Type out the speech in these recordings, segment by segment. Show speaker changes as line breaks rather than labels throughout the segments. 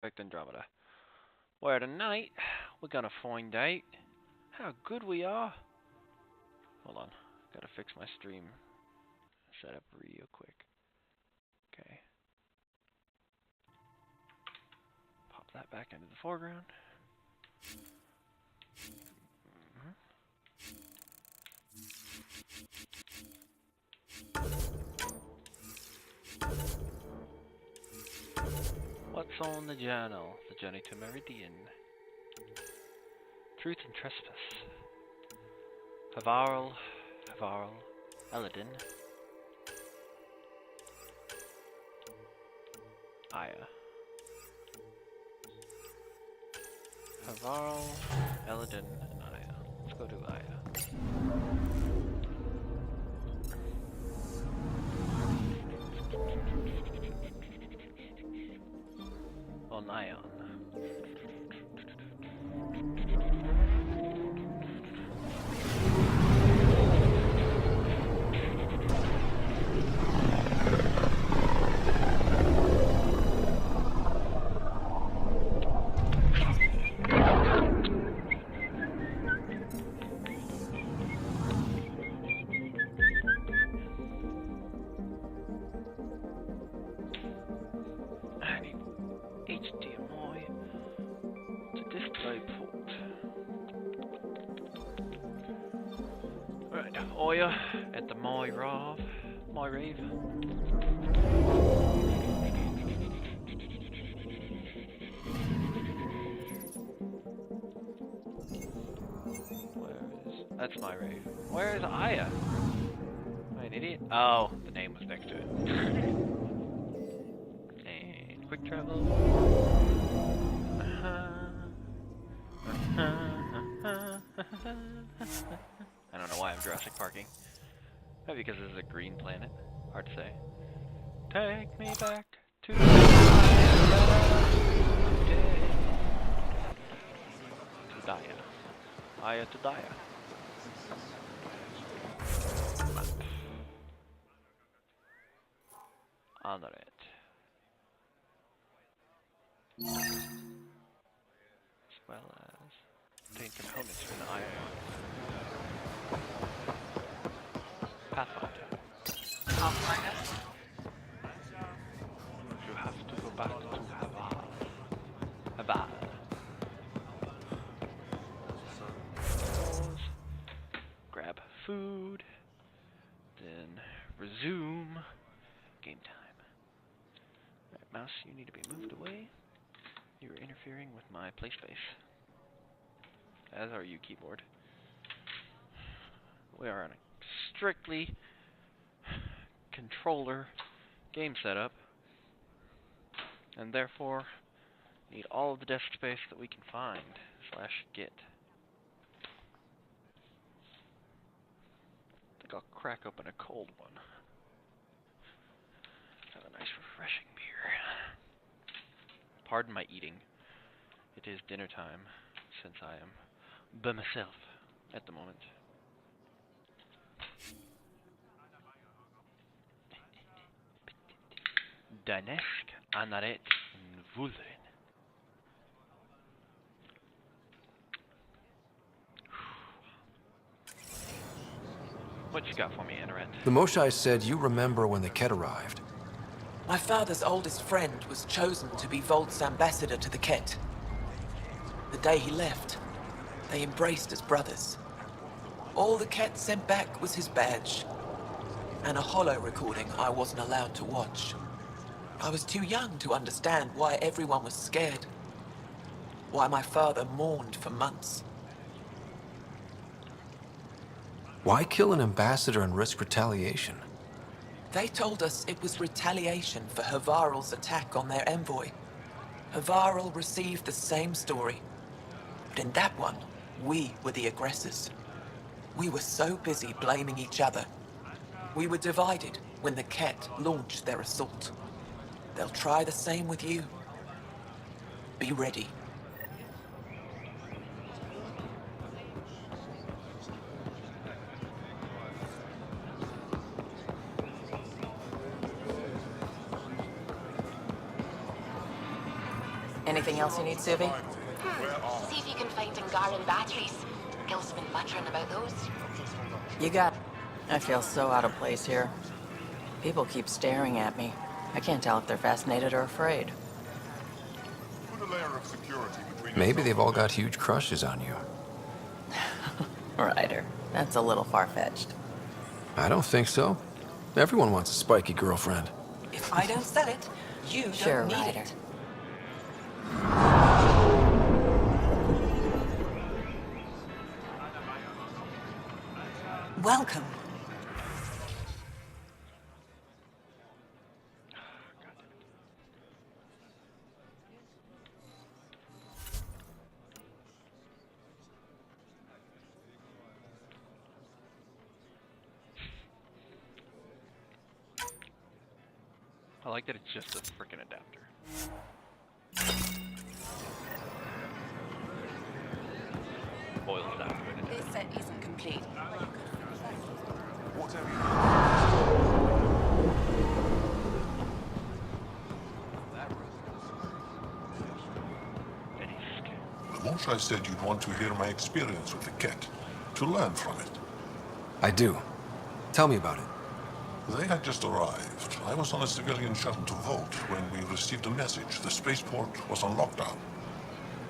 Project Andromeda. Where tonight we're gonna find out how good we are. Hold on, gotta fix my stream setup real quick. Okay, pop that back into the foreground. What's on the journal? The journey to Meridian. Truth and trespass. Havarl, Eladin. Aya. Havarl, Eladin, and Aya. Let's go to Aya. On Ion. HDMI to display port. Right, Oya at the my rave. That's my rave. Where is Aya? Am I an idiot? Oh, the name was next to it. And quick travel. I don't know why I'm Jurassic Parking. Maybe because this is a green planet. Hard to say. Take me back to Daya. Aya to Daya. Honor it. As well as obtain components from the Aya. Pathfinder.
Pathfinder?
You have to go back to Havar. Havar. Pause. Grab food. Then resume game time. Alright, mouse, you need to be moved away. You're interfering with my play space. As are you, keyboard. We are on a strictly controller game setup, and therefore need all of the desk space that we can find / get. I think I'll crack open a cold one. Have a nice refreshing beer. Pardon my eating. It is dinner time since I am by myself at the moment. Danesk, Anaret, and Vulrin. What you got for me, Anaret?
The Moshai said you remember when the Ket arrived.
My father's oldest friend was chosen to be Volt's ambassador to the Ket. The day he left, they embraced as brothers. All the Ket sent back was his badge, and a holo recording I wasn't allowed to watch. I was too young to understand why everyone was scared, why my father mourned for months.
Why kill an ambassador and risk retaliation?
They told us it was retaliation for Havarl's attack on their envoy. Havarl received the same story, but in that one, we were the aggressors. We were so busy blaming each other. We were divided when the Ket launched their assault. They'll try the same with you. Be ready.
Anything else you need, Suvi?
See if you can find Angaran batteries. Gil's been muttering about those.
You got... I feel so out of place here. People keep staring at me. I can't tell if they're fascinated or afraid.
Maybe they've all got huge crushes on you.
Ryder, that's a little far-fetched.
I don't think so. Everyone wants a spiky girlfriend.
If I don't sell it, you
Sure,
don't need
Ryder.
it. Welcome.
I like that it's just a frickin' adapter. Boils down to an adapter.
This set isn't complete.
Moshe said you'd want to hear my experience with the cat, to learn from it.
I do. Tell me about it.
They had just arrived. I was on a civilian shuttle to Volt when we received a message. The spaceport was on lockdown.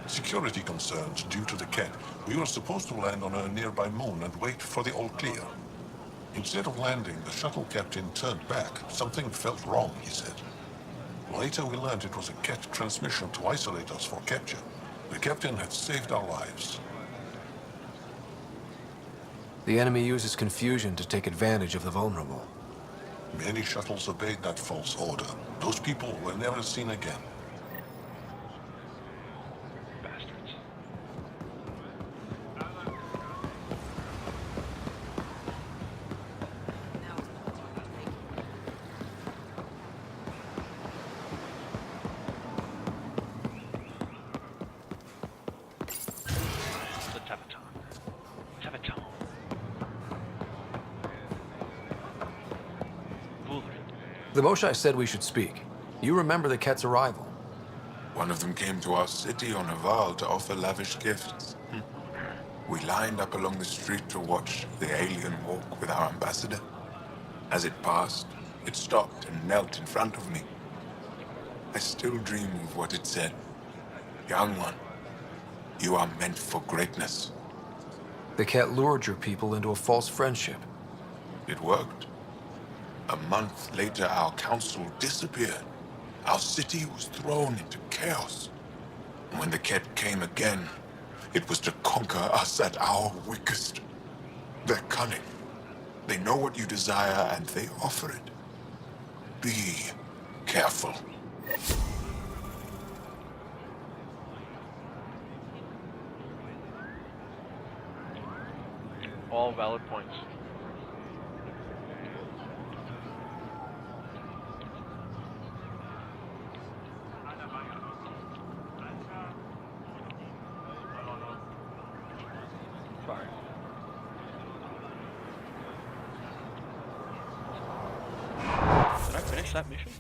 Security concerns due to the cat. We were supposed to land on a nearby moon and wait for the all clear. Instead of landing, the shuttle captain turned back. Something felt wrong, he said. Later we learned it was a cat transmission to isolate us for capture. The captain had saved our lives.
The enemy uses confusion to take advantage of the vulnerable.
Many shuttles obeyed that false order. Those people were never seen again.
Bastards. The Tevaton. Tevaton.
The Moshe said we should speak. You remember the cat's arrival.
One of them came to our city on a vow to offer lavish gifts. We lined up along the street to watch the alien walk with our ambassador. As it passed, it stopped and knelt in front of me. I still dream of what it said. Young one, you are meant for greatness.
The cat lured your people into a false friendship.
It worked. A month later, our council disappeared. Our city was thrown into chaos. When the cat came again, it was to conquer us at our weakest. They're cunning. They know what you desire, and they offer it. Be careful.
All valid points. Fire. Did I finish that mission?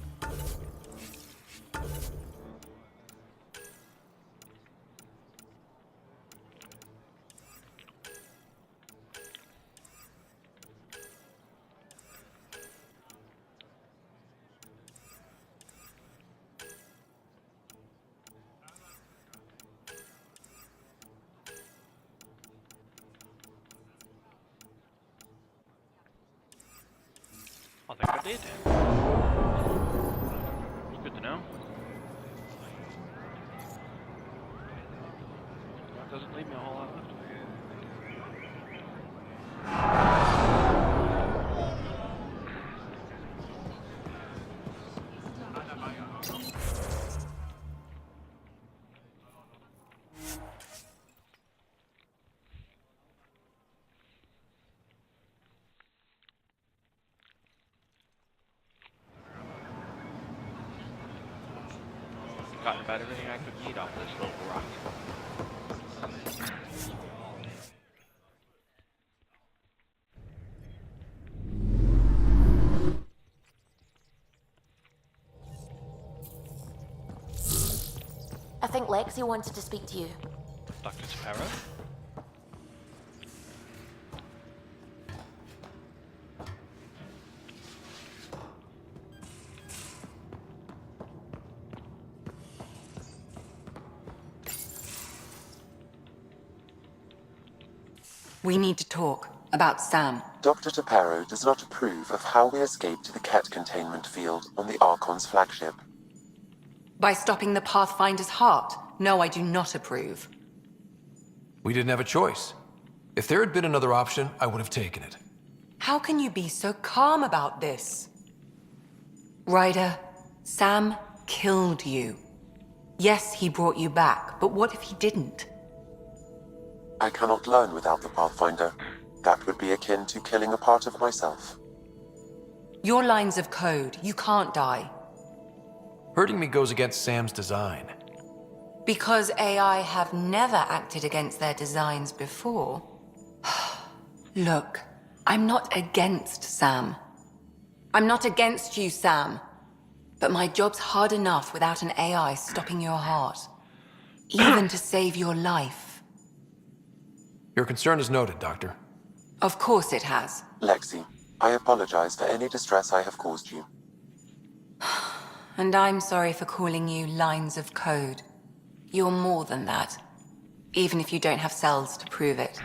I think I did. Good to know. That doesn't leave me a whole lot left. Gotten about everything I could eat off this little rock.
I think Lexi wanted to speak to you.
Dr. Sparrow?
We need to talk about Sam.
Dr. Taparo does not approve of how we escaped to the Ket containment field on the Archon's flagship.
By stopping the Pathfinder's heart. No, I do not approve.
We didn't have a choice. If there had been another option, I would have taken it.
How can you be so calm about this? Ryder, Sam killed you. Yes, he brought you back, but what if he didn't?
I cannot learn without the Pathfinder. That would be akin to killing a part of myself.
Your lines of code, you can't die.
Hurting me goes against Sam's design.
Because AI have never acted against their designs before. Look, I'm not against Sam. I'm not against you, Sam. But my job's hard enough without an AI stopping your heart. Even to save your life.
Your concern is noted, Doctor.
Of course it has.
Lexi, I apologize for any distress I have caused you.
And I'm sorry for calling you lines of code. You're more than that. Even if you don't have cells to prove it.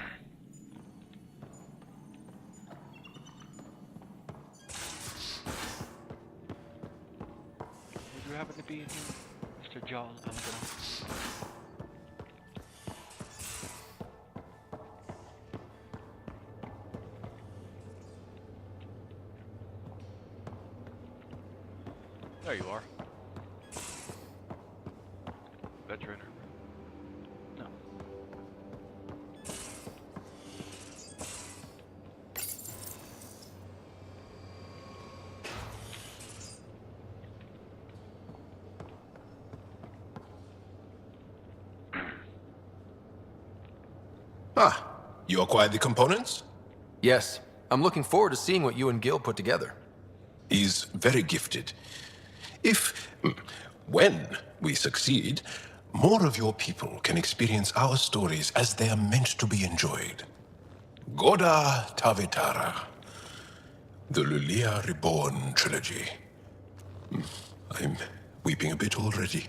Would you happen to be in here, Mr. Jarl Amidala? There you are. Veteran. No.
Ah, you acquired the components?
Yes, I'm looking forward to seeing what you and Gil put together.
He's very gifted. When we succeed, more of your people can experience our stories as they are meant to be enjoyed. Goda Tavetara, the Lulia Reborn trilogy. I'm weeping a bit already.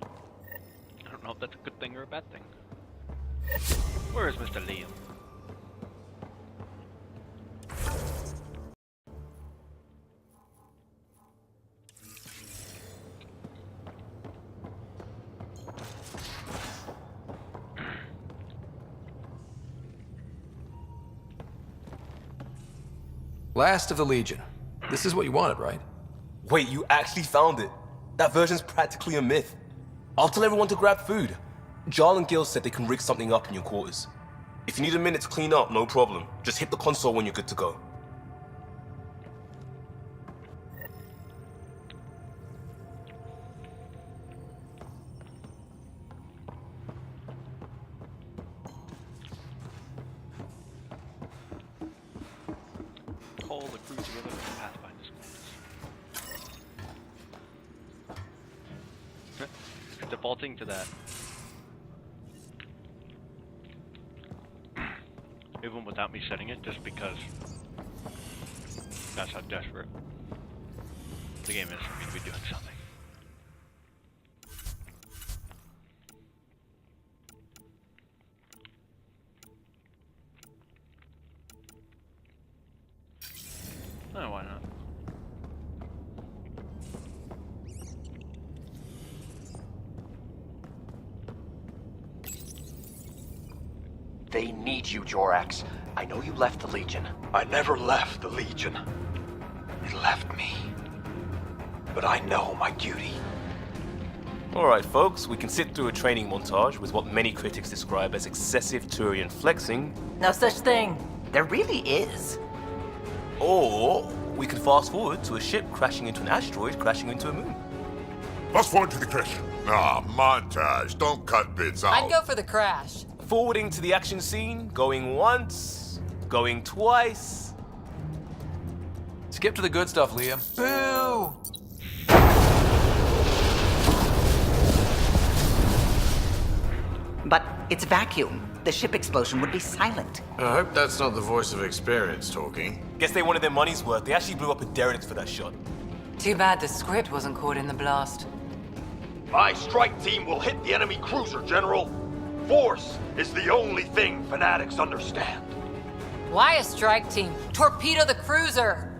I don't know if that's a good thing or a bad thing. Where is Mr. Liam?
Last of the Legion. This is what you wanted, right?
Wait, you actually found it? That version's practically a myth. I'll tell everyone to grab food. Jarl and Gil said they can rig something up in your quarters. If you need a minute to clean up, no problem. Just hit the console when you're good to go.
Call the crew together with Pathfinder's commanders. Defaulting to that. Even without me setting it, just because that's how desperate the game is for me to be doing something. Oh, why not?
They need you, Jorax. I know you left the Legion.
I never left the Legion. It left me. But I know my duty.
Alright folks, we can sit through a training montage with what many critics describe as excessive Turian flexing.
No such thing. There really is.
Or we can fast forward to a ship crashing into an asteroid crashing into a moon.
Fast forward to the crash. Ah, montage. Don't cut bits out.
I'd go for the crash.
Forwarding to the action scene, going once, going twice.
Skip to the good stuff, Liam.
Boo!
It's vacuum. The ship explosion would be silent.
I hope that's not the voice of experience talking.
Guess they wanted their money's worth. They actually blew up a derelict for that shot.
Too bad the script wasn't caught in the blast.
My strike team will hit the enemy cruiser, General. Force is the only thing fanatics understand.
Why a strike team? Torpedo the cruiser!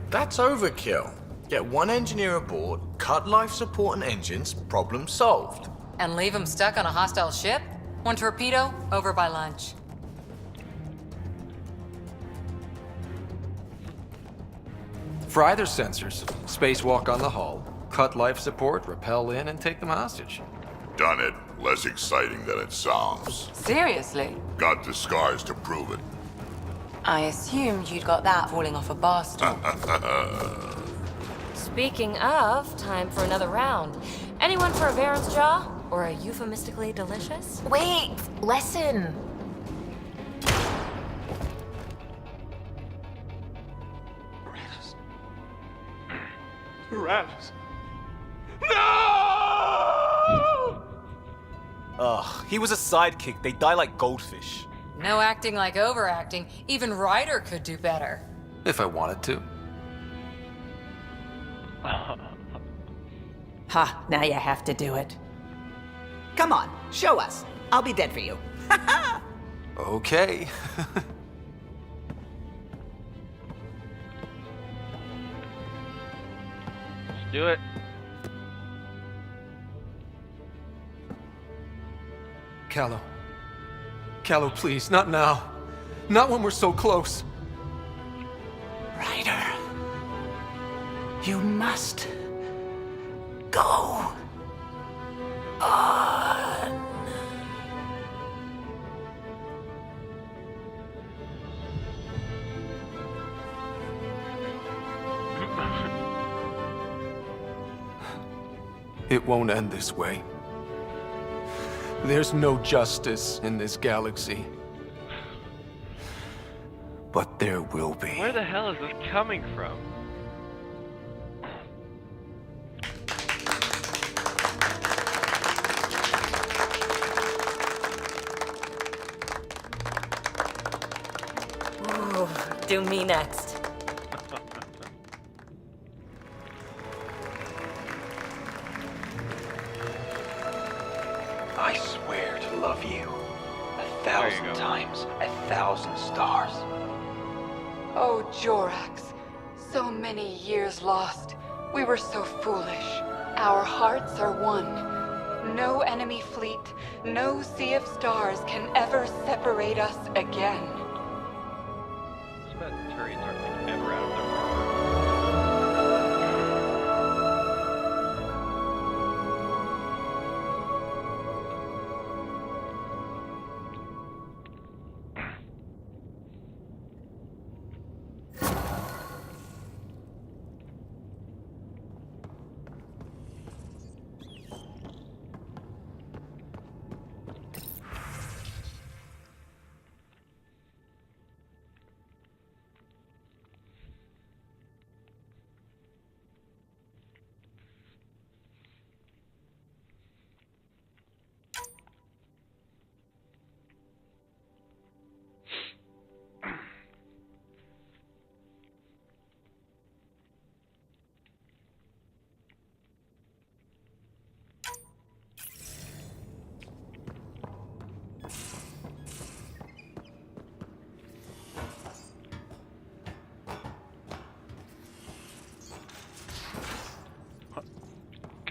That's overkill. Get one engineer aboard, cut life support and engines, problem solved.
And leave them stuck on a hostile ship? One torpedo, over by lunch.
Fry their sensors, spacewalk on the hull, cut life support, rappel in, and take them hostage.
Done it. Less exciting than it sounds.
Seriously?
Got the scars to prove it.
I assumed you'd got that falling off a bar stool.
Speaking of, time for another round. Anyone for a Baron's Jaw? Or a euphemistically delicious?
Wait, listen.
Tyrannus.
Ugh, he was a sidekick. They die like goldfish.
No acting like overacting. Even Ryder could do better.
If I wanted to.
Ha, now you have to do it. Come on, show us. I'll be dead for you.
Okay.
Let's do it.
Callow, please, not now. Not when we're so close.
Ryder, you must go on.
It won't end this way. There's no justice in this galaxy. But there will be.
Where the hell is this coming from?
Ooh, do me next.
I swear to love you 1,000 times, 1,000 stars.
Oh, Jorax. So many years lost. We were so foolish. Our hearts are one. No enemy fleet, no sea of stars can ever separate us again.
I bet Turians aren't like ever out of their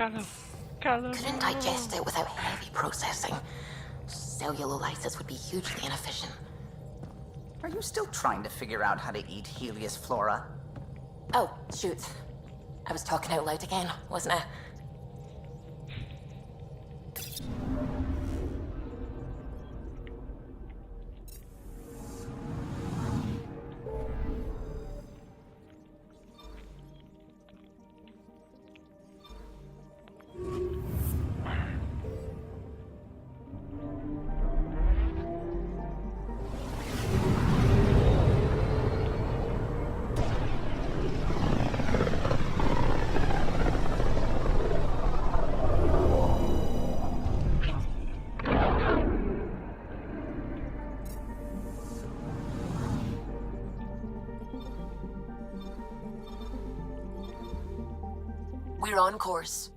Couldn't digest it without heavy processing. Cellulolysis would be hugely inefficient.
Are you still trying to figure out how to eat Helios flora?
Oh, shoot. I was talking out loud again, wasn't I? We're on course.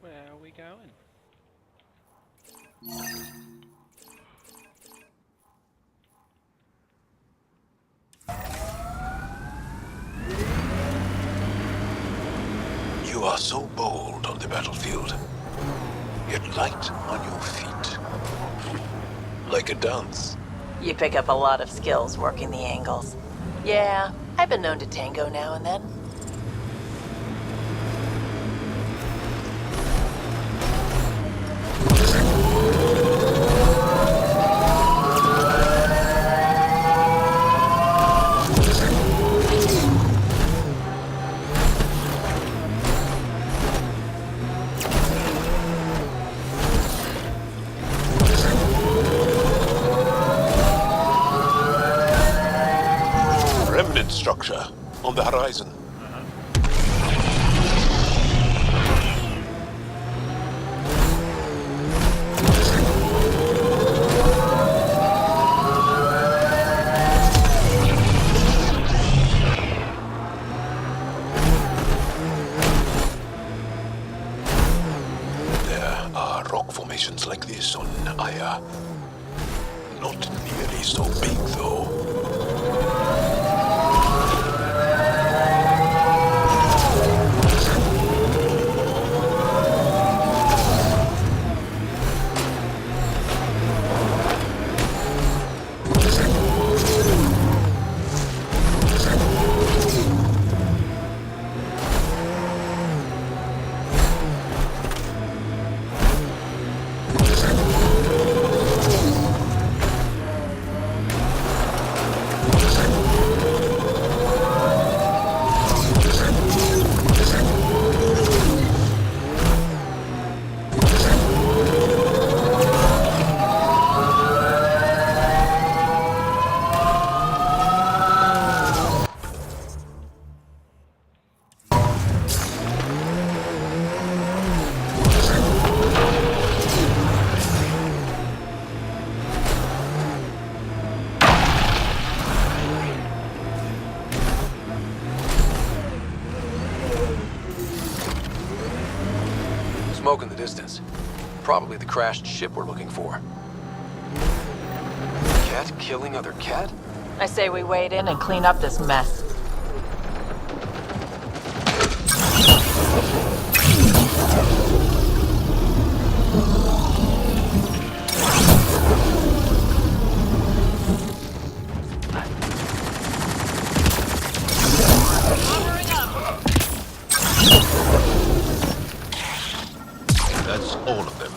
Where are we going?
You are so bold on the battlefield, yet light on your feet. Like a dance.
You pick up a lot of skills working the angles. Yeah, I've been known to tango now and then.
Remnant structure on the horizon. There are rock formations like this on Aya. Not nearly so big, though.
Smoke in the distance. Probably the crashed ship we're looking for. Cat killing other cat?
I say we wade in and clean up this mess.
That's all of them.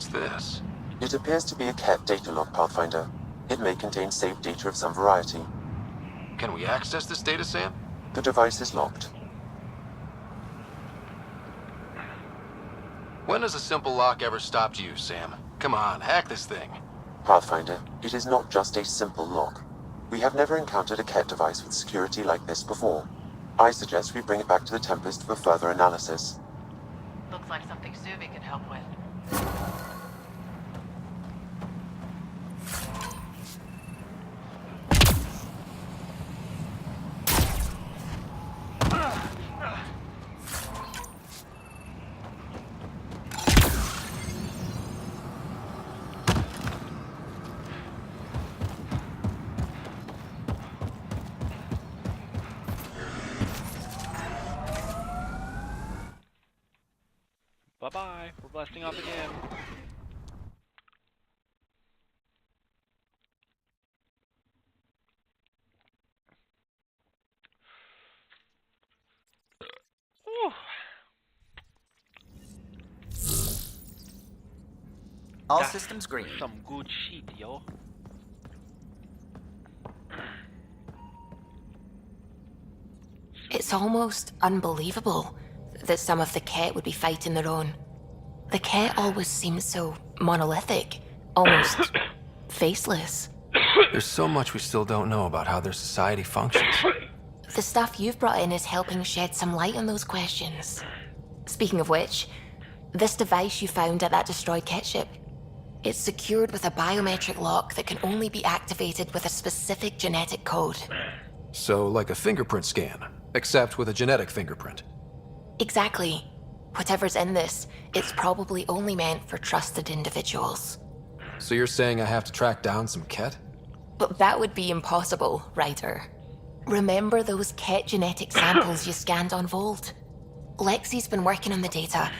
What's this?
It appears to be a Ket data log, Pathfinder. It may contain saved data of some variety.
Can we access this data, Sam?
The device is locked.
When has a simple lock ever stopped you, Sam? Come on, hack this thing.
Pathfinder, it is not just a simple lock. We have never encountered a Ket device with security like this before. I suggest we bring it back to the Tempest for further analysis.
Looks like something Suvi could help with.
Bye-bye. We're blasting off again. Whew.
All
That's
systems green.
Some good shit, yo.
It's almost unbelievable that some of the Ket would be fighting their own. The Ket always seems so monolithic, almost faceless.
There's so much we still don't know about how their society functions.
The stuff you've brought in is helping shed some light on those questions. Speaking of which, this device you found at that destroyed Ket ship, it's secured with a biometric lock that can only be activated with a specific genetic code.
So, like a fingerprint scan, except with a genetic fingerprint.
Exactly. Whatever's in this, it's probably only meant for trusted individuals.
So you're saying I have to track down some Ket?
But that would be impossible, Ryder. Remember those Ket genetic samples you scanned on Volt? Lexi's been working on the data,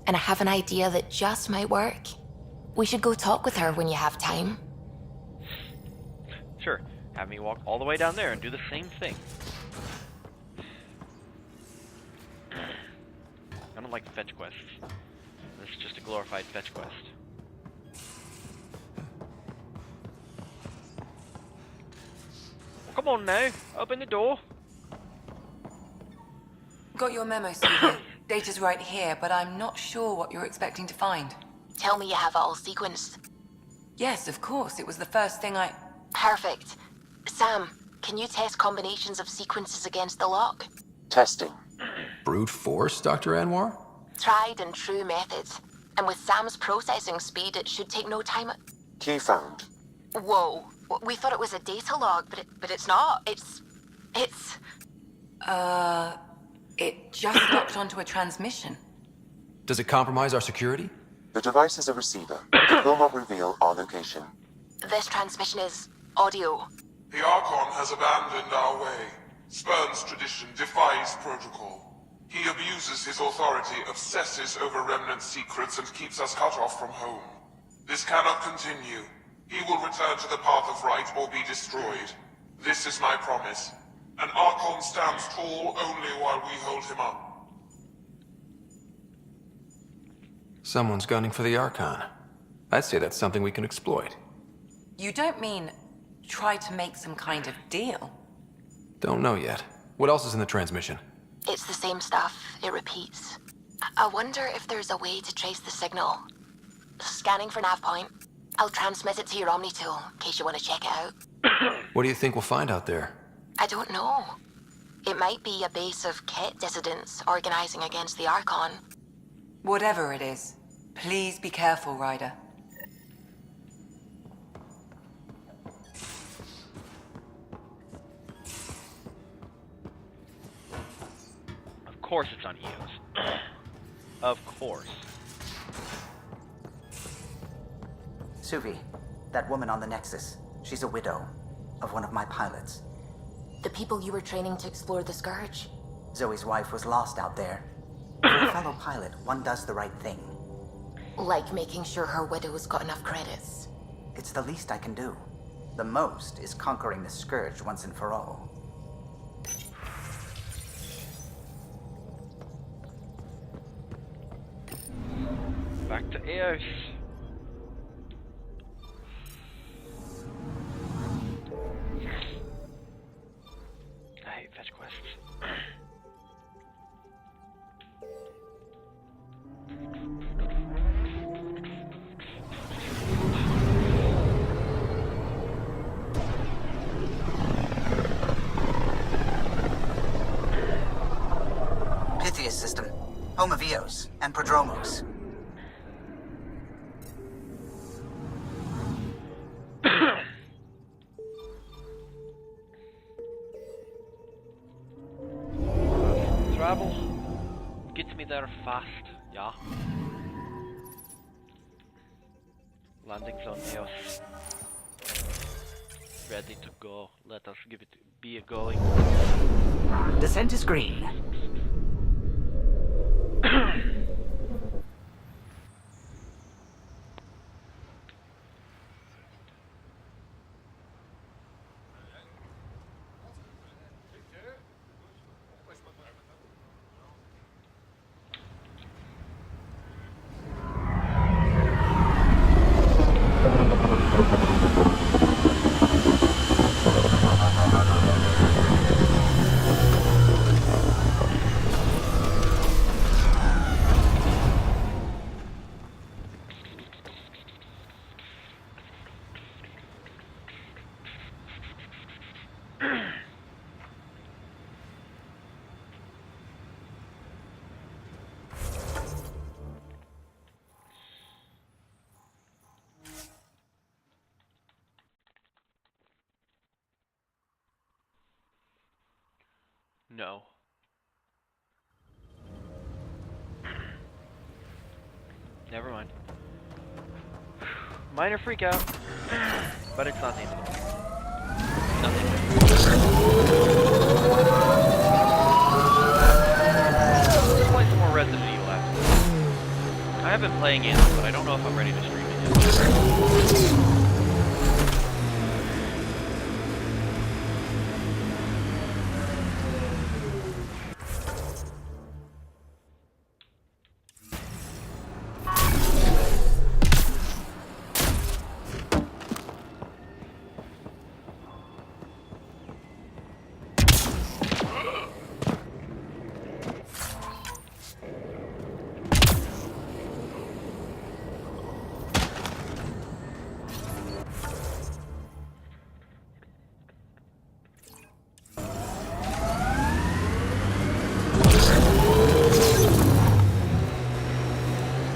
and I have an idea that just might work. We should go talk with her when you have time.
Sure. Have me walk all the way down there and do the same thing. I don't like fetch quests. This is just a glorified fetch quest. Well, come on now. Open the door.
Got your memo, Suvi. Data's right here, but I'm not sure what you're expecting to find.
Tell me you have it all sequenced.
Yes, of course. It was the first thing I...
Perfect. Sam, can you test combinations of sequences against the lock?
Testing.
Brute force, Dr. Anwar?
Tried and true methods. And with Sam's processing speed, it should take no time.
Key found.
Whoa. We thought it was a data log, but it's not. It's...
It just locked onto a transmission.
Does it compromise our security?
The device is a receiver. It will not reveal our location.
This transmission is audio.
The Archon has abandoned our way, spurns tradition, defies protocol. He abuses his authority, obsesses over Remnant secrets, and keeps us cut off from home. This cannot continue. He will return to the path of right or be destroyed. This is my promise. An Archon stands tall only while we hold him up.
Someone's gunning for the Archon. I'd say that's something we can exploit.
You don't mean try to make some kind of deal?
Don't know yet. What else is in the transmission?
It's the same stuff. It repeats. I wonder if there's a way to trace the signal. Scanning for nav point. I'll transmit it to your Omni tool, in case you want to check it out.
What do you think we'll find out there?
I don't know. It might be a base of Ket dissidents organizing against the Archon.
Whatever it is, please be careful, Ryder.
Of course it's on EOS. Of course.
Suvi, that woman on the Nexus, she's a widow of one of my pilots.
The people you were training to explore the Scourge?
Zoe's wife was lost out there. For a fellow pilot, one does the right thing.
Like making sure her widow's got enough credits.
It's the least I can do. The most is conquering the Scourge once and for all.
Back to EOS.
home of Eos and Prodromos.
Travel gets me there fast, yeah. Landing zone Eos. Ready to go. Let us give it be a going.
Descent is green.
No. Never mind. Minor freak out, but it's not the end of the world. Nothing. Play some more Resident Evil after. I have been playing it, but I don't know if I'm ready to stream it yet.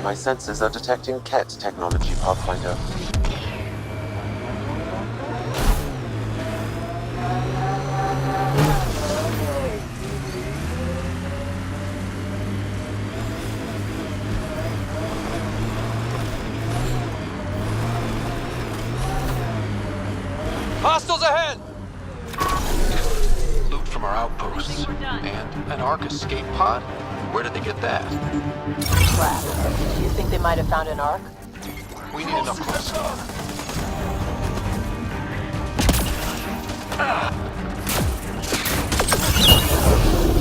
My sensors are detecting Ket technology, Pathfinder.
Hostiles ahead! Loot from our outposts. And an Ark escape pod? Where did they get that?
Crap. Do you think they might have found an Ark?
We need enough close scan.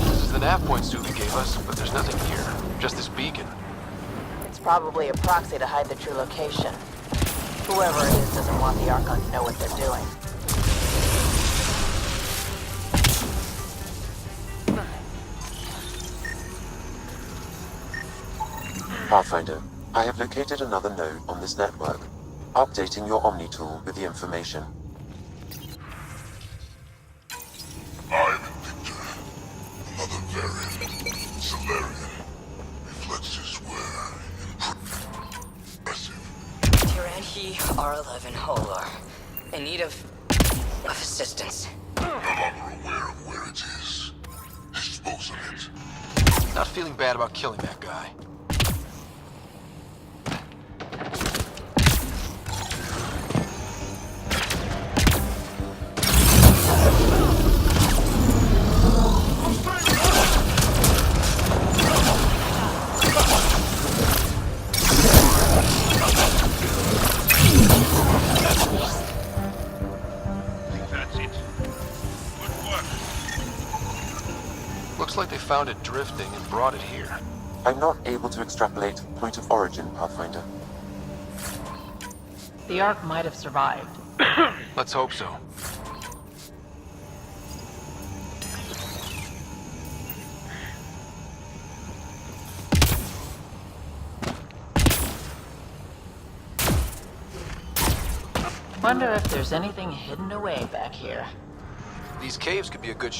This is the nav point Suvi gave us, but there's nothing here. Just this beacon.
It's probably a proxy to hide the true location. Whoever it is doesn't want the Archon to know what they're doing.
Pathfinder, I have located another node on this network. Updating your Omni tool with the information.
I'm Victor. Another variant. Solarian. Reflexes were impressive.
Tyranhi R11 Holar. In need of assistance.
No longer aware of where it is. Dispose of it.
Not feeling bad about killing that guy. Looks like they found it drifting and brought it here.
I'm not able to extrapolate point of origin, Pathfinder.
The Ark might have survived.
Let's hope so.
Wonder if there's anything hidden away back here.
These caves could be a good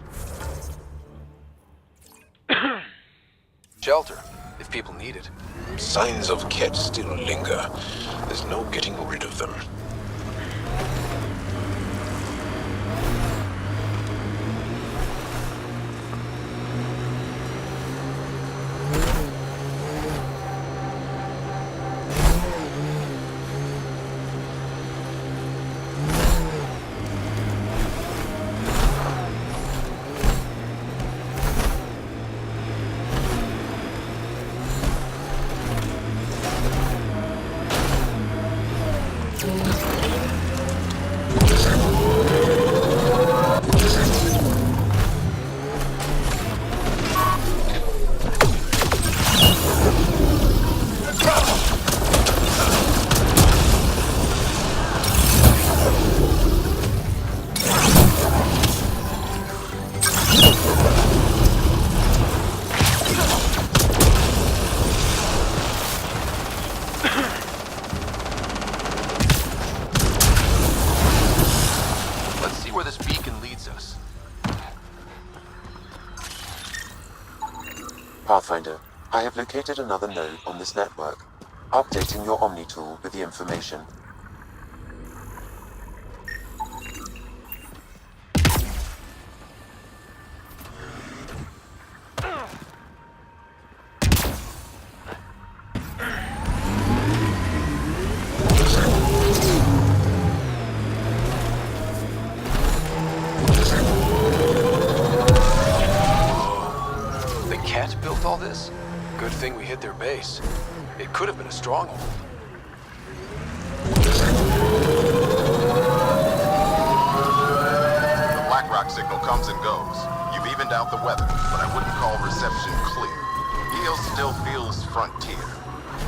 shelter, people need it.
Signs of Ket still linger. There's no getting rid of them.
Pathfinder, I have located another node on this network. Updating your Omni tool with the information.
Built all this? Good thing we hit their base. It could have been a stronghold.
The BlackRock signal comes and goes. You've evened out the weather, but I wouldn't call reception clear. EO still feels frontier.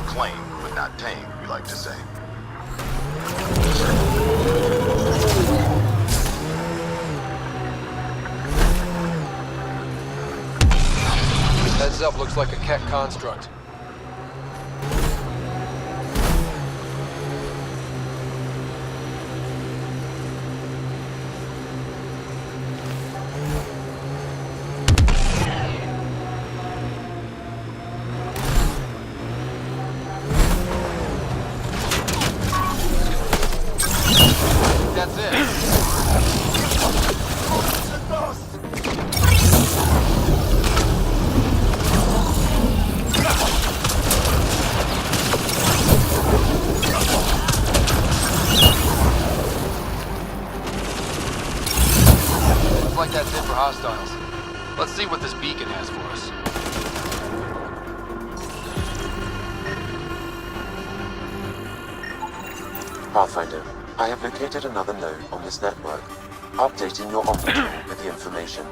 Claim, but not tame, we like to say.
Heads up, looks like a Ket construct. That's it. Like that's it for hostiles. Let's see what this beacon has for us.
Pathfinder, I have located another node on this network. Updating your Omni tool with the information.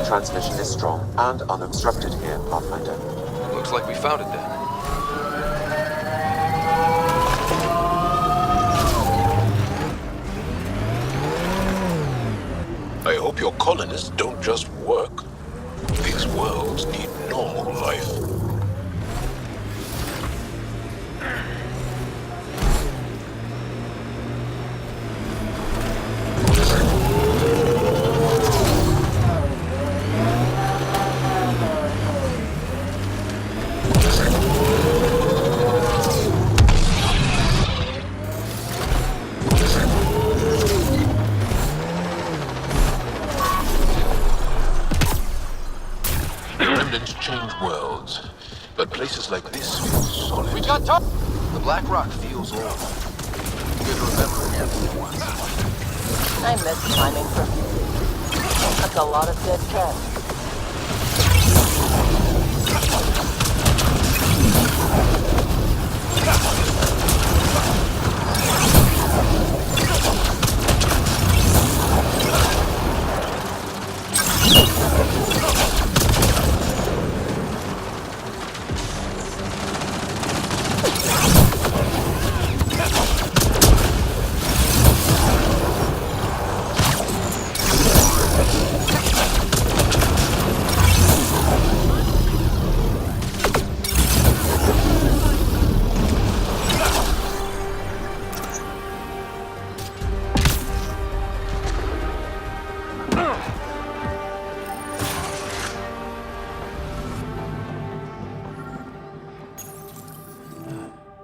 Transmission is strong and unobstructed here, Pathfinder.
Looks like we found it then.
I hope your colonists don't just work. These worlds need normal life. Change worlds, but places like this feel solid.
We got top. The BlackRock feels old. Good to remember everything once.
I miss climbing for... That's a lot of dead cats.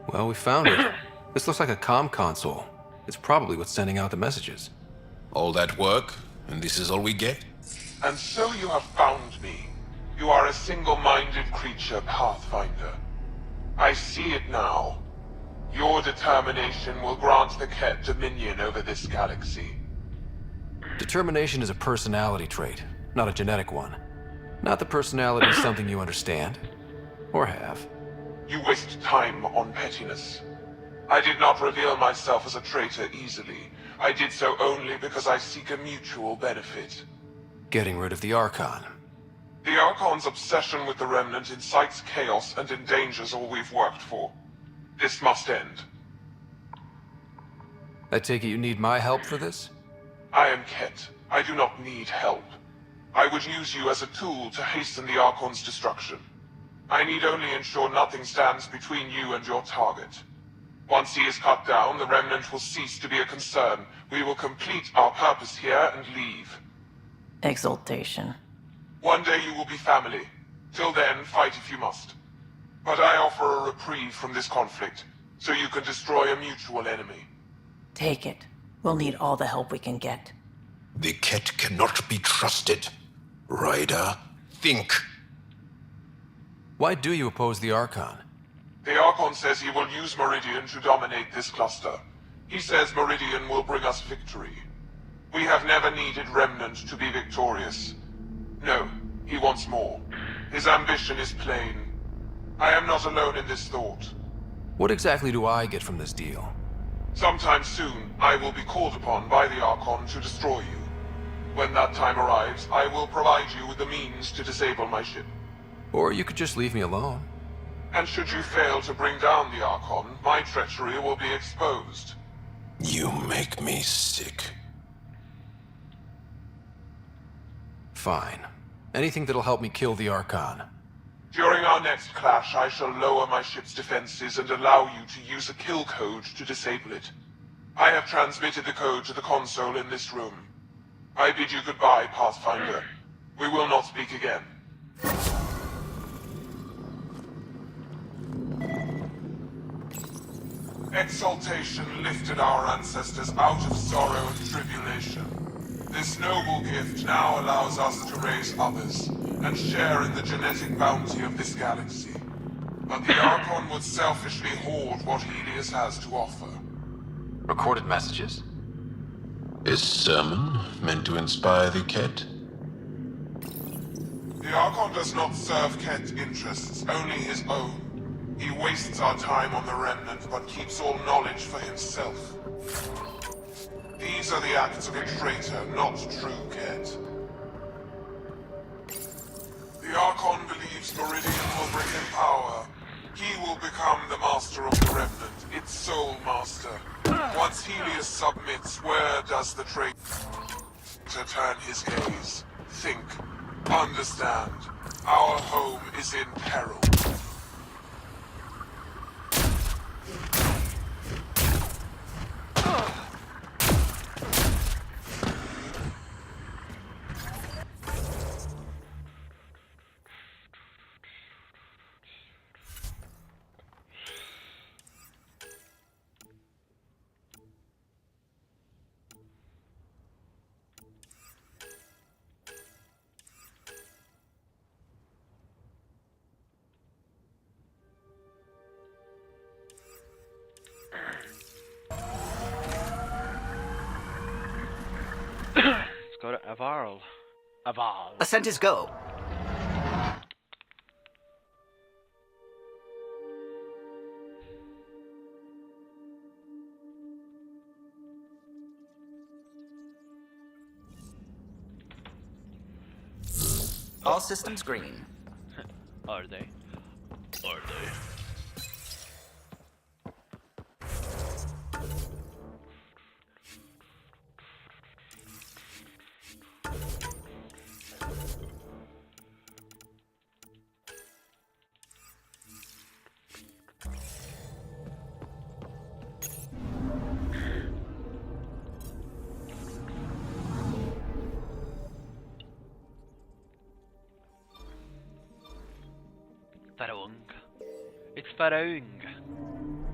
Well, we found it. This looks like a comm console. It's probably what's sending out the messages.
All that work, and this is all we get?
And so you have found me. You are a single-minded creature, Pathfinder. I see it now. Your determination will grant the Ket dominion over this galaxy.
Determination is a personality trait, not a genetic one. Not the personality is something you understand. Or have.
You waste time on pettiness. I did not reveal myself as a traitor easily. I did so only because I seek a mutual benefit.
Getting rid of the Archon.
The Archon's obsession with the Remnant incites chaos and endangers all we've worked for. This must end.
I take it you need my help for this?
I am Ket. I do not need help. I would use you as a tool to hasten the Archon's destruction. I need only ensure nothing stands between you and your target. Once he is cut down, the Remnant will cease to be a concern. We will complete our purpose here and leave.
Exaltation.
One day you will be family. Till then, fight if you must. But I offer a reprieve from this conflict, so you can destroy a mutual enemy.
Take it. We'll need all the help we can get.
The Ket cannot be trusted. Ryder, think.
Why do you oppose the Archon?
The Archon says he will use Meridian to dominate this cluster. He says Meridian will bring us victory. We have never needed Remnant to be victorious. No, he wants more. His ambition is plain. I am not alone in this thought.
What exactly do I get from this deal?
Sometime soon, I will be called upon by the Archon to destroy you. When that time arrives, I will provide you with the means to disable my ship.
Or you could just leave me alone.
And should you fail to bring down the Archon, my treachery will be exposed.
You make me sick.
Fine. Anything that'll help me kill the Archon.
During our next clash, I shall lower my ship's defenses and allow you to use a kill code to disable it. I have transmitted the code to the console in this room. I bid you goodbye, Pathfinder. We will not speak again. Exaltation lifted our ancestors out of sorrow and tribulation. This noble gift now allows us to raise others and share in the genetic bounty of this galaxy. But the Archon would selfishly hoard what Helios has to offer.
Recorded messages?
Is sermon meant to inspire the Ket?
The Archon does not serve Ket interests, only his own. He wastes our time on the Remnant, but keeps all knowledge for himself. These are the acts of a traitor, not true Ket. The Archon believes Meridian will bring him power. He will become the master of the Remnant, its sole master. Once Helios submits, where does the traitor turn his gaze? Think. Understand. Our home is in peril.
Avarl. Aval.
Ascent is go. All systems green.
Are they? Are they? Faraung. It's Faraung.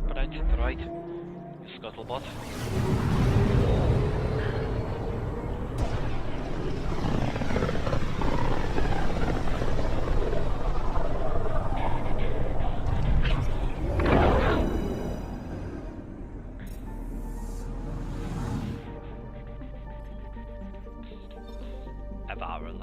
Pronounced it right. You scuttlebutt. Avarl.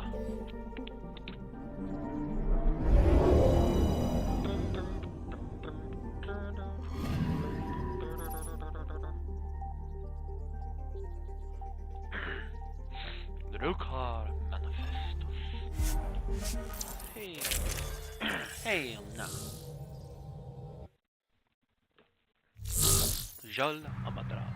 Drukar Manifestus. Hey. Hey, no. Jol Amadrav.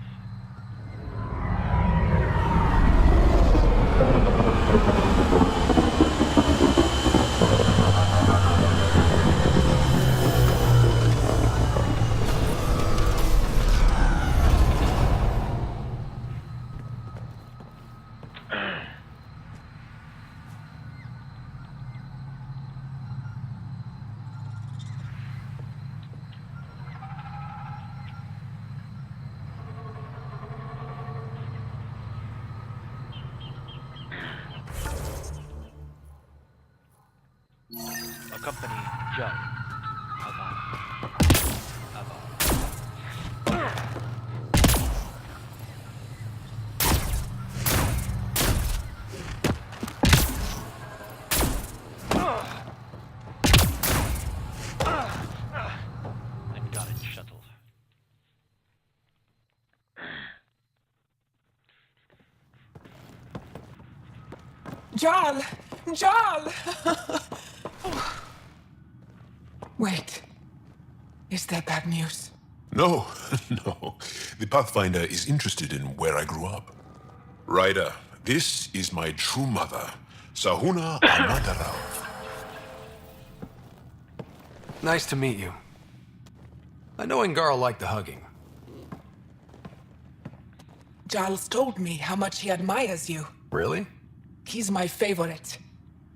Accompany Jol. Avar. And got it shuttled.
Jarl! Jarl! Wait. Is that bad news?
No, no. The Pathfinder is interested in where I grew up. Ryder, this is my true mother, Sahuna Amadarau.
Nice to meet you. I know Angarl liked the hugging.
Jarl's told me how much he admires you.
Really?
He's my favorite.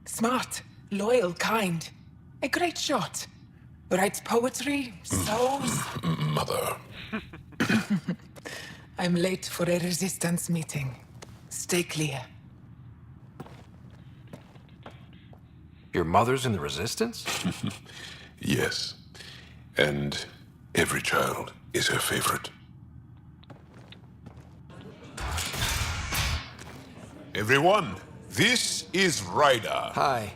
Smart, loyal, kind. A great shot. Writes poetry, sews.
Mother.
I'm late for a resistance meeting. Stay clear.
Your mother's in the Resistance?
Yes. And every child is her favorite. Everyone, this is Ryder.
Hi.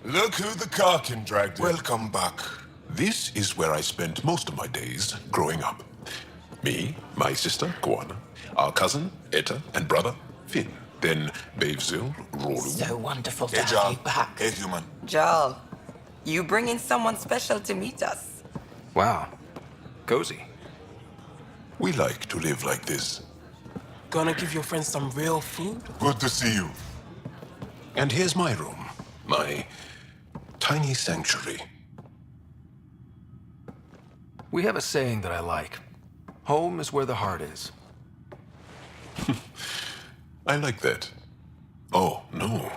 Look who the Karkin dragged in. Welcome back. This is where I spent most of my days growing up. Me, my sister, Koana, our cousin, Etta, and brother, Finn. Then Bavesville, Rolu.
So wonderful to
Hey,
have
Jarl.
you back.
Hey, human.
Jarl, you bring in someone special to meet us.
Wow. Cozy.
We like to live like this.
Gonna give your friends some real food?
Good to see you. And here's my room. My tiny sanctuary.
We have a saying that I like. Home is where the heart is.
I like that. Oh, no.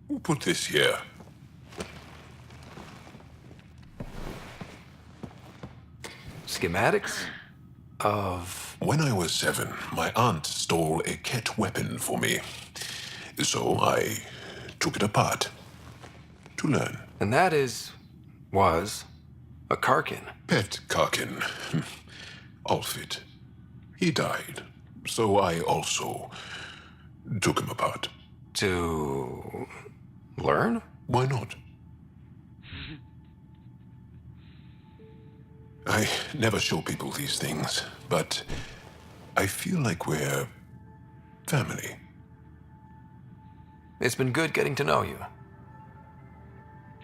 Who put this here?
Schematics of...
When I was 7, my aunt stole a Ket weapon for me. So I took it apart to learn.
And that was a Karkin.
Pet Karkin. Alfit. He died. So I also Took him apart.
To learn?
Why not? I never show people these things, but I feel like we're family.
It's been good getting to know you.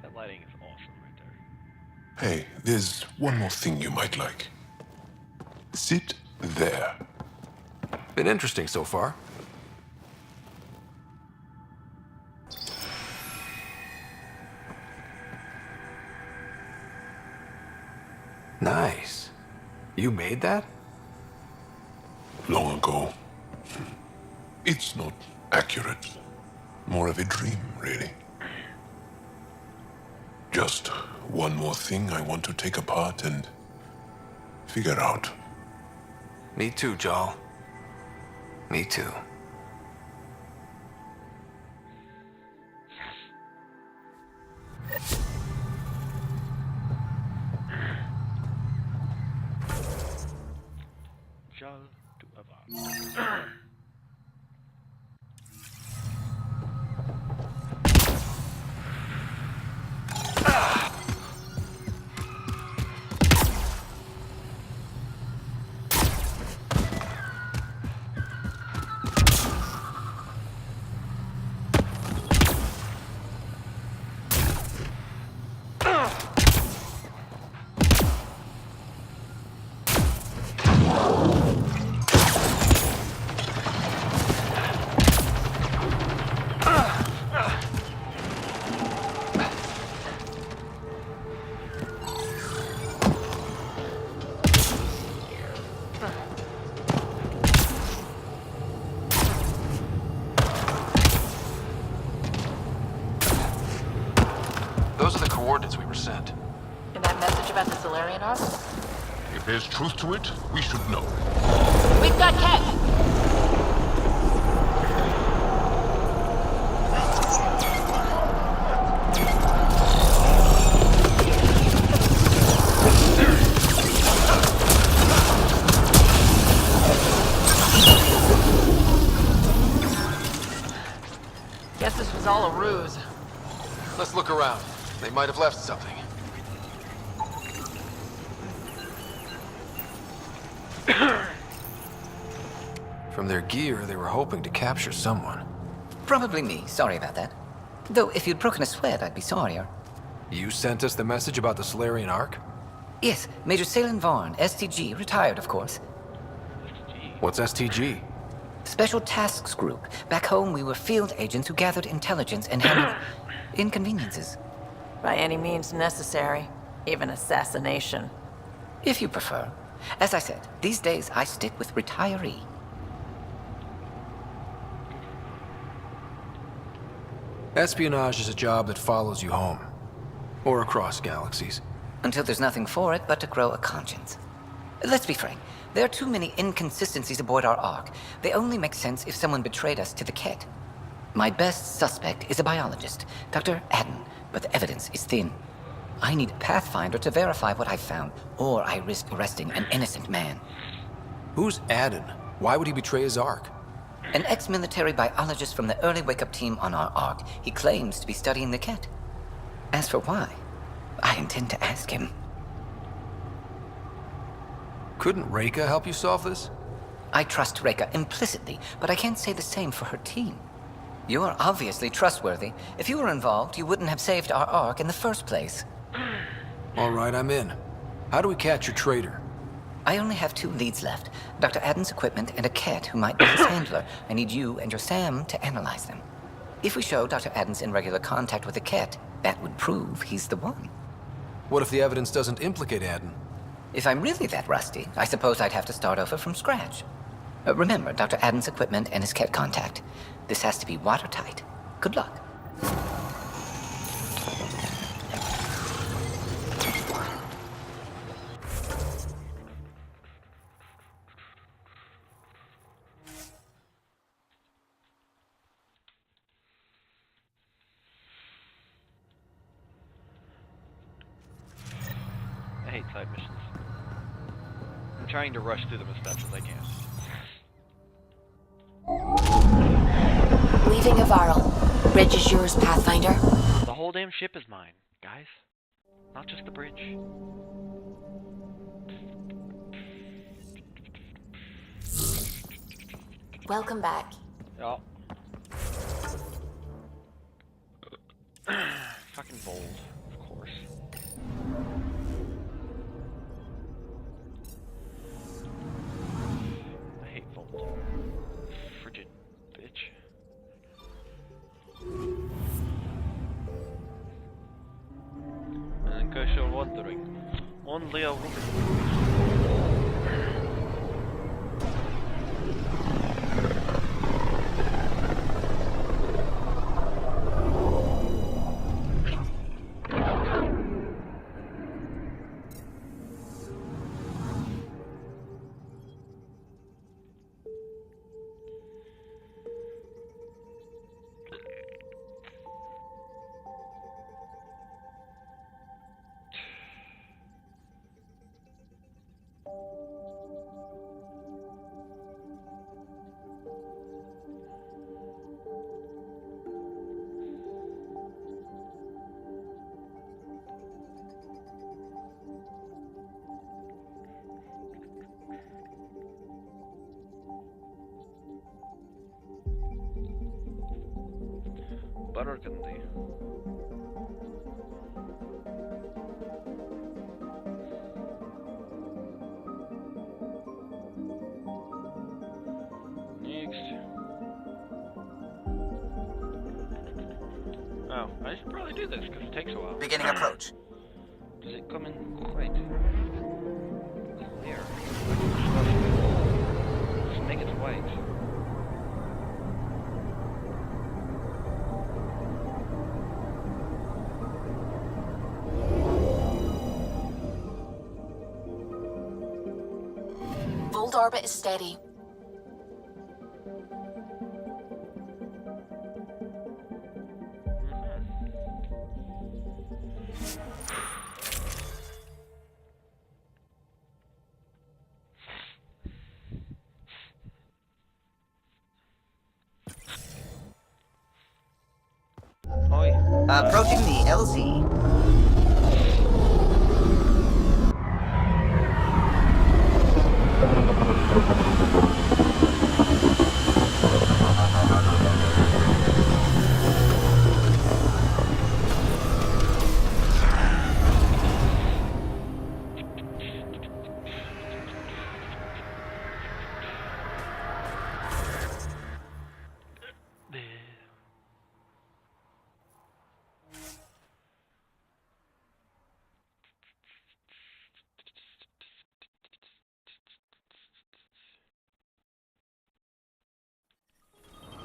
That lighting is awesome right there.
Hey, there's one more thing you might like. Sit there.
Been interesting so far. Nice. You made that?
Long ago. It's not accurate. More of a dream, really. Just one more thing I want to take apart and figure out.
Me too, Jal. Me too.
Jal to Ava.
Those are the coordinates we were sent.
And that message about the Solarian arc?
If there's truth to it, we should know.
We've got Ket!
Guess this was all a ruse.
Let's look around. They might have left something. From their gear, they were hoping to capture someone.
Probably me. Sorry about that. Though, if you'd broken a sweat, I'd be sorrier.
You sent us the message about the Solarian Arc?
Yes, Major Salen Vaughn, STG, retired, of course.
What's STG?
Special Tasks Group. Back home, we were field agents who gathered intelligence and handled inconveniences.
By any means necessary. Even assassination.
If you prefer. As I said, these days I stick with retiree.
Espionage is a job that follows you home. Or across galaxies.
Until there's nothing for it but to grow a conscience. Let's be frank. There are too many inconsistencies aboard our Ark. They only make sense if someone betrayed us to the Ket. My best suspect is a biologist, Dr. Adden, but the evidence is thin. I need a Pathfinder to verify what I've found, or I risk arresting an innocent man.
Who's Adden? Why would he betray his Ark?
An ex-military biologist from the early wake-up team on our Ark. He claims to be studying the Ket. As for why, I intend to ask him.
Couldn't Reika help you solve this?
I trust Reika implicitly, but I can't say the same for her team. You are obviously trustworthy. If you were involved, you wouldn't have saved our Ark in the first place.
All right, I'm in. How do we catch your traitor?
I only have 2 leads left. Dr. Adden's equipment and a Ket who might be his handler. I need you and your Sam to analyze them. If we show Dr. Adden's in regular contact with the Ket, that would prove he's the one.
What if the evidence doesn't implicate Adden?
If I'm really that rusty, I suppose I'd have to start over from scratch. Remember, Dr. Adden's equipment and his Ket contact. This has to be watertight. Good luck.
I hate side missions. I'm trying to rush through them as fast as I can.
Exiting a Varl. Bridge is yours, Pathfinder.
The whole damn ship is mine, guys. Not just the bridge.
Welcome back.
Oh. Fucking bold, of course. I hate Volt. Frigid bitch. And in case you're wondering, only a woman. Burgundy. Next. Oh, I should probably do this because it takes a while.
Beginning approach.
Does it come in right there? Just make it white.
Volt orbit is steady.
Approaching the LZ.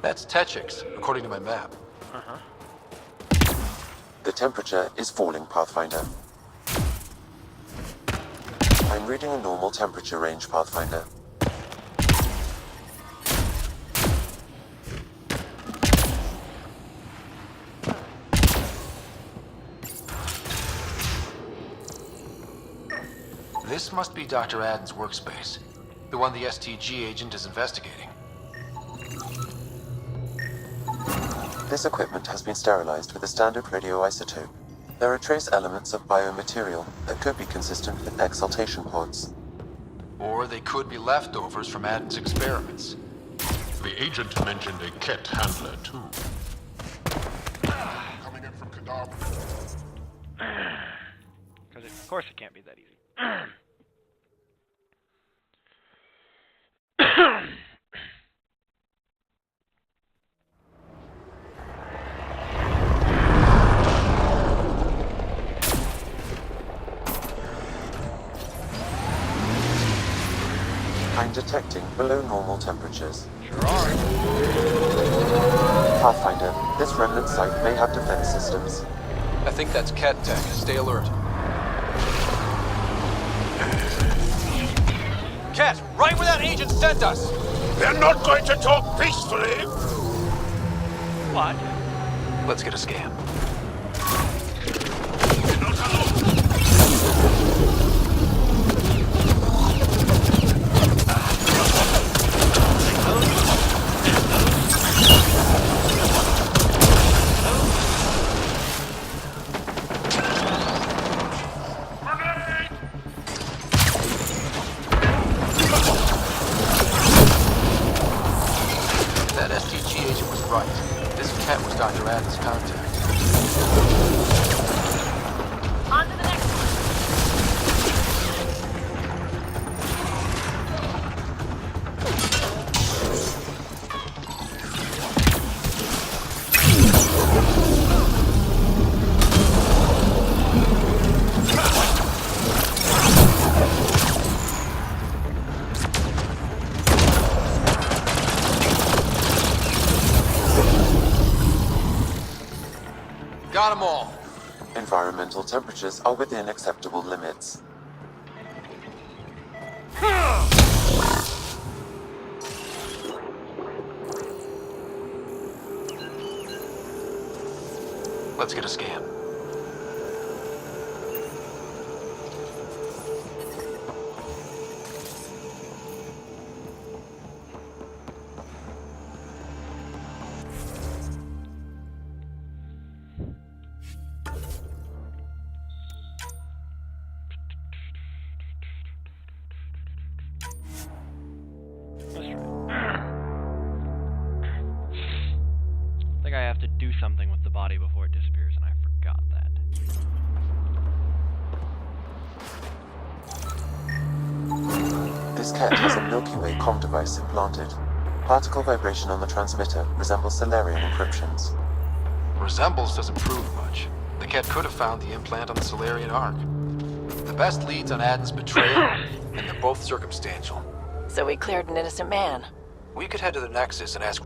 That's Techix, according to my map.
The temperature is falling, Pathfinder. I'm reading a normal temperature range, Pathfinder.
This must be Dr. Adden's workspace, the one the STG agent is investigating.
This equipment has been sterilized with a standard radioisotope. There are trace elements of biomaterial that could be consistent with exaltation pods.
Or they could be leftovers from Adden's experiments.
The agent mentioned a Ket handler, too. Coming in from Kadar.
Because of course it can't be that easy.
I'm detecting below normal temperatures.
Sure are.
Pathfinder, this remnant site may have defense systems.
I think that's Cat Tech. Stay alert.
Cat, right where that agent sent us!
They're not going to talk peacefully!
What?
Let's get a scan. Dr. Adams' contact.
On to the next one.
Got them all.
Environmental temperatures are within acceptable limits.
Let's get a scan.
I think I have to do something with the body before it disappears, and I forgot that.
This cat has a Milky Way comm device implanted. Particle vibration on the transmitter resembles Solarian encryptions.
Resembles doesn't prove much. The cat could have found the implant on the Solarian Ark. The best leads on Aden's betrayal, and they're both circumstantial.
So we cleared an innocent man.
We could head to the Nexus and ask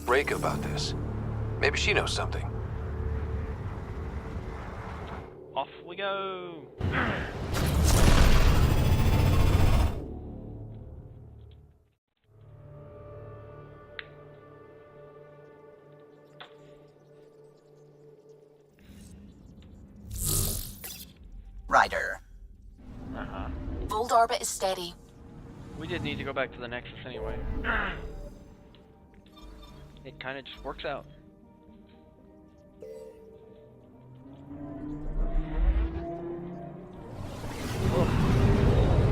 Reka about this. Maybe she knows something.
Off we go!
Ryder.
Old orbit is steady.
We did need to go back to the Nexus anyway. It kind of just works out. Oof.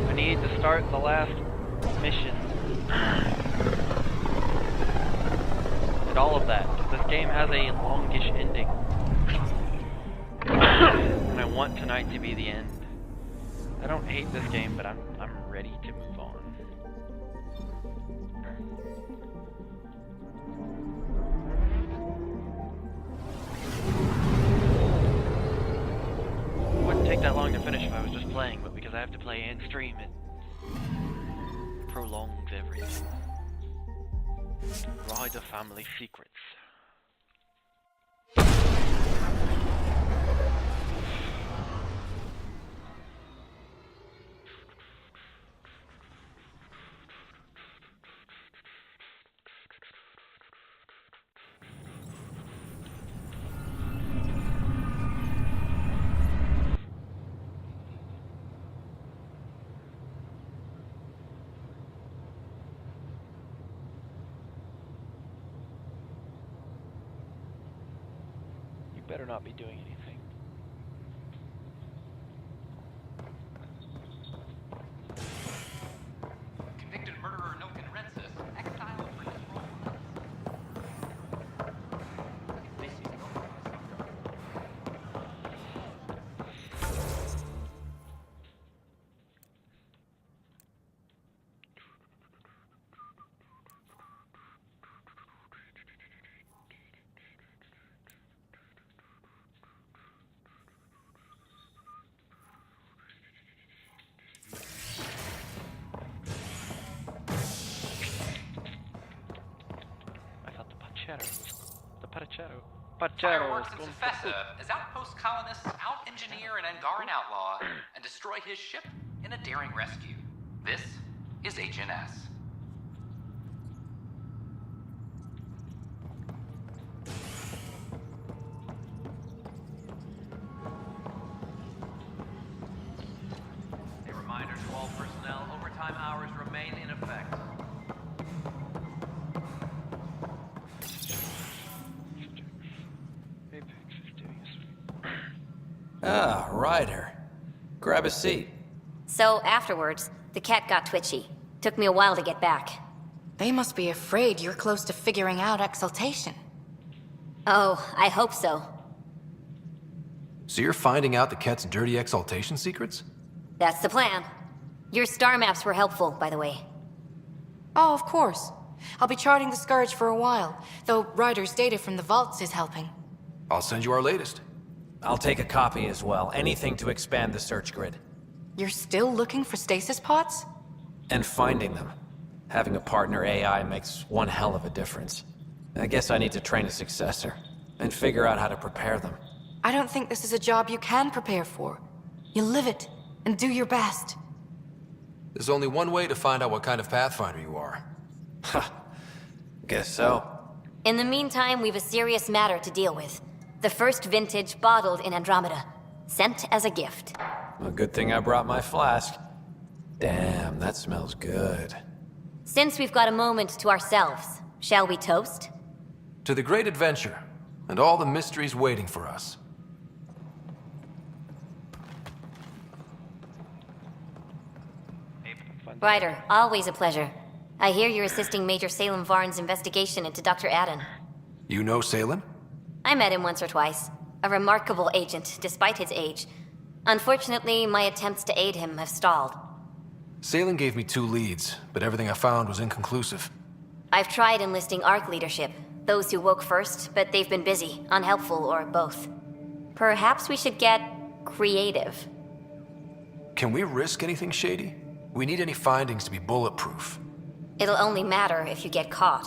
I need to start the last mission. And all of that. This game has a longish ending. And I want tonight to be the end. I don't hate this game, but I'm ready to move on. It wouldn't take that long to finish if I was just playing, but because I have to play and stream, it prolongs everything. Rider Family Secrets. Better not be doing anything.
Convicted murderer no consensus. Exile for his role. Fireworks and Sufessa as outpost colonists out-engineer an Angaran outlaw and destroy his ship in a daring rescue. This is HNS. A reminder to all personnel, overtime hours remain in effect.
Ah, Ryder. Grab a seat.
So afterwards, the cat got twitchy. Took me a while to get back. They must be afraid you're close to figuring out exaltation.
Oh, I hope so.
So you're finding out the Ket's dirty exaltation secrets?
That's the plan. Your star maps were helpful, by the way.
Oh, of course. I'll be charting the Scourge for a while, though Ryder's data from the vaults is helping.
I'll send you our latest.
I'll take a copy as well. Anything to expand the search grid.
You're still looking for stasis pods?
And finding them. Having a partner AI makes one hell of a difference. I guess I need to train a successor, and figure out how to prepare them.
I don't think this is a job you can prepare for. You live it, and do your best.
There's only one way to find out what kind of Pathfinder you are.
Ha! Guess so.
In the meantime, we've a serious matter to deal with. The first vintage bottled in Andromeda. Sent as a gift.
A good thing I brought my flask. Damn, that smells good.
Since we've got a moment to ourselves, shall we toast?
To the great adventure, and all the mysteries waiting for us.
Ryder, always a pleasure. I hear you're assisting Major Salem Varn's investigation into Dr. Adden.
You know Salem?
I met him once or twice. A remarkable agent, despite his age. Unfortunately, my attempts to aid him have stalled.
Salem gave me 2 leads, but everything I found was inconclusive.
I've tried enlisting ARC leadership. Those who woke first, but they've been busy, unhelpful, or both. Perhaps we should get creative.
Can we risk anything shady? We need any findings to be bulletproof.
It'll only matter if you get caught.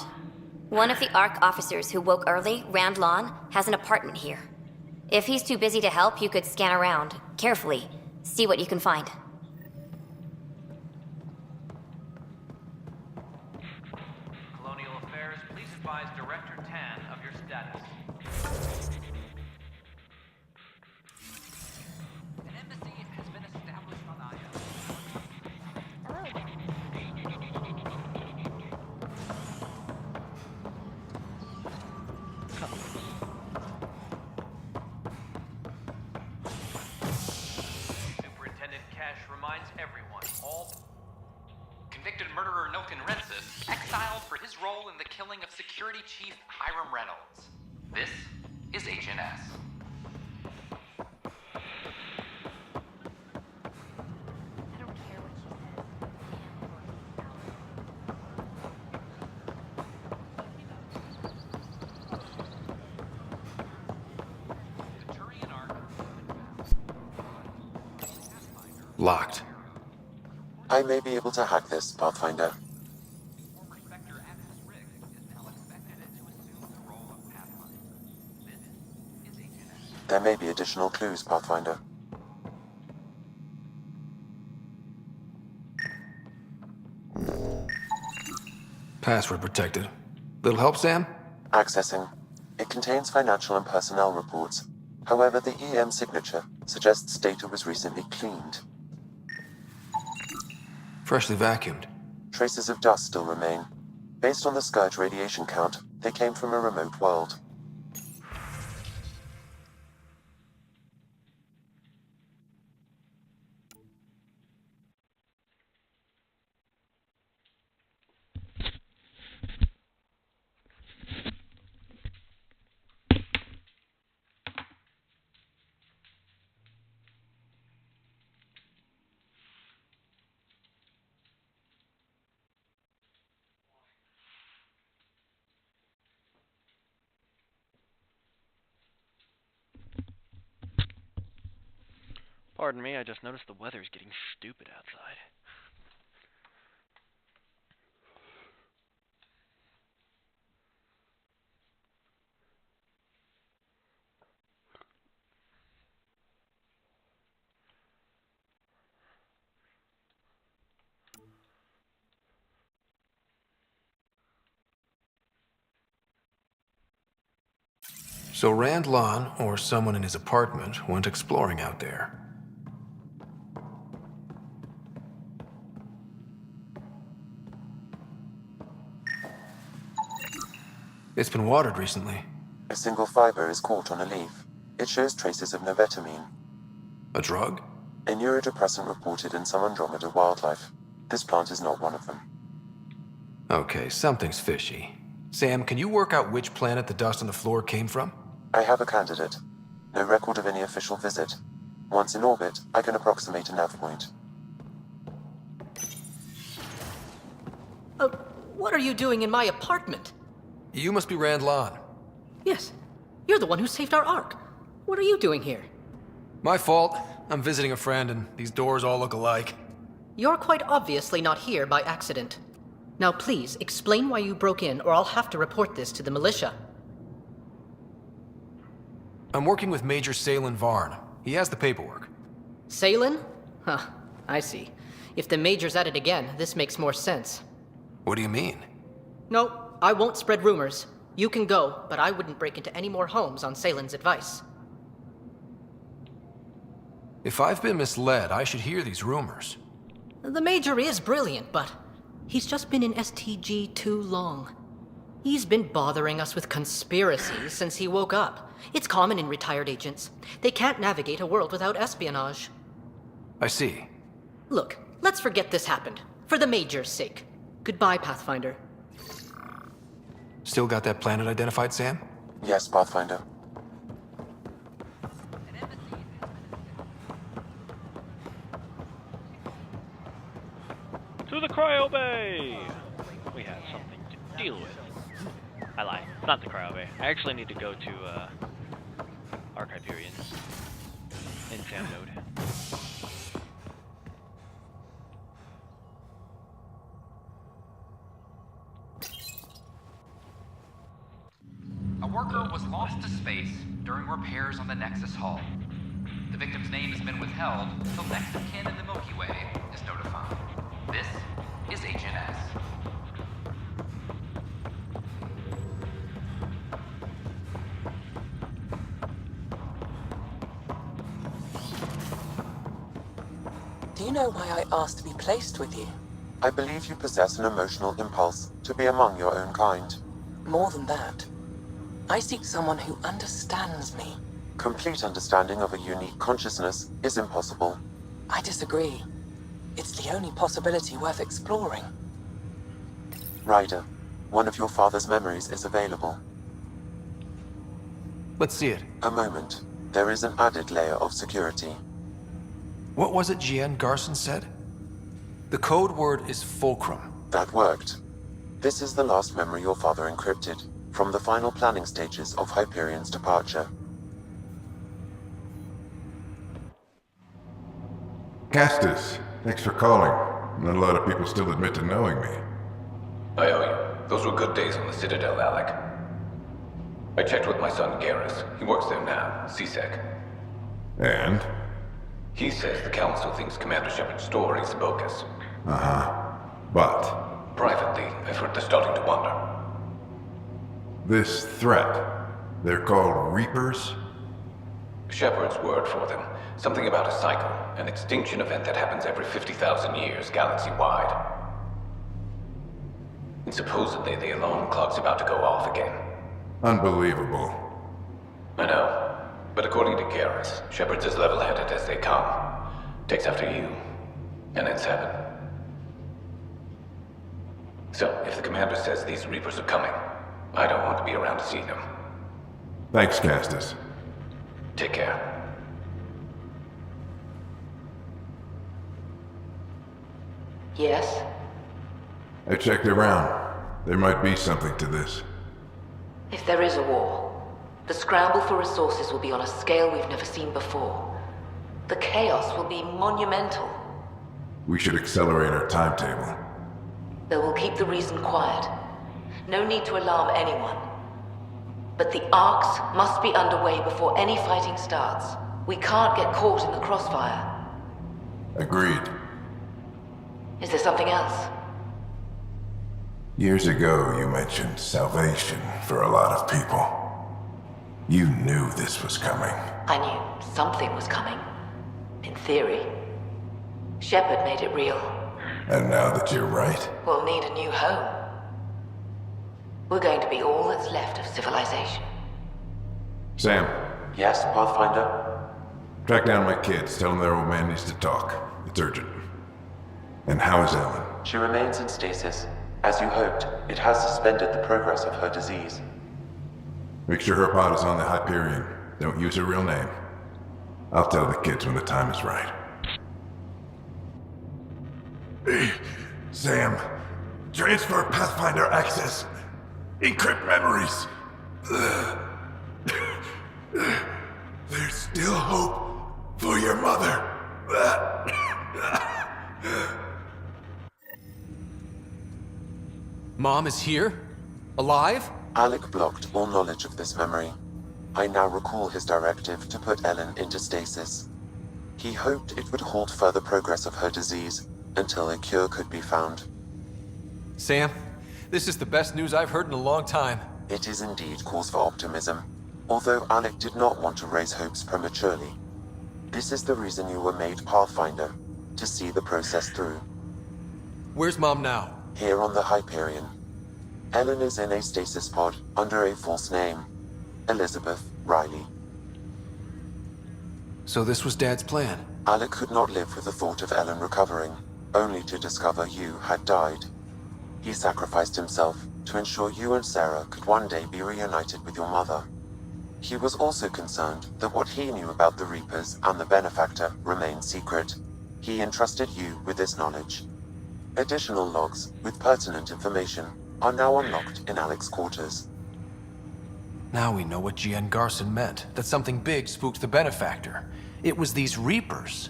One of the ARC officers who woke early, Rand Lon, has an apartment here. If he's too busy to help, you could scan around, carefully, see what you can find.
Colonial Affairs, please advise Director Tan of your status. An embassy has been established on Superintendent Cash reminds everyone, all convicted murderer Nilken Rensis exiled for his role in the killing of Security Chief Hiram Reynolds. This is Agent S.
Locked.
I may be able to hack this, Pathfinder. There may be additional clues, Pathfinder.
Password protected. Little help, Sam?
Accessing. It contains financial and personnel reports. However, the EM signature suggests data was recently cleaned.
Freshly vacuumed.
Traces of dust still remain. Based on the Scourge radiation count, they came from a remote world.
Pardon me, I just noticed the weather's getting stupid outside.
So Rand Lon, or someone in his apartment, went exploring out there. It's been watered recently.
A single fiber is caught on a leaf. It shows traces of novetamine.
A drug?
A neurodepressant reported in some Andromeda wildlife. This plant is not one of them.
Okay, something's fishy. Sam, can you work out which planet the dust on the floor came from?
I have a candidate. No record of any official visit. Once in orbit, I can approximate a nav point.
What are you doing in my apartment?
You must be Rand Lon.
Yes, you're the one who saved our Ark. What are you doing here?
My fault. I'm visiting a friend, and these doors all look alike.
You're quite obviously not here by accident. Now please, explain why you broke in, or I'll have to report this to the militia.
I'm working with Major Salen Varn. He has the paperwork.
Salen? Huh, I see. If the Major's at it again, this makes more sense.
What do you mean?
No, I won't spread rumors. You can go, but I wouldn't break into any more homes on Salen's advice.
If I've been misled, I should hear these rumors.
The Major is brilliant, but he's just been in STG too long. He's been bothering us with conspiracies since he woke up. It's common in retired agents. They can't navigate a world without espionage.
I see.
Look, let's forget this happened. For the Major's sake. Goodbye, Pathfinder.
Still got that planet identified, Sam?
Yes, Pathfinder.
To the cryo bay! We have something to deal with. I lie. It's not the cryo bay. I actually need to go to, Arc Hyperion in Sam Node.
A worker was lost to space during repairs on the Nexus hull. The victim's name has been withheld until next of kin in the Milky Way is notified. This is Agent S.
Do you know why I asked to be placed with you?
I believe you possess an emotional impulse to be among your own kind.
More than that. I seek someone who understands me.
Complete understanding of a unique consciousness is impossible.
I disagree. It's the only possibility worth exploring.
Ryder, one of your father's memories is available.
Let's see it.
A moment. There is an added layer of security.
What was it Jien Garson said? The code word is fulcrum.
That worked. This is the last memory your father encrypted, from the final planning stages of Hyperion's departure.
Castus, thanks for calling. Not a lot of people still admit to knowing me.
I owe you. Those were good days on the Citadel, Alec. I checked with my son Garrus. He works there now, CSEC.
And?
He says the Council thinks Commander Shepard's story is bogus.
Uh-huh. But?
Privately, I've heard they're starting to wonder.
This threat, they're called Reapers?
Shepard's word for them. Something about a cycle, an extinction event that happens every 50,000 years, galaxy-wide. And supposedly the alarm clock's about to go off again.
Unbelievable.
I know. But according to Garrus, Shepard's as level-headed as they come. Takes after you. And then 7. So, if the commander says these Reapers are coming, I don't want to be around to see them.
Thanks, Castus.
Take care.
Yes?
I checked around. There might be something to this.
If there is a war, the scramble for resources will be on a scale we've never seen before. The chaos will be monumental.
We should accelerate our timetable.
They will keep the reason quiet. No need to alarm anyone. But the arcs must be underway before any fighting starts. We can't get caught in the crossfire.
Agreed.
Is there something else?
Years ago, you mentioned salvation for a lot of people. You knew this was coming.
I knew something was coming. In theory. Shepard made it real.
And now that you're right,
We'll need a new home. We're going to be all that's left of civilization.
Sam,
Yes, Pathfinder?
track down my kids. Tell them their old man needs to talk. It's urgent. And how is Ellen?
She remains in stasis. As you hoped, it has suspended the progress of her disease.
Make sure her pod is on the Hyperion. Don't use her real name. I'll tell the kids when the time is right. Hey, Sam. Transfer Pathfinder access. Encrypt memories. There's still hope for your mother.
Mom is here? Alive?
Alec blocked all knowledge of this memory. I now recall his directive to put Ellen into stasis. He hoped it would halt further progress of her disease until a cure could be found.
Sam, this is the best news I've heard in a long time.
It is indeed cause for optimism, although Alec did not want to raise hopes prematurely. This is the reason you were made Pathfinder, to see the process through.
Where's Mom now?
Here on the Hyperion. Ellen is in a stasis pod under a false name. Elizabeth Riley.
So this was Dad's plan?
Alec could not live with the thought of Ellen recovering, only to discover you had died. He sacrificed himself to ensure you and Sarah could one day be reunited with your mother. He was also concerned that what he knew about the Reapers and the Benefactor remained secret. He entrusted you with this knowledge. Additional logs with pertinent information are now unlocked in Alec's quarters.
Now we know what GN Garson meant, that something big spooked the Benefactor. It was these Reapers.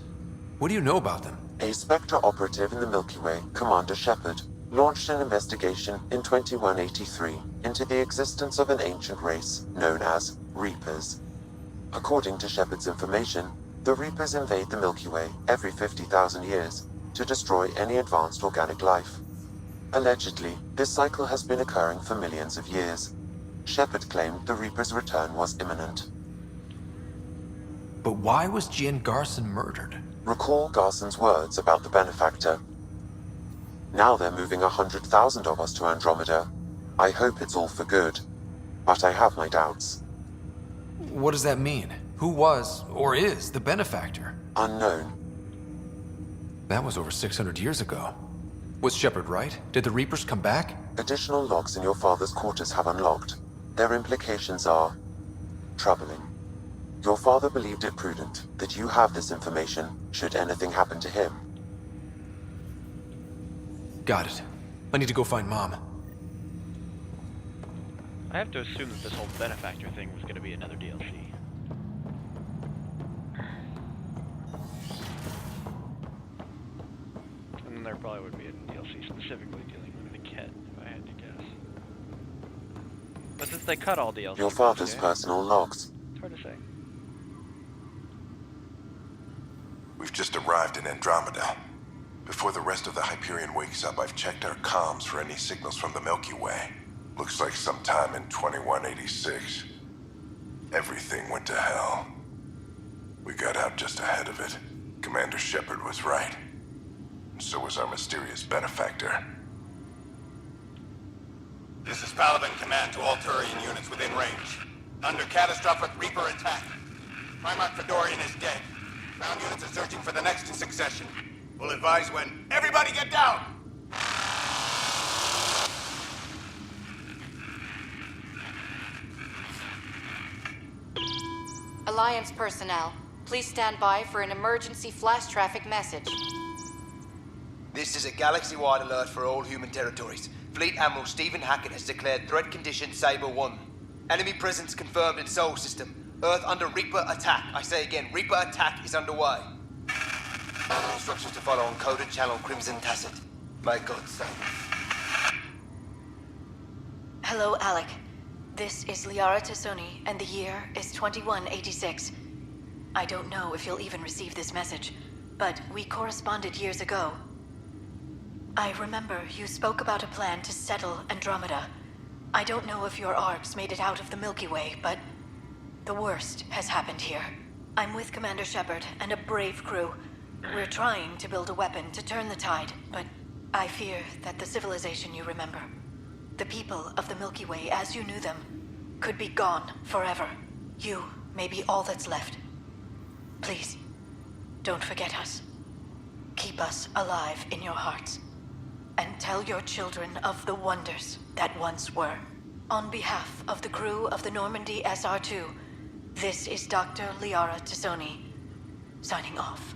What do you know about them?
A Spectre operative in the Milky Way, Commander Shepard, launched an investigation in 2183 into the existence of an ancient race known as Reapers. According to Shepard's information, the Reapers invade the Milky Way every 50,000 years to destroy any advanced organic life. Allegedly, this cycle has been occurring for millions of years. Shepard claimed the Reapers' return was imminent.
But why was GN Garson murdered?
Recall Garson's words about the Benefactor. Now they're moving 100,000 of us to Andromeda. I hope it's all for good, but I have my doubts.
What does that mean? Who was, or is, the Benefactor?
Unknown.
That was over 600 years ago. Was Shepard right? Did the Reapers come back?
Additional logs in your father's quarters have unlocked. Their implications are troubling. Your father believed it prudent that you have this information should anything happen to him.
Got it. I need to go find Mom.
I have to assume that this whole Benefactor thing was going to be another DLC. And then there probably would be a DLC specifically dealing with the kit, if I had to guess. But since they cut all DLCs...
Your father's personal logs.
It's hard to say.
We've just arrived in Andromeda. Before the rest of the Hyperion wakes up, I've checked our comms for any signals from the Milky Way. Looks like sometime in 2186. Everything went to hell. We got out just ahead of it. Commander Shepard was right. And so was our mysterious Benefactor.
This is Paladin Command to all Turian units within range. Under catastrophic Reaper attack. Primarch Fedorian is dead. Ground units are searching for the next in succession. We'll advise when... Everybody get down!
Alliance personnel, please stand by for an emergency flash traffic message.
This is a galaxy-wide alert for all human territories. Fleet Admiral Stephen Hackett has declared threat condition Saber 1. Enemy presence confirmed in Sol System. Earth under Reaper attack. I say again, Reaper attack is underway. Instructions to follow on coded channel Crimson Tacit. May God save.
Hello, Alec. This is Liara Tassoni, and the year is 2186. I don't know if you'll even receive this message, but we corresponded years ago. I remember you spoke about a plan to settle Andromeda. I don't know if your arcs made it out of the Milky Way, but the worst has happened here. I'm with Commander Shepard and a brave crew. We're trying to build a weapon to turn the tide, but I fear that the civilization you remember, the people of the Milky Way as you knew them, could be gone forever. You may be all that's left. Please, don't forget us. Keep us alive in your hearts. and tell your children of the wonders that once were. On behalf of the crew of the Normandy SR2, this is Dr. Liara Tassoni, signing off.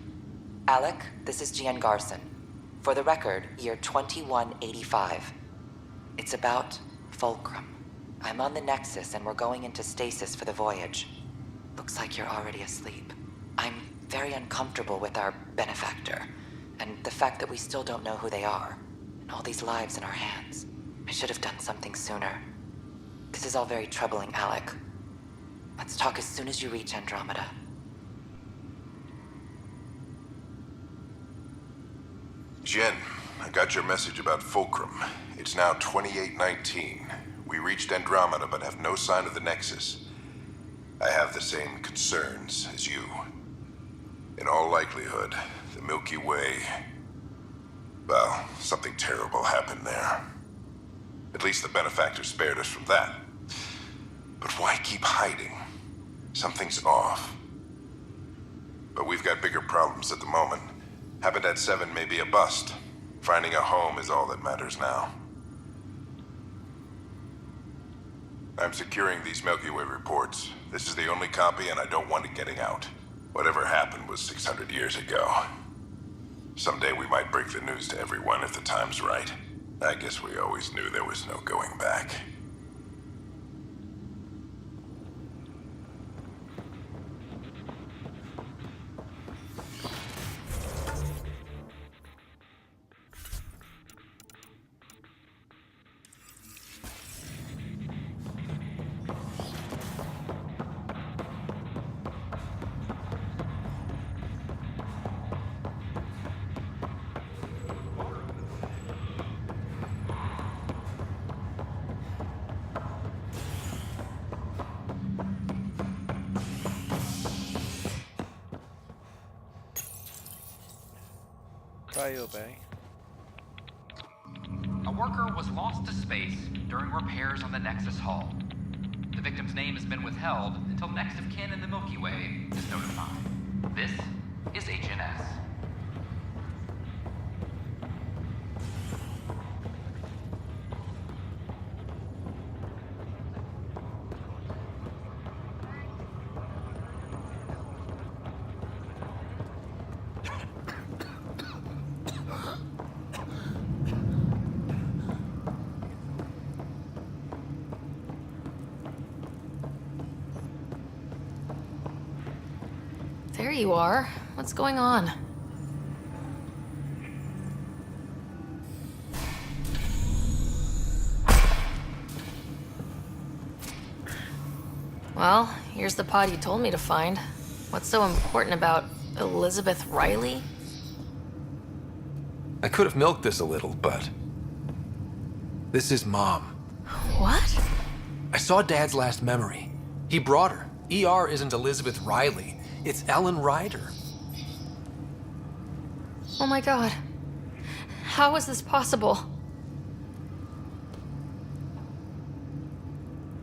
Alec, this is Gian Garson. For the record, year 2185. It's about Fulcrum. I'm on the Nexus and we're going into stasis for the voyage. Looks like you're already asleep. I'm very uncomfortable with our benefactor, and the fact that we still don't know who they are, and all these lives in our hands. I should have done something sooner. This is all very troubling, Alec. Let's talk as soon as you reach Andromeda.
Jen, I got your message about Fulcrum. It's now 2819. We reached Andromeda but have no sign of the Nexus. I have the same concerns as you. In all likelihood, the Milky Way... well, something terrible happened there. At least the benefactor spared us from that. But why keep hiding? Something's off. But we've got bigger problems at the moment. Habitat 7 may be a bust. Finding a home is all that matters now. I'm securing these Milky Way reports. This is the only copy, and I don't want it getting out. Whatever happened was 600 years ago. Someday we might break the news to everyone if the time's right. I guess we always knew there was no going back.
Cryo Bay.
A worker was lost to space during repairs on the Nexus hull. The victim's name has been withheld until next of kin in the Milky Way is notified. This is HNS.
There you are. What's going on? Well, here's the pod you told me to find. What's so important about Elizabeth Riley?
I could have milked this a little, but... this is Mom.
What?
I saw Dad's last memory. He brought her. ER isn't Elizabeth Riley. It's Ellen Ryder.
Oh my god. How is this possible?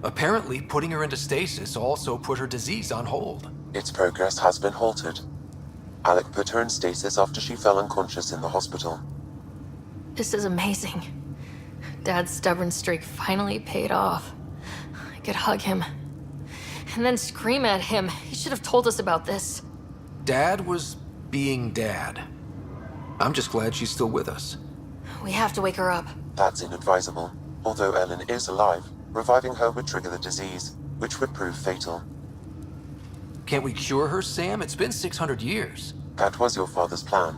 Apparently, putting her into stasis also put her disease on hold.
Its progress has been halted. Alec put her in stasis after she fell unconscious in the hospital.
This is amazing. Dad's stubborn streak finally paid off. I could hug him. And then scream at him. He should have told us about this.
Dad was being Dad. I'm just glad she's still with us.
We have to wake her up.
That's inadvisable. Although Ellen is alive, reviving her would trigger the disease, which would prove fatal.
Can't we cure her, Sam? It's been 600 years.
That was your father's plan.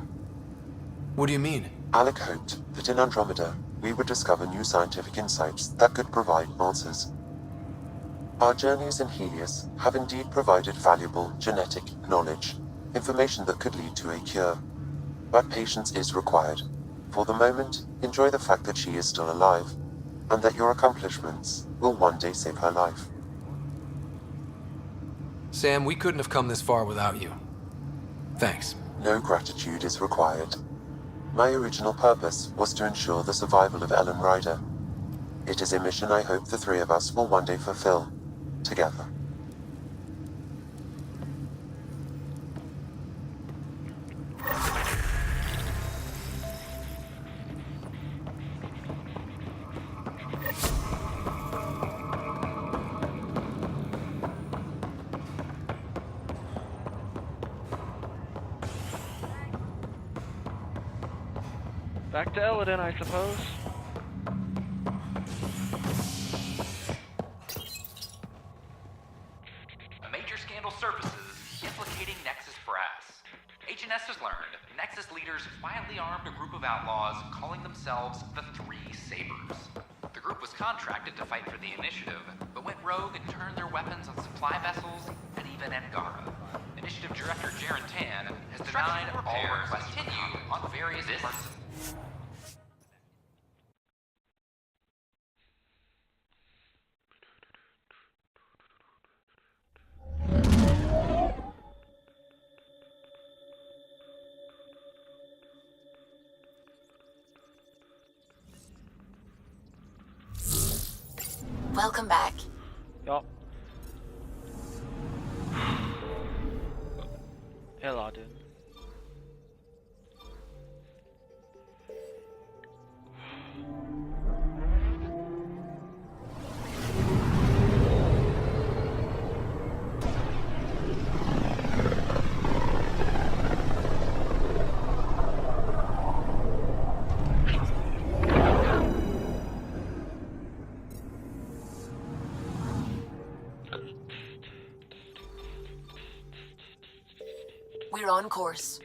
What do you mean?
Alec hoped that in Andromeda, we would discover new scientific insights that could provide answers. Our journeys in Helios have indeed provided valuable genetic knowledge, information that could lead to a cure. But patience is required. For the moment, enjoy the fact that she is still alive, and that your accomplishments will one day save her life.
Sam, we couldn't have come this far without you. Thanks.
No gratitude is required. My original purpose was to ensure the survival of Ellen Ryder. It is a mission I hope the three of us will one day fulfill, together.
Back to Eladin, I suppose.
A major scandal surfaces implicating Nexus brass. H&S has learned Nexus leaders quietly armed a group of outlaws calling themselves the Three Sabers. The group was contracted to fight for the Initiative, but went rogue and turned their weapons on supply vessels and even Angara. Initiative Director Jaren Tan has denied all requests continue on various parts of...
Welcome back.
Yup. Eladin.
We're on course.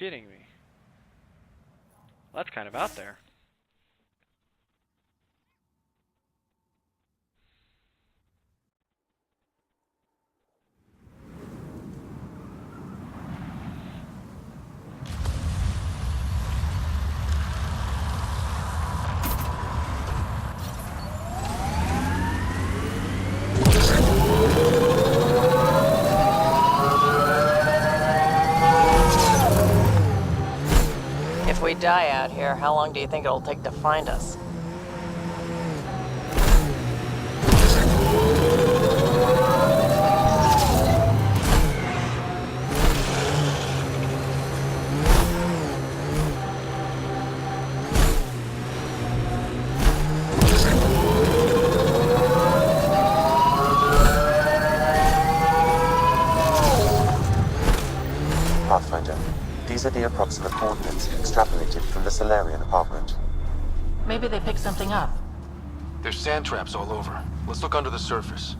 You're shitting me. Well, that's kind of out there.
If we die out here, how long do you think it'll take to find us?
Pathfinder, these are the approximate coordinates extrapolated from the Solarian apartment.
Maybe they picked something up.
There's sand traps all over. Let's look under the surface.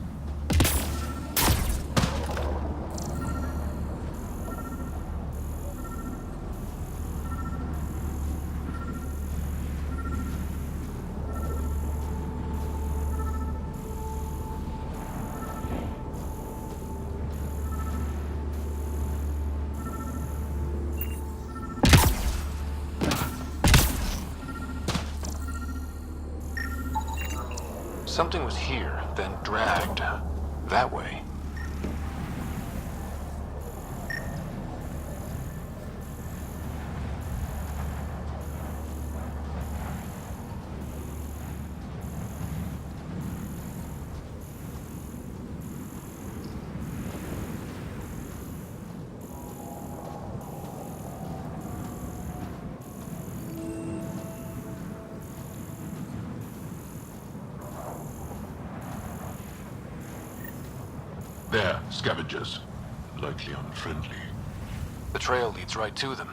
Something was here, then dragged that way.
There, scavengers. Likely unfriendly.
The trail leads right to them.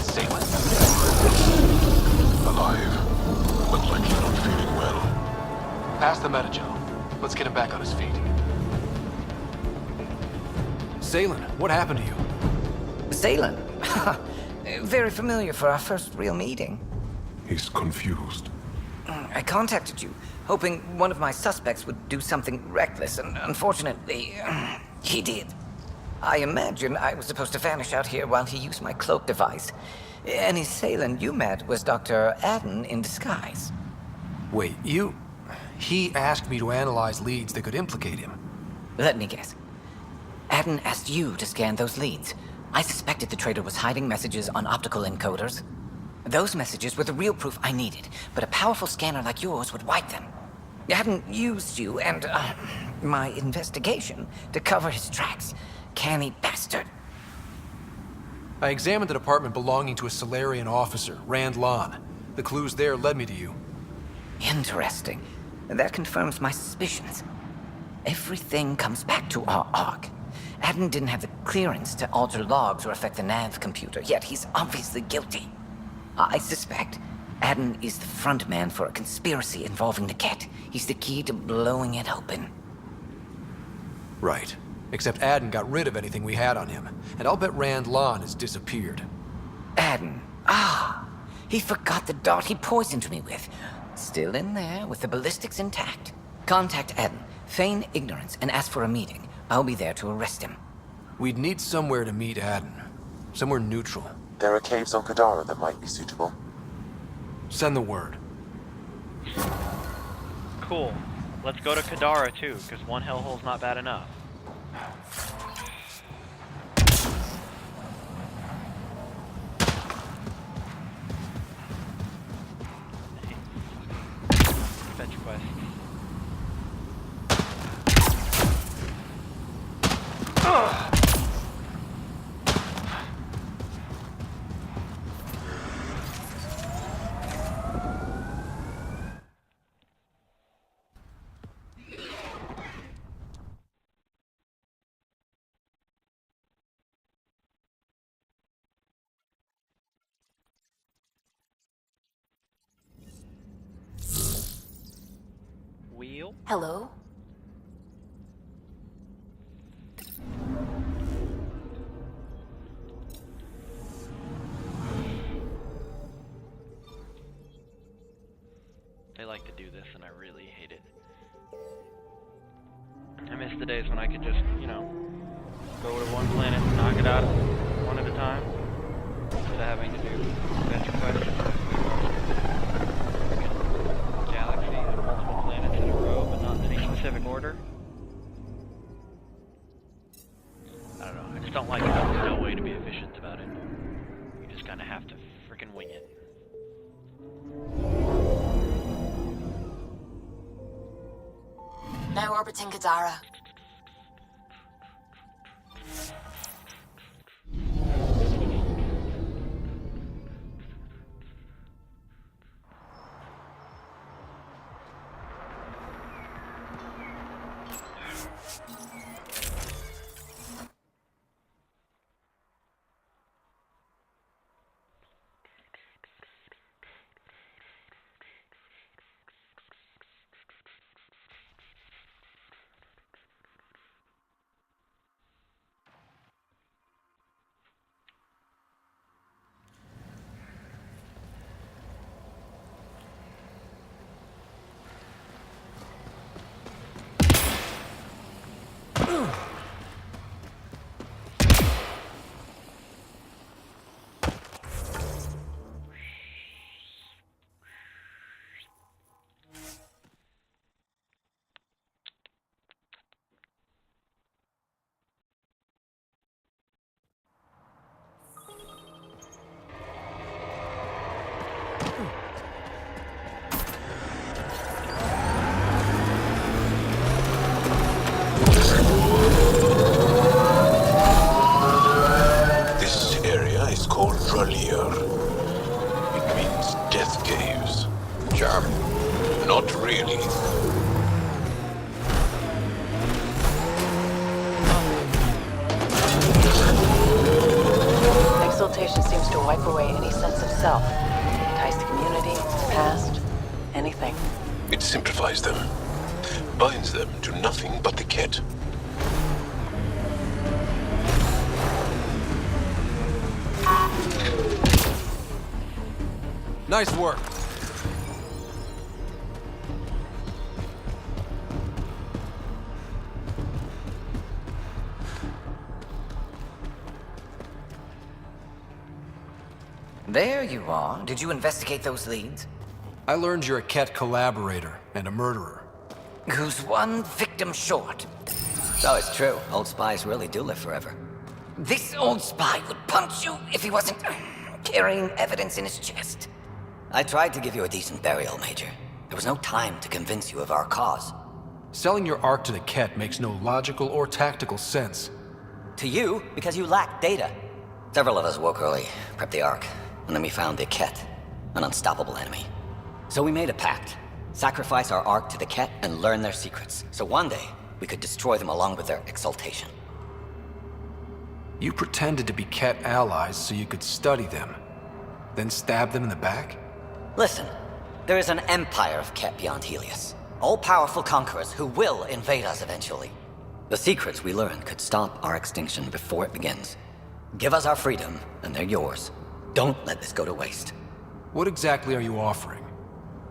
Salem?
Alive, but likely not feeling well.
Pass the Medi-Gel. Let's get him back on his feet.
Salen, what happened to you?
Salen? Very familiar for our first real meeting.
He's confused.
I contacted you, hoping one of my suspects would do something reckless, and unfortunately, he did. I imagine I was supposed to vanish out here while he used my cloak device. Any Salen you met was Dr. Adden in disguise.
Wait, He asked me to analyze leads that could implicate him.
Let me guess. Adden asked you to scan those leads. I suspected the traitor was hiding messages on optical encoders. Those messages were the real proof I needed, but a powerful scanner like yours would wipe them. Adden used you and, my investigation to cover his tracks. Canny bastard.
I examined the department belonging to a Solarian officer, Rand Lon. The clues there led me to you.
Interesting. That confirms my suspicions. Everything comes back to our Ark. Adden didn't have the clearance to alter logs or affect the nav computer, yet he's obviously guilty. I suspect Adden is the front man for a conspiracy involving the Ket. He's the key to blowing it open.
Right. Except Adden got rid of anything we had on him, and I'll bet Rand Lon has disappeared.
Adden. Ah, he forgot the dart he poisoned me with. Still in there with the ballistics intact. Contact Adden, feign ignorance, and ask for a meeting. I'll be there to arrest him.
We'd need somewhere to meet Adden. Somewhere neutral.
There are caves on Kadara that might be suitable.
Send the word.
Cool. Let's go to Kadara too, because one hellhole's not bad enough. Fetch quest. Wheel?
Hello?
They like to do this, and I really hate it. I miss the days when I could just, go to one planet and knock it out one at a time, instead of having to do adventure quests. Galaxy and multiple planets in a row, but not in any specific order. I don't know. I just don't like it. There's no way to be efficient about it. You just kind of have to frickin' wing it.
Now orbiting Kadara.
Not really.
Exaltation seems to wipe away any sense of self. Ties to community, past, anything.
It simplifies them, binds them to nothing but the kit.
Nice work.
There you are. Did you investigate those leads?
I learned you're a Ket collaborator and a murderer.
Who's one victim short?
So it's true. Old spies really do live forever.
This old spy would punch you if he wasn't carrying evidence in his chest.
I tried to give you a decent burial, Major. There was no time to convince you of our cause.
Selling your Ark to the Ket makes no logical or tactical sense.
To you, because you lack data. Several of us woke early, prepped the Ark, and then we found the Ket, an unstoppable enemy. So we made a pact. Sacrifice our Ark to the Ket and learn their secrets, so one day we could destroy them along with their exaltation.
You pretended to be Ket allies so you could study them, then stab them in the back?
Listen, there is an empire of Ket beyond Helios. All-powerful conquerors who will invade us eventually. The secrets we learned could stop our extinction before it begins. Give us our freedom, and they're yours. Don't let this go to waste.
What exactly are you offering?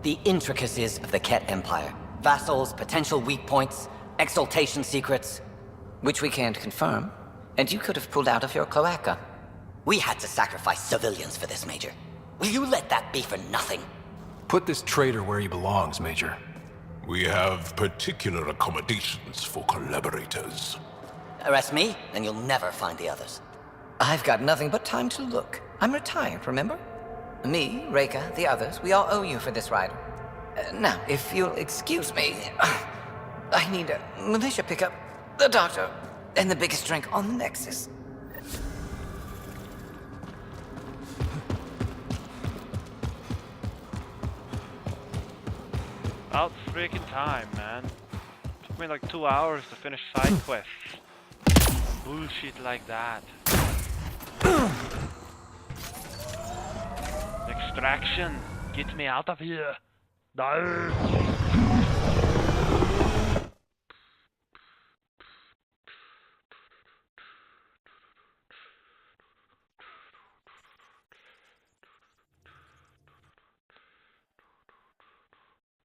The intricacies of the Ket Empire. Vassals, potential weak points, exaltation secrets.
Which we can't confirm. And you could have pulled out of your cloaca.
We had to sacrifice civilians for this, Major. Will you let that be for nothing?
Put this traitor where he belongs, Major.
We have particular accommodations for collaborators.
Arrest me, and you'll never find the others.
I've got nothing but time to look. I'm retired, remember? Me, Reika, the others, we all owe you for this ride. Now, if you'll excuse me, I need a militia pickup, the doctor, and the biggest drink on the Nexus.
About freaking time, man. Took me like 2 hours to finish side quests. Bullshit like that. Extraction! Get me out of here! No!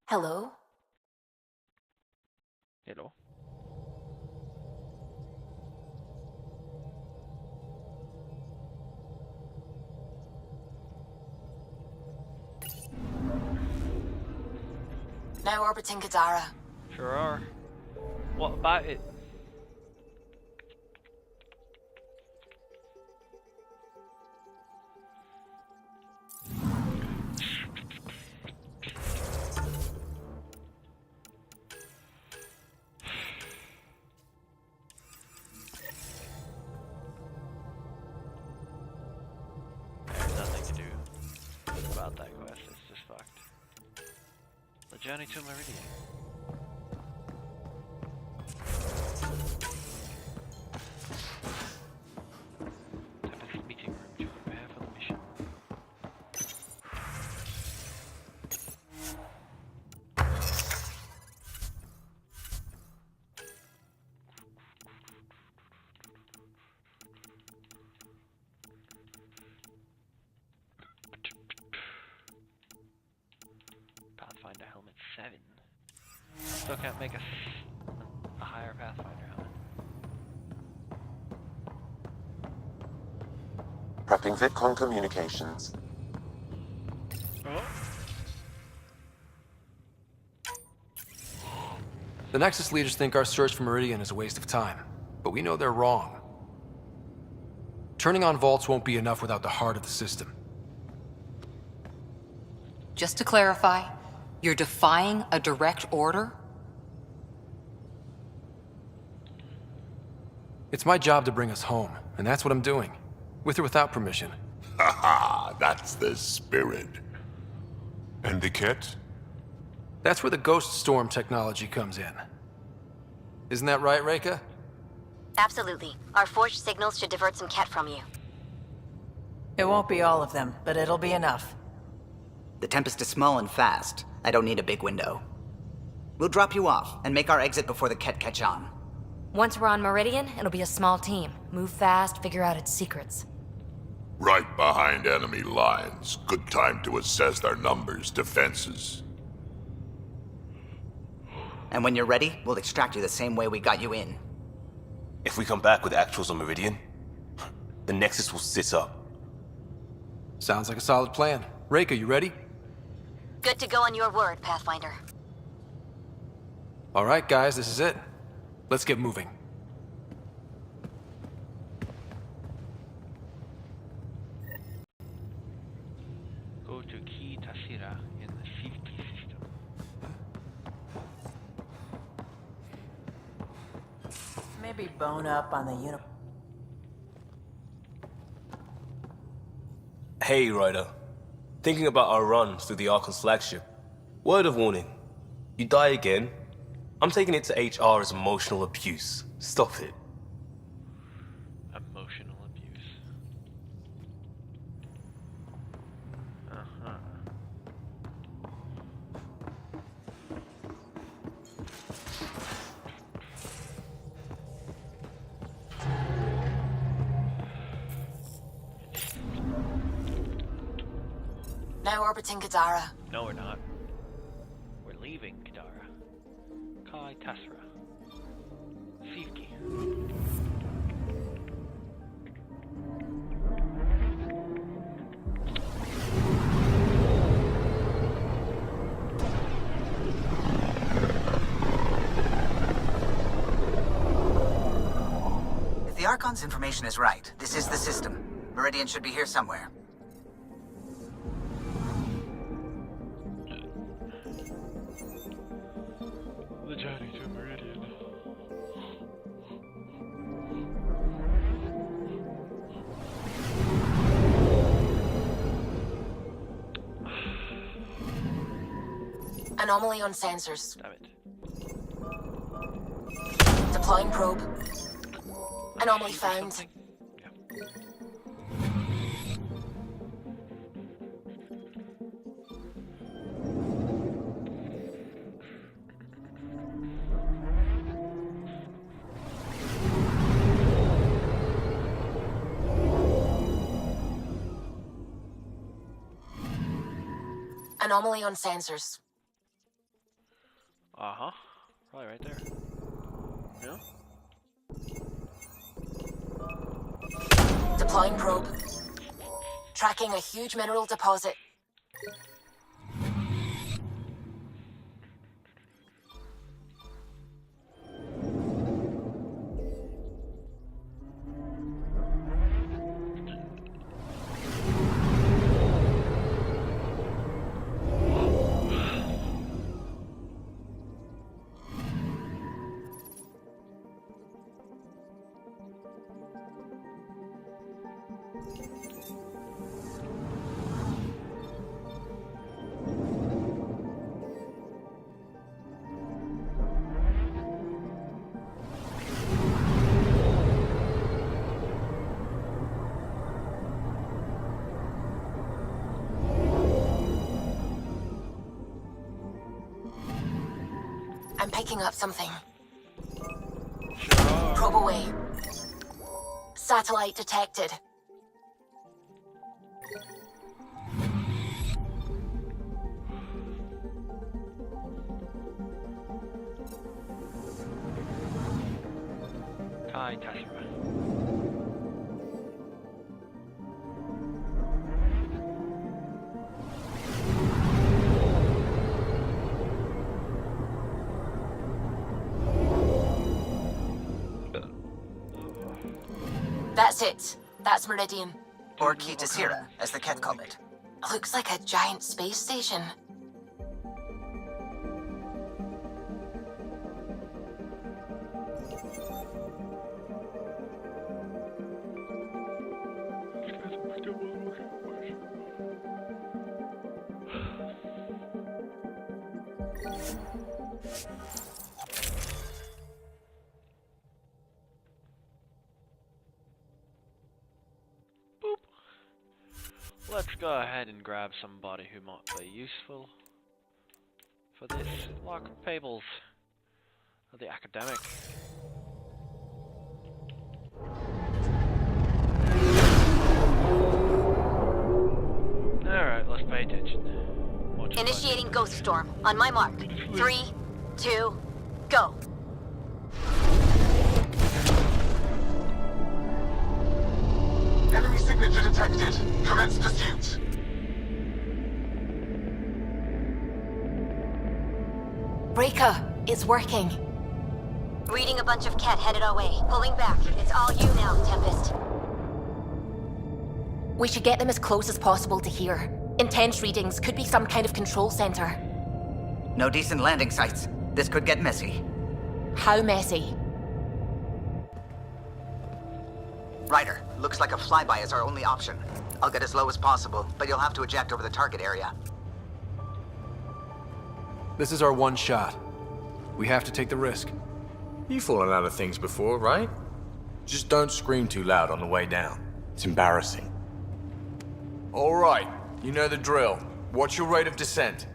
Hello?
Hello?
Now orbiting Kadara.
Sure are. What about it? There's nothing to do about that quest, it's just fucked. The journey to Meridian. Tempest meeting room to prepare for the mission. Pathfinder helmet 7. Still can't make a higher Pathfinder helmet.
Prepping VidCon communications.
The Nexus leaders think our search for Meridian is a waste of time, but we know they're wrong. Turning on vaults won't be enough without the heart of the system.
Just to clarify, you're defying a direct order?
It's my job to bring us home, and that's what I'm doing. With or without permission.
Haha, that's the spirit. And the Ket?
That's where the Ghost Storm technology comes in. Isn't that right, Reika?
Absolutely. Our forged signals should divert some Ket from you.
It won't be all of them, but it'll be enough.
The Tempest is small and fast. I don't need a big window. We'll drop you off and make our exit before the Ket catch on.
Once we're on Meridian, it'll be a small team. Move fast, figure out its secrets.
Right behind enemy lines. Good time to assess their numbers, defenses.
And when you're ready, we'll extract you the same way we got you in.
If we come back with actuals on Meridian, the Nexus will sit up.
Sounds like a solid plan. Reika, you ready?
Good to go on your word, Pathfinder.
All right, guys, this is it. Let's get moving.
Go to Key Tasira in the safety system.
Maybe bone up on the
Hey, Ryder. Thinking about our run through the Archon's flagship. Word of warning. You die again, I'm taking it to HR as emotional abuse. Stop it.
Emotional abuse. Uh-huh.
Now orbiting Kadara.
No, we're not. We're leaving Kadara. Kai Tasra. Sivki.
If the Archon's information is right, this is the system. Meridian should be here somewhere.
The journey to Meridian.
Anomaly on sensors.
Damn it.
Deploying probe. Anomaly found. Anomaly on sensors.
Uh-huh. Probably right there. No?
Deploying probe. Tracking a huge mineral deposit. I'm picking up something. Probe away. Satellite detected.
Kai Tasra.
That's it. That's Meridian.
Or Key Tasira, as the Ket call it.
Looks like a giant space station.
let's go ahead and grab somebody who might be useful for this Lock of Fables of the academic. Alright, let's pay attention.
Initiating Ghost Storm. On my mark. 3, 2, go.
Enemy signature detected. Commence pursuit.
Breaker, it's working. Reading a bunch of Ket headed our way. Pulling back. It's all you now, Tempest.
We should get them as close as possible to here. Intense readings could be some kind of control center.
No decent landing sites. This could get messy.
How messy?
Ryder, looks like a flyby is our only option. I'll get as low as possible, but you'll have to eject over the target area.
This is our one shot. We have to take the risk.
You've fallen out of things before, right? Just don't scream too loud on the way down. It's embarrassing. All right, you know the drill. What's your rate of descent?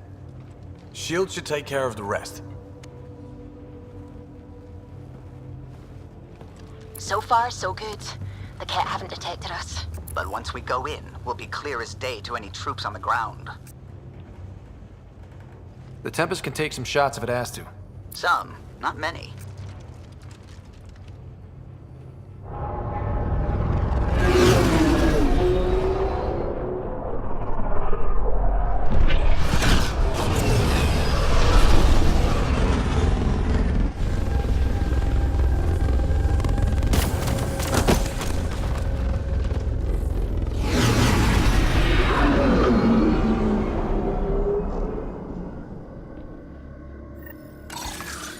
Shield should take care of the rest.
So far, so good. The Ket haven't detected us.
But once we go in, we'll be clear as day to any troops on the ground.
The Tempest can take some shots if it has to.
Some, not many.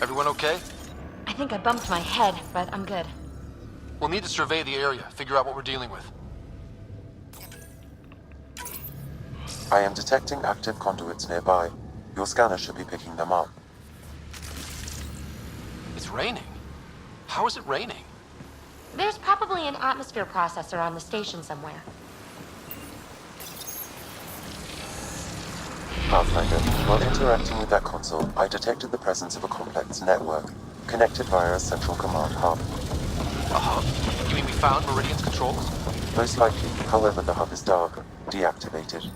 Everyone okay?
I think I bumped my head, but I'm good.
We'll need to survey the area, figure out what we're dealing with.
I am detecting active conduits nearby. Your scanner should be picking them up.
It's raining. How is it raining?
There's probably an atmosphere processor on the station somewhere.
Pathfinder, while interacting with that console, I detected the presence of a complex network, connected via a central command hub.
A hub? You mean we found Meridian's controls?
Most likely, however, the hub is dark, deactivated.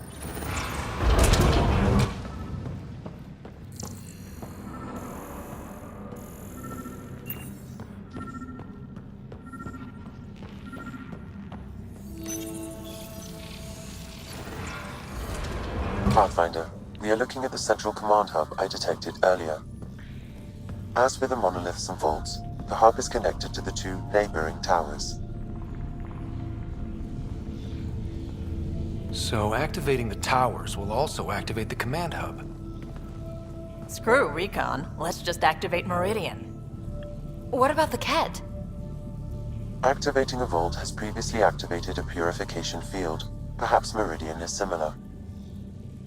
Pathfinder, we are looking at the central command hub I detected earlier. As with the monoliths and vaults, the hub is connected to the two neighboring towers.
So activating the towers will also activate the command hub.
Screw Recon. Let's just activate Meridian.
What about the Ket?
Activating a vault has previously activated a purification field. Perhaps Meridian is similar.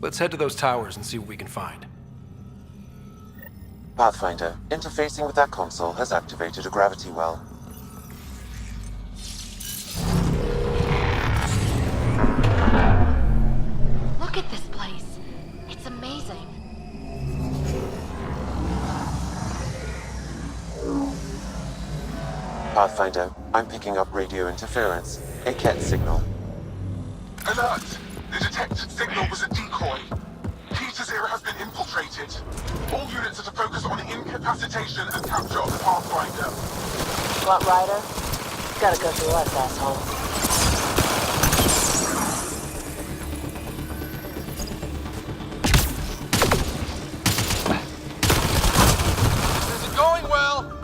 Let's head to those towers and see what we can find.
Pathfinder, interfacing with that console has activated a gravity well.
Look at this place. It's amazing.
Pathfinder, I'm picking up radio interference. A Ket signal.
Alert! The detected signal was a decoy. Key to Zero has been infiltrated. All units are to focus on incapacitation and capture of the Pathfinder.
What, Ryder? Gotta go through us, asshole.
This isn't going well!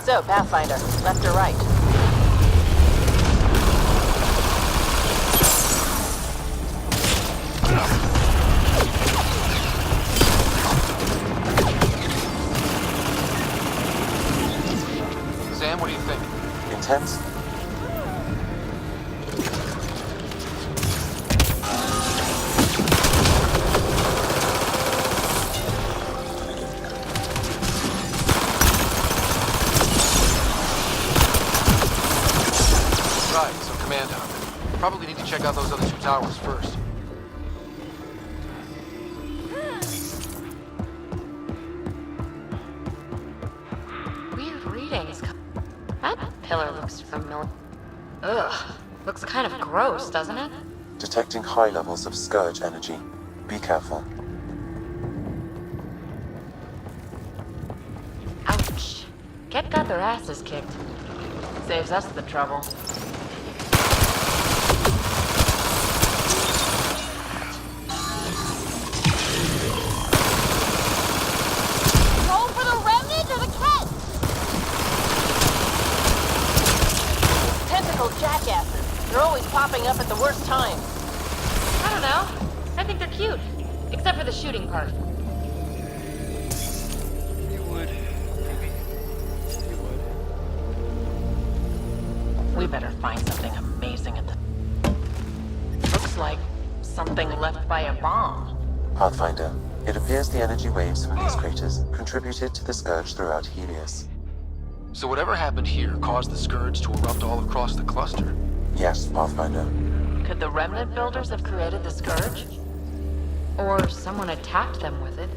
So, Pathfinder, left or right?
Sam, what do you think?
Intense?
Right, so command hub. Probably need to check out those other two towers first.
Weird readings. That pillar looks familiar. Ugh. Looks kind of gross, doesn't it?
Detecting high levels of scourge energy. Be careful.
Ouch. Ket got their asses kicked. Saves us the trouble.
Roll for the remnant or the cat?
Tentacle jackasses. They're always popping up at the worst time.
I don't know. I think they're cute. Except for the shooting part.
You would. Maybe. You would.
We better find something amazing at the... Looks like something left by a bomb.
Pathfinder, it appears the energy waves from these craters contributed to the scourge throughout Helios.
So whatever happened here caused the scourge to erupt all across the cluster.
Yes, Pathfinder.
Could the remnant builders have created the scourge?
Or someone attacked them with it.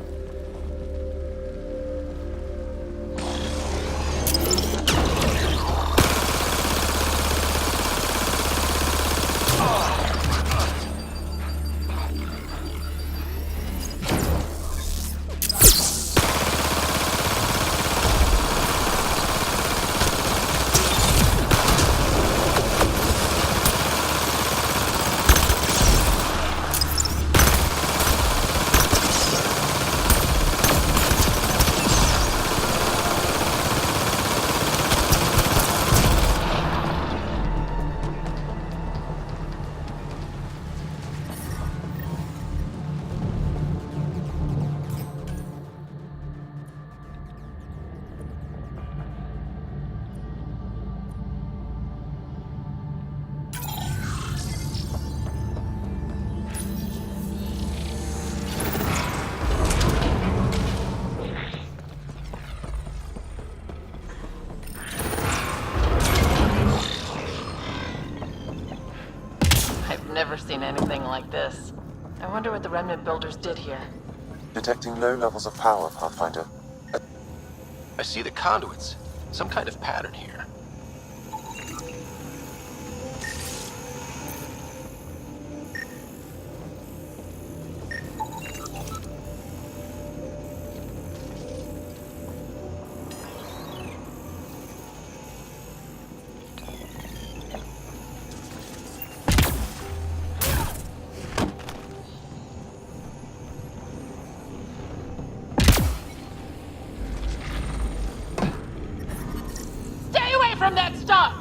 Never seen anything like this. I wonder what the remnant builders did here.
Detecting low levels of power, Pathfinder.
I see the conduits. Some kind of pattern here.
From that stuff!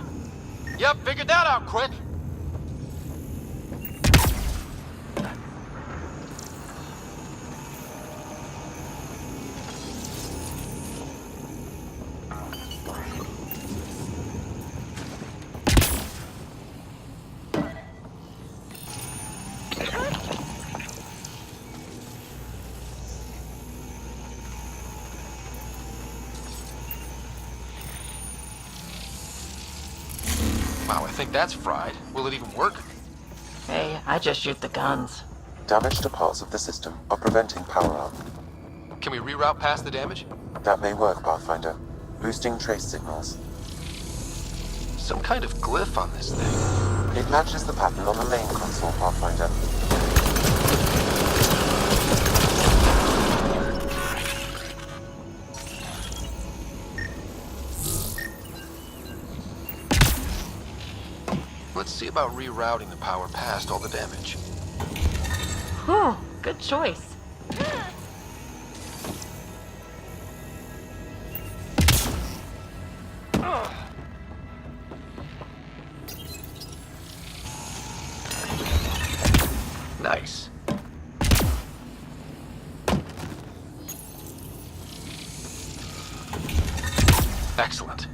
Yep, figured that out quick. Wow, I think that's fried. Will it even work?
Hey, I just shoot the guns.
Damage to parts of the system are preventing power up.
Can we reroute past the damage?
That may work, Pathfinder. Boosting trace signals.
Some kind of glyph on this thing.
It matches the pattern on the main console, Pathfinder.
Let's see about rerouting the power past all the damage.
Whew, good choice.
Nice. Excellent.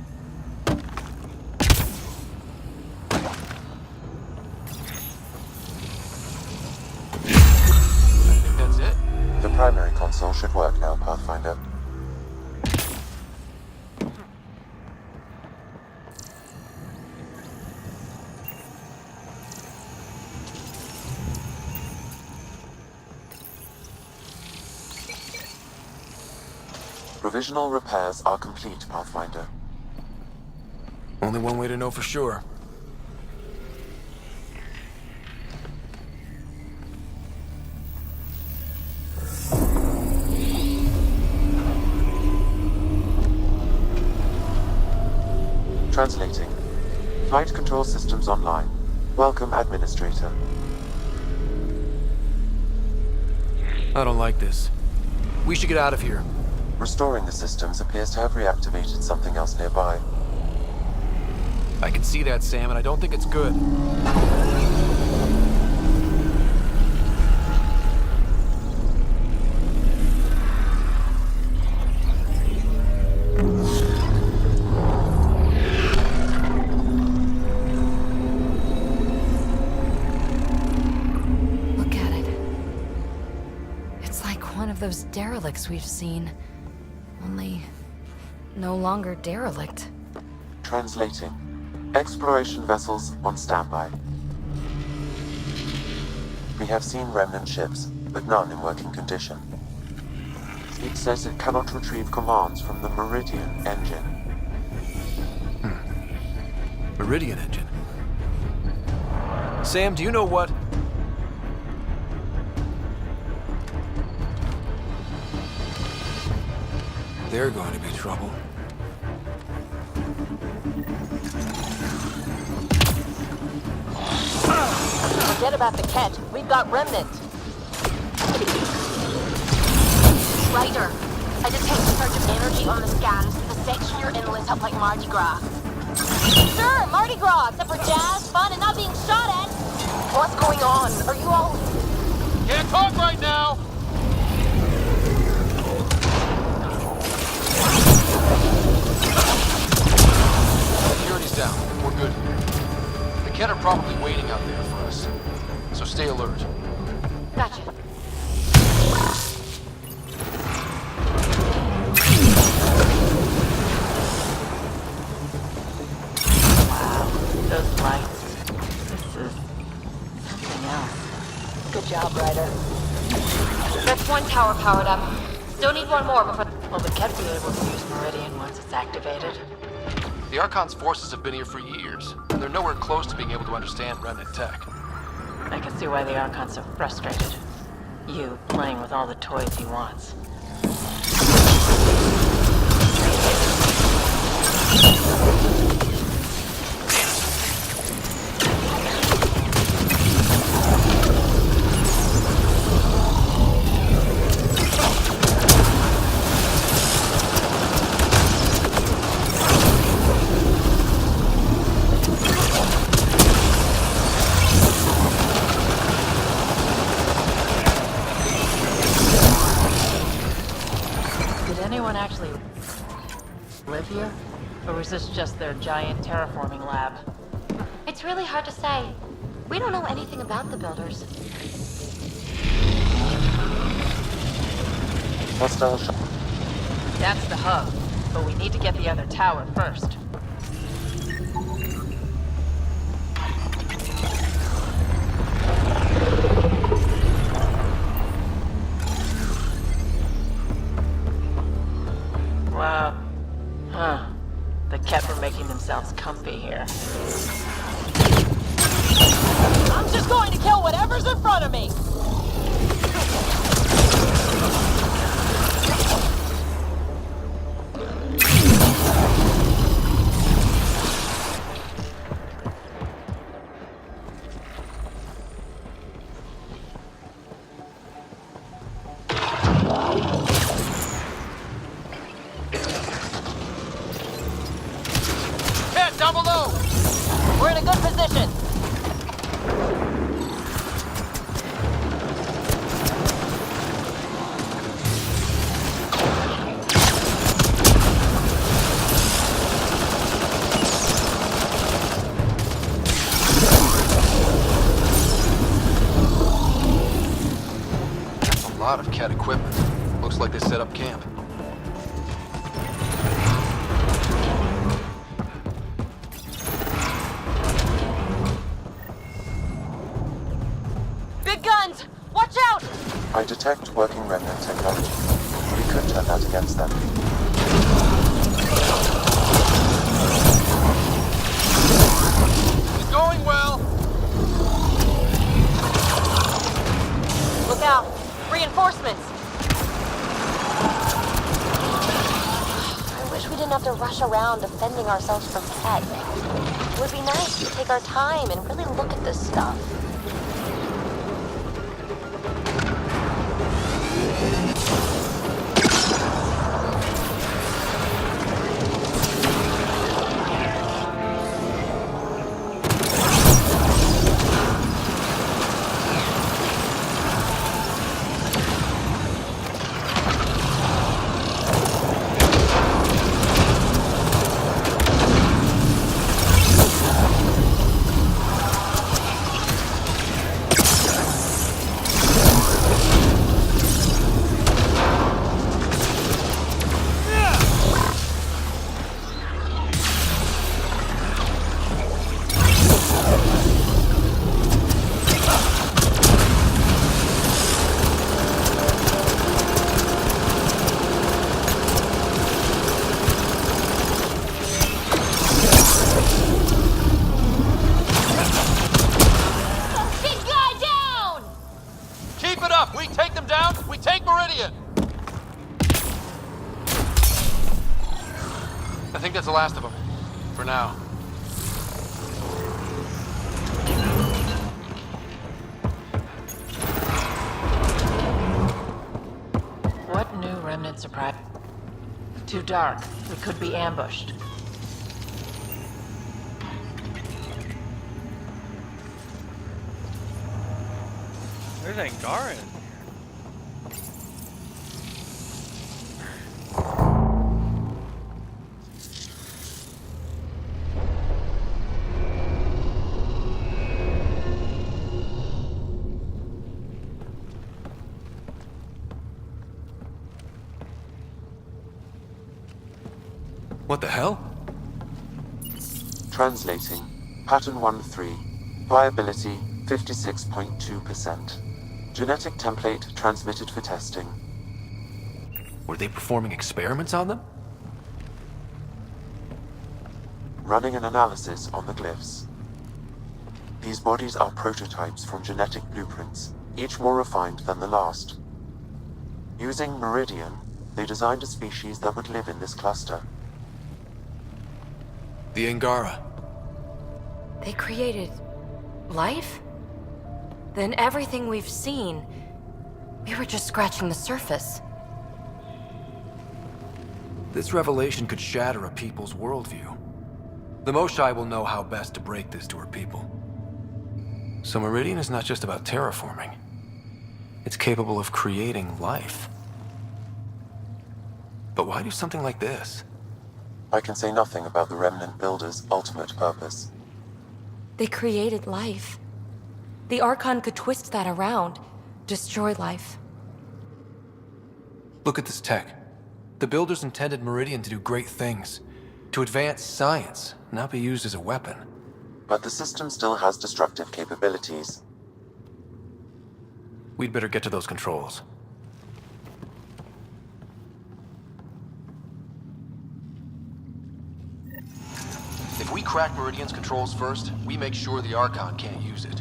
Provisional repairs are complete, Pathfinder.
Only one way to know for sure.
Translating. Flight control systems online. Welcome, Administrator.
I don't like this. We should get out of here.
Restoring the systems appears to have reactivated something else nearby.
I can see that, Sam, and I don't think it's good.
Look at it. It's like one of those derelicts we've seen. Only no longer derelict.
Translating. Exploration vessels on standby. We have seen remnant ships, but none in working condition. It says it cannot retrieve commands from the Meridian engine.
Meridian engine. Sam, do you know what? They're going to be trouble.
Forget about the catch. We've got remnant.
Ryder, I detect a surge of energy on the scans. The section you're in lit up like Mardi Gras.
Sure, Mardi Gras, except for jazz, fun, and not being shot at.
What's going on? Are you all...
Can't talk right now!
Security's down. We're good. The Ket are probably waiting out there for us. So stay alert.
Gotcha.
Wow, those lights. This is something else. Good job, Ryder.
That's one tower powered up. Still need one more before...
Will the Ket be able to use Meridian once it's activated?
The Archon's forces have been here for years, and they're nowhere close to being able to understand remnant tech.
I can see why the Archon's so frustrated. You playing with all the toys he wants. Actually live here? Or was this just their giant terraforming lab?
It's really hard to say. We don't know anything about the builders.
Hostile shot.
That's the hub, but we need to get the other tower first. Wow. Huh. The Ket were making themselves comfy here.
I'm just going to kill whatever's in front of me.
Down below!
We're in a good position.
That's a lot of Ket equipment. Looks like they set up camp.
Big guns! Watch out!
I detect working remnant technology. could turn that against them.
It's going well!
Look out! Reinforcements! I wish we didn't have to rush around defending ourselves from Ket. It would be nice to take our time and really look at this stuff.
I think that's the last of them. For now.
What new remnant surprise? Too dark. We could be ambushed.
Where's Angaran?
What the hell?
Translating. Pattern 1-3. Viability 56.2%. Genetic template transmitted for testing.
Were they performing experiments on them?
Running an analysis on the glyphs. These bodies are prototypes from genetic blueprints, each more refined than the last. Using Meridian, they designed a species that would live in this cluster.
The Angara.
They created life? Then everything we've seen, we were just scratching the surface.
This revelation could shatter a people's worldview. The Moshai will know how best to break this to her people. So Meridian is not just about terraforming. It's capable of creating life. But why do something like this?
I can say nothing about the Remnant Builder's ultimate purpose.
They created life. The Archon could twist that around, destroy life.
Look at this tech. The Builders intended Meridian to do great things. To advance science, not be used as a weapon.
But the system still has destructive capabilities.
We'd better get to those controls. If we crack Meridian's controls first, we make sure the Archon can't use it.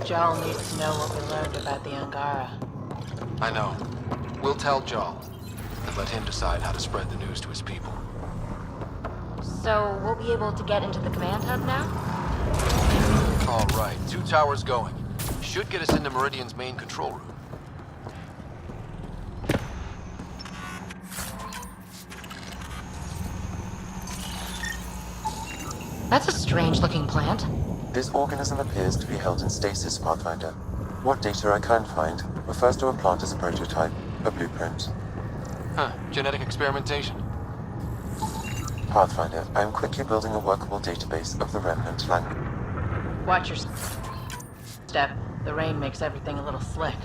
Jarl needs to know what we learned about the Angara.
I know. We'll tell Jarl, and let him decide how to spread the news to his people.
So, we'll be able to get into the command hub now?
All right, 2 towers going. Should get us into Meridian's main control room.
That's a strange-looking plant.
This organism appears to be held in stasis, Pathfinder. What data I can find refers to a plant as a prototype, a blueprint.
Huh, genetic experimentation.
Pathfinder, I am quickly building a workable database of the remnant language.
Watch your step. The rain makes everything a little slick.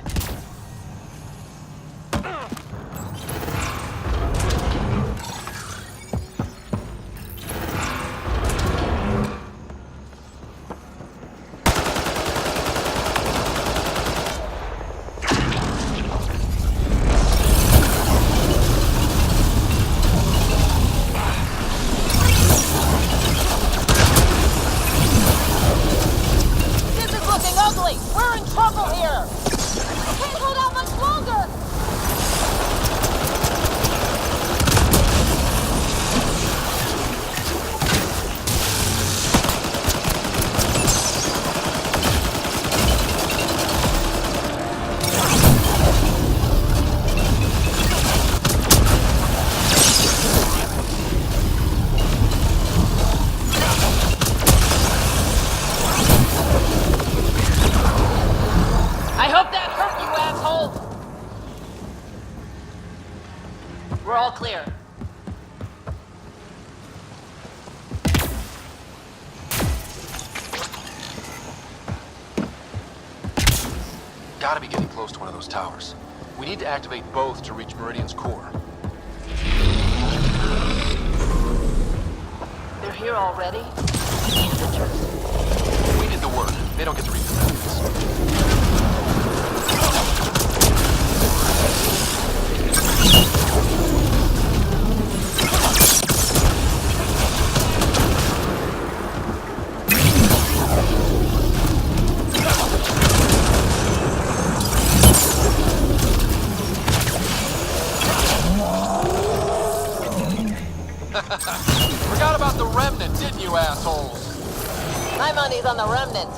We're all clear.
Gotta be getting close to one of those towers. We need to activate both to reach Meridian's core.
They're here already?
We did the work. They don't get to read the benefits. Forgot about the remnant, didn't you, assholes?
My money's on the remnant.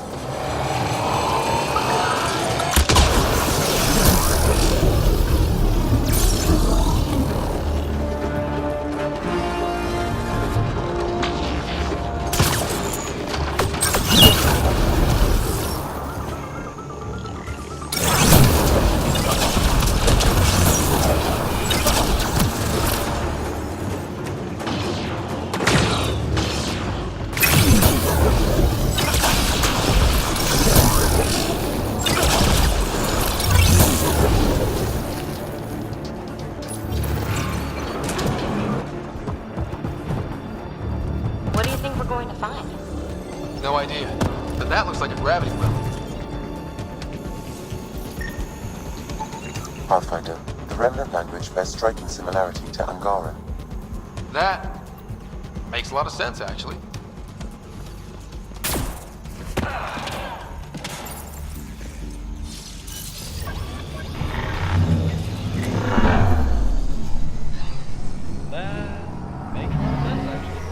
What do you think we're going to find?
No idea. But that looks like a gravity well.
Pathfinder, the remnant language bears striking similarity to Angaran.
That makes a lot of sense, actually.
That makes more sense, actually.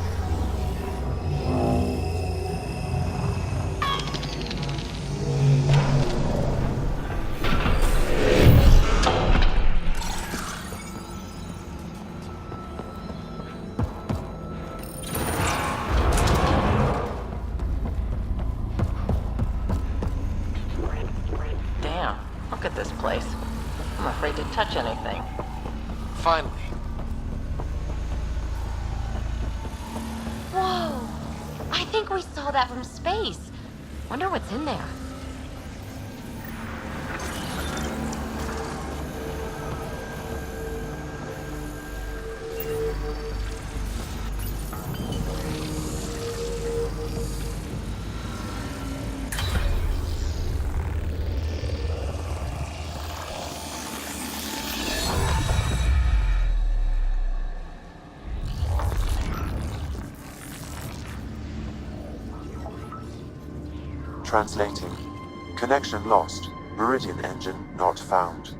Damn, look at this place. I'm afraid to touch anything.
Finally.
Whoa! I think we saw that from space. Wonder what's in there.
Translating. Connection lost. Meridian engine not found.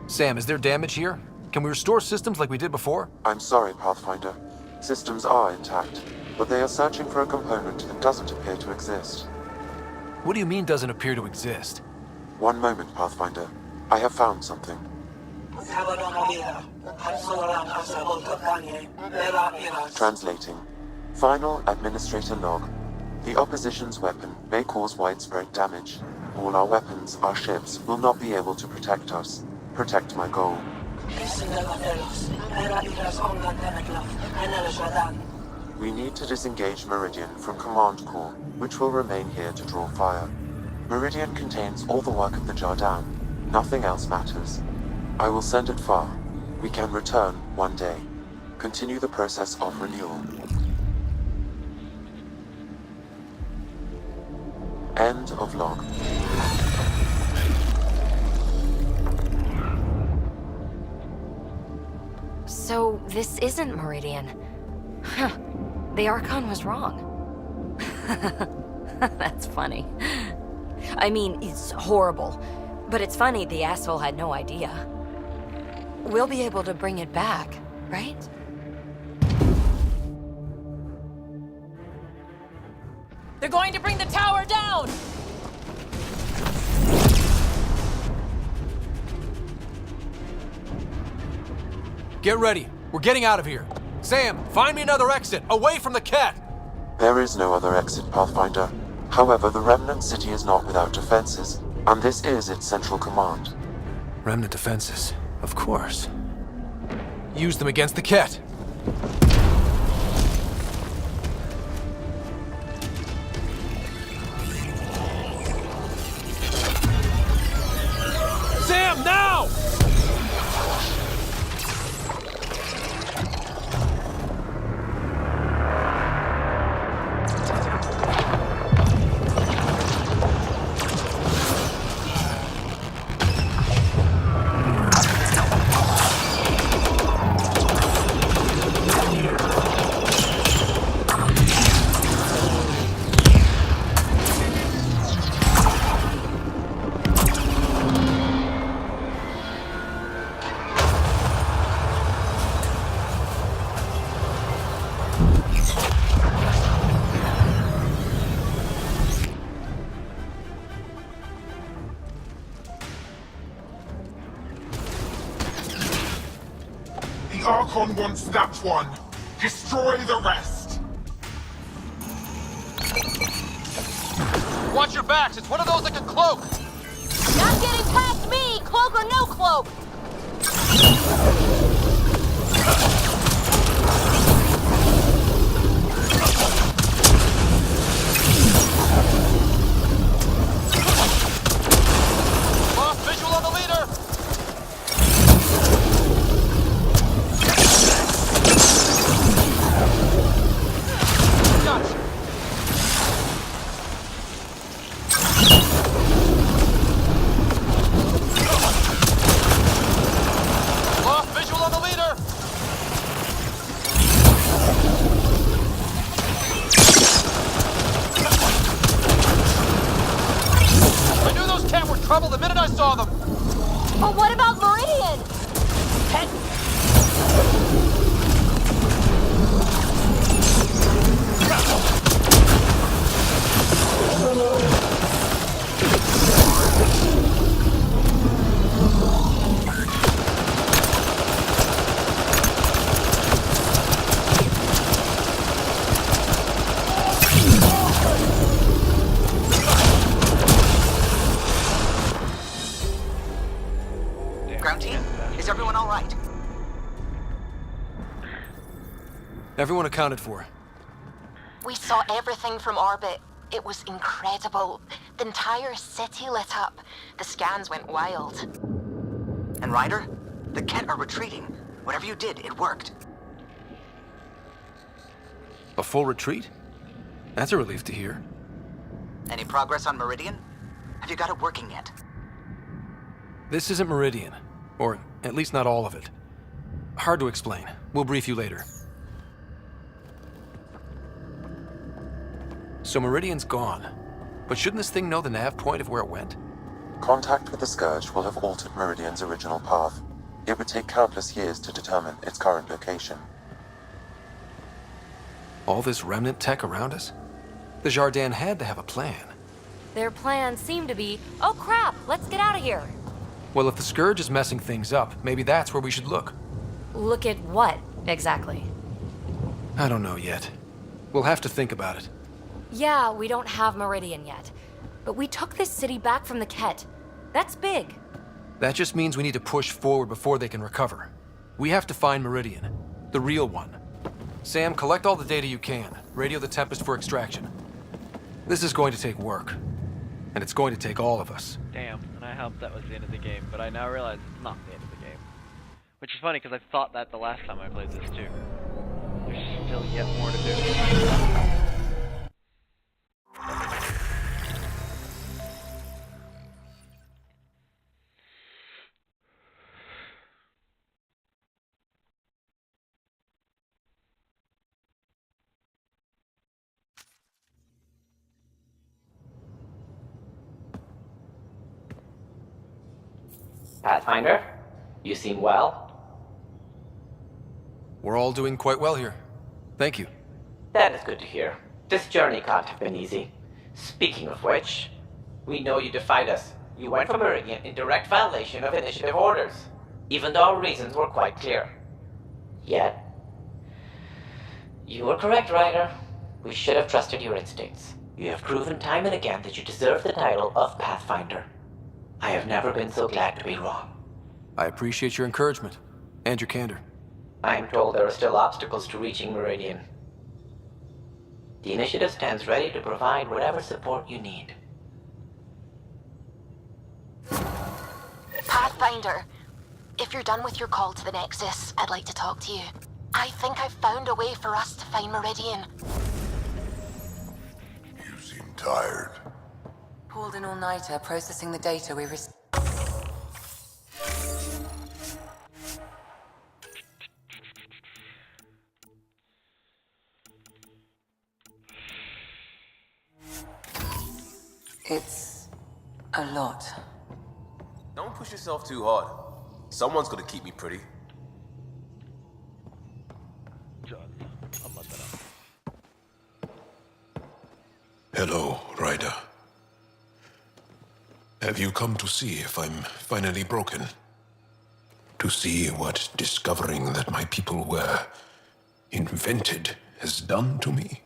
Sam, is there damage here? Can we restore systems like we did before?
I'm sorry, Pathfinder. Systems are intact, but they are searching for a component that doesn't appear to exist.
What do you mean doesn't appear to exist?
One moment, Pathfinder. I have found something. Translating. Final Administrator log. The opposition's weapon may cause widespread damage. All our weapons, our ships, will not be able to protect us. Protect my goal. We need to disengage Meridian from Command Core, which will remain here to draw fire. Meridian contains all the work of the Jardan. Nothing else matters. I will send it far. We can return one day. Continue the process of renewal. End of log.
So, this isn't Meridian. Huh. The Archon was wrong. That's funny. I mean, it's horrible. But it's funny the asshole had no idea. We'll be able to bring it back, right?
They're going to bring the tower down!
Get ready. We're getting out of here. Sam, find me another exit, away from the cat!
There is no other exit, Pathfinder. However, the Remnant City is not without defenses, and this is its central command.
Remnant defenses, of course. Use them against the Ket. Sam, now!
The Archon wants that one. Destroy the rest.
Watch your backs, it's one of those that can cloak!
Not getting past me, cloak or no cloak!
Lost visual on the leader! Gotcha. Lost visual on the leader! I knew those cat were trouble the minute I saw them!
But what about Meridian?
Ground team, is everyone all right?
Everyone accounted for.
We saw everything from orbit. It was incredible. The entire city lit up. The scans went wild.
And Ryder? The Ket are retreating. Whatever you did, it worked.
A full retreat? That's a relief to hear.
Any progress on Meridian? Have you got it working yet?
This isn't Meridian. Or at least not all of it. Hard to explain. We'll brief you later. So Meridian's gone. But shouldn't this thing know the nav point of where it went?
Contact with the Scourge will have altered Meridian's original path. It would take countless years to determine its current location.
All this remnant tech around us? The Jardin had to have a plan.
Their plans seem to be, oh crap, let's get out of here.
Well, if the Scourge is messing things up, maybe that's where we should look.
Look at what, exactly?
I don't know yet. We'll have to think about it.
Yeah, we don't have Meridian yet. But we took this city back from the Ket. That's big.
That just means we need to push forward before they can recover. We have to find Meridian. The real one. Sam, collect all the data you can. Radio the Tempest for extraction. This is going to take work. And it's going to take all of us.
Damn, and I hoped that was the end of the game, but I now realize it's not the end of the game. Which is funny, because I thought that the last time I played this too. There's still yet more to do.
Pathfinder, you seem well.
We're all doing quite well here. Thank you.
That is good to hear. This journey can't have been easy. Speaking of which, we know you defied us. You went for Meridian in direct violation of initiative orders, even though our reasons were quite clear. Yet, you were correct, Ryder. We should have trusted your instincts. You have proven time and again that you deserve the title of Pathfinder. I have never been so glad to be wrong.
I appreciate your encouragement and your candor.
I am told there are still obstacles to reaching Meridian. The initiative stands ready to provide whatever support you need.
Pathfinder, if you're done with your call to the Nexus, I'd like to talk to you. I think I've found a way for us to find Meridian.
You seem tired.
Pulled an all-nighter processing the data we received. It's a lot.
Don't push yourself too hard. Someone's gonna keep me pretty.
Hello, Ryder. Have you come to see if I'm finally broken? To see what discovering that my people were invented has done to me?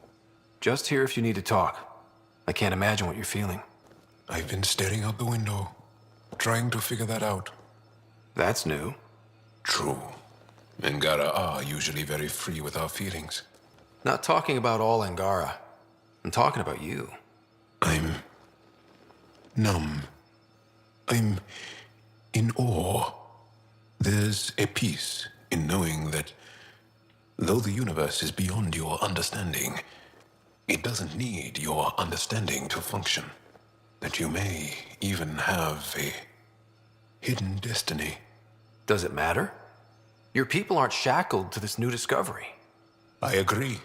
Just here if you need to talk. I can't imagine what you're feeling.
I've been staring out the window, trying to figure that out.
That's new.
True. Angara are usually very free with our feelings.
Not talking about all Angara. I'm talking about you.
I'm numb. I'm in awe. There's a peace in knowing that though the universe is beyond your understanding, it doesn't need your understanding to function. That you may even have a hidden destiny.
Does it matter? Your people aren't shackled to this new discovery.
I agree.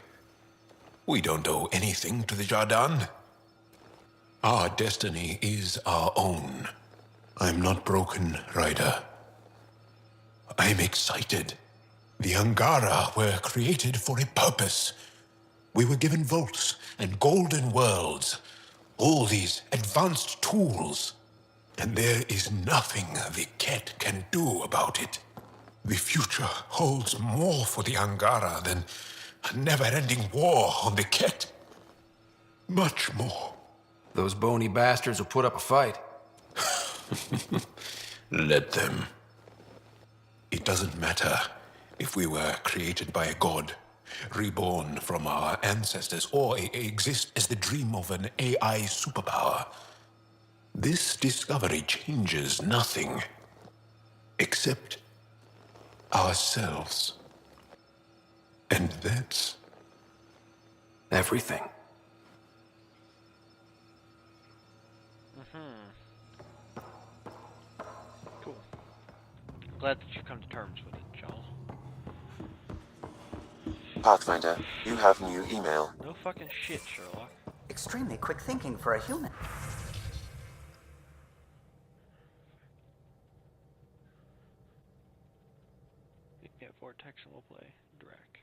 We don't owe anything to the Jardin. Our destiny is our own. I'm not broken, Ryder. I'm excited. The Angara were created for a purpose. We were given vaults and golden worlds. All these advanced tools. And there is nothing the Ket can do about it. The future holds more for the Angara than a never-ending war on the Ket. Much more.
Those bony bastards will put up a fight.
Let them. It doesn't matter if we were created by a god, reborn from our ancestors, or exist as the dream of an AI superpower. This discovery changes nothing except ourselves. And that's
everything.
Cool. I'm glad that you've come to terms with it, Joel.
Pathfinder, you have new email.
No fucking shit, Sherlock.
Extremely quick thinking for a human.
You can get Vortex and we'll play Drac.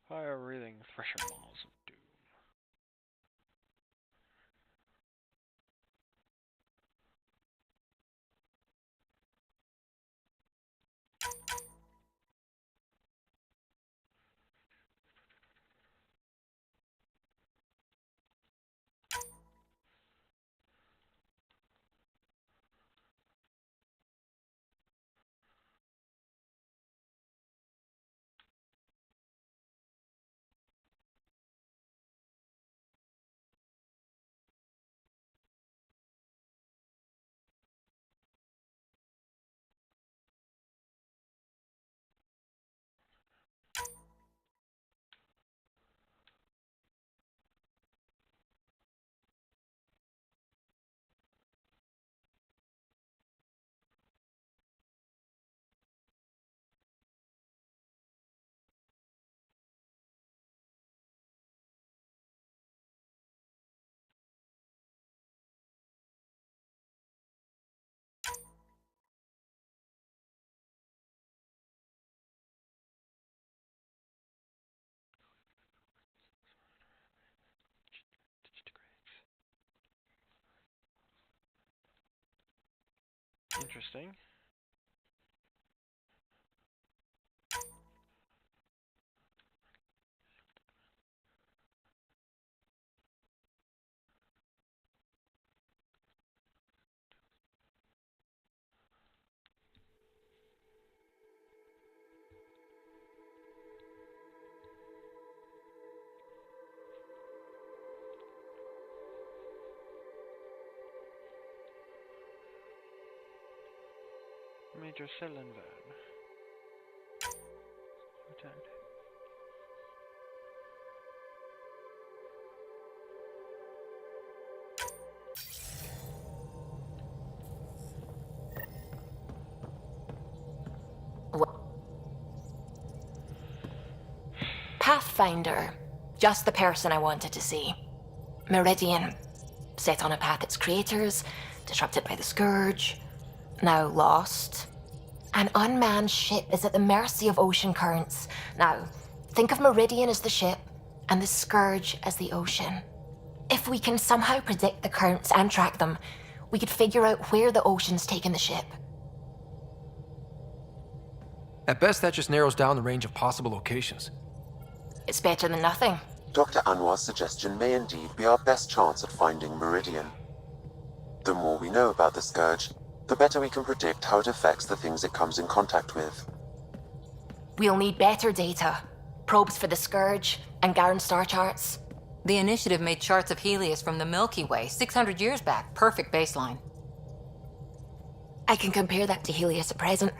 Fire breathing Thresher Balls of Doom. Interesting. Major Selin van. Attacked.
Pathfinder. Just the person I wanted to see. Meridian. Set on a path its creators, disrupted by the Scourge, now lost. An unmanned ship is at the mercy of ocean currents. Now, think of Meridian as the ship, and the Scourge as the ocean. If we can somehow predict the currents and track them, we could figure out where the ocean's taken the ship.
At best, that just narrows down the range of possible locations.
It's better than nothing.
Dr. Anwar's suggestion may indeed be our best chance at finding Meridian. The more we know about the Scourge, the better we can predict how it affects the things it comes in contact with.
We'll need better data. Probes for the Scourge, and Garen star charts.
The Initiative made charts of Helios from the Milky Way 600 years back. Perfect baseline.
I can compare that to Helios at present.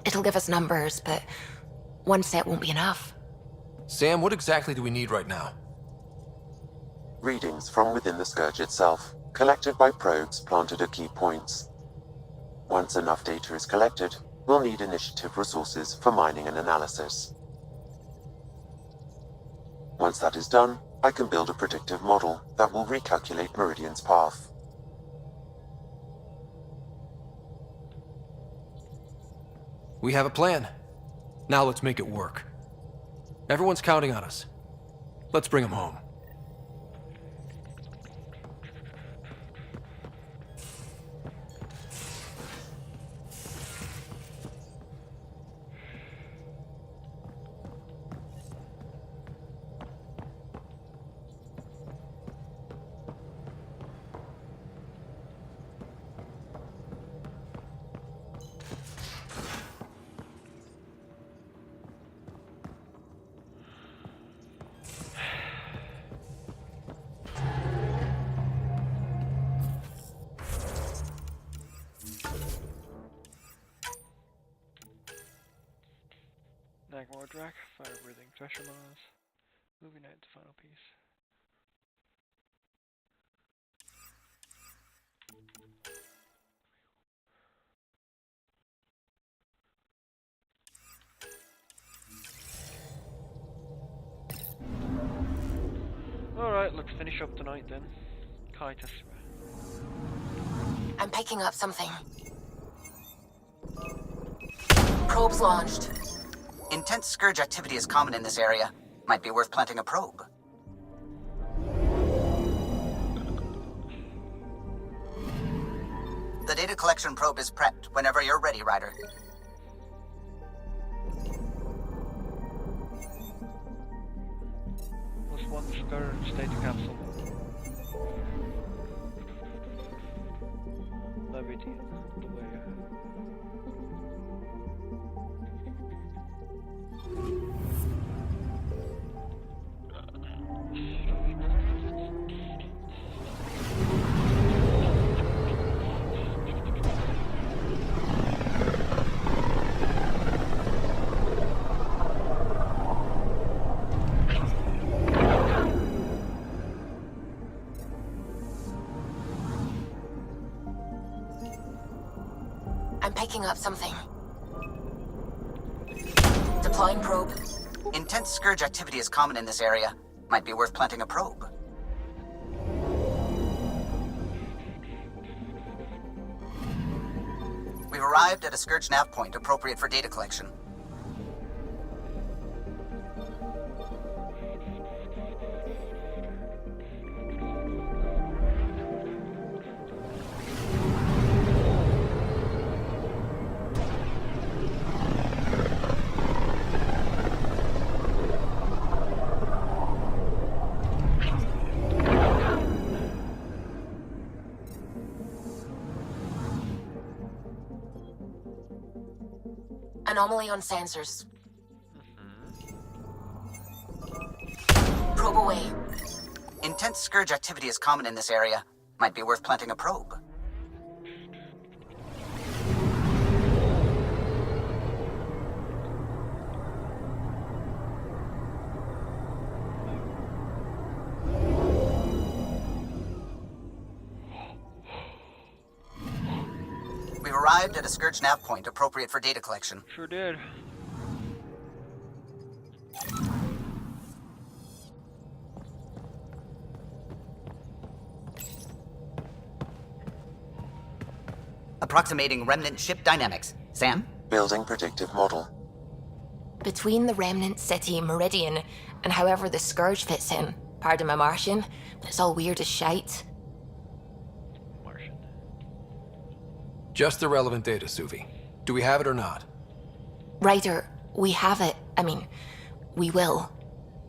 It'll give us numbers, but one set won't be enough.
Sam, what exactly do we need right now?
Readings from within the Scourge itself, collected by probes planted at key points. Once enough data is collected, we'll need Initiative resources for mining and analysis. Once that is done, I can build a predictive model that will recalculate Meridian's path.
We have a plan. Now let's make it work. Everyone's counting on us. Let's bring them home.
Nagmore Drac, fire-breathing thresher Mars. Moving out to final piece. Alright, let's finish up tonight then. Kaitas.
I'm picking up something. Probes launched.
Intense Scourge activity is common in this area. Might be worth planting a probe. The data collection probe is prepped whenever you're ready, Ryder.
+1 Scourge data capsule. Meridian, the way.
I'm picking up something. Deploying probe.
Intense Scourge activity is common in this area. Might be worth planting a probe. We've arrived at a Scourge nav point appropriate for data collection.
Anomaly on sensors. Probe away.
Intense Scourge activity is common in this area. Might be worth planting a probe. arrived at a Scourge nav point appropriate for data collection.
Sure did.
Approximating remnant ship dynamics. Sam?
Building predictive model.
Between the remnant city, Meridian, and however the Scourge fits in, pardon my Martian, but it's all weird as shite.
Just the relevant data, Suvi. Do we have it or not?
Ryder, we have it. I mean, we will.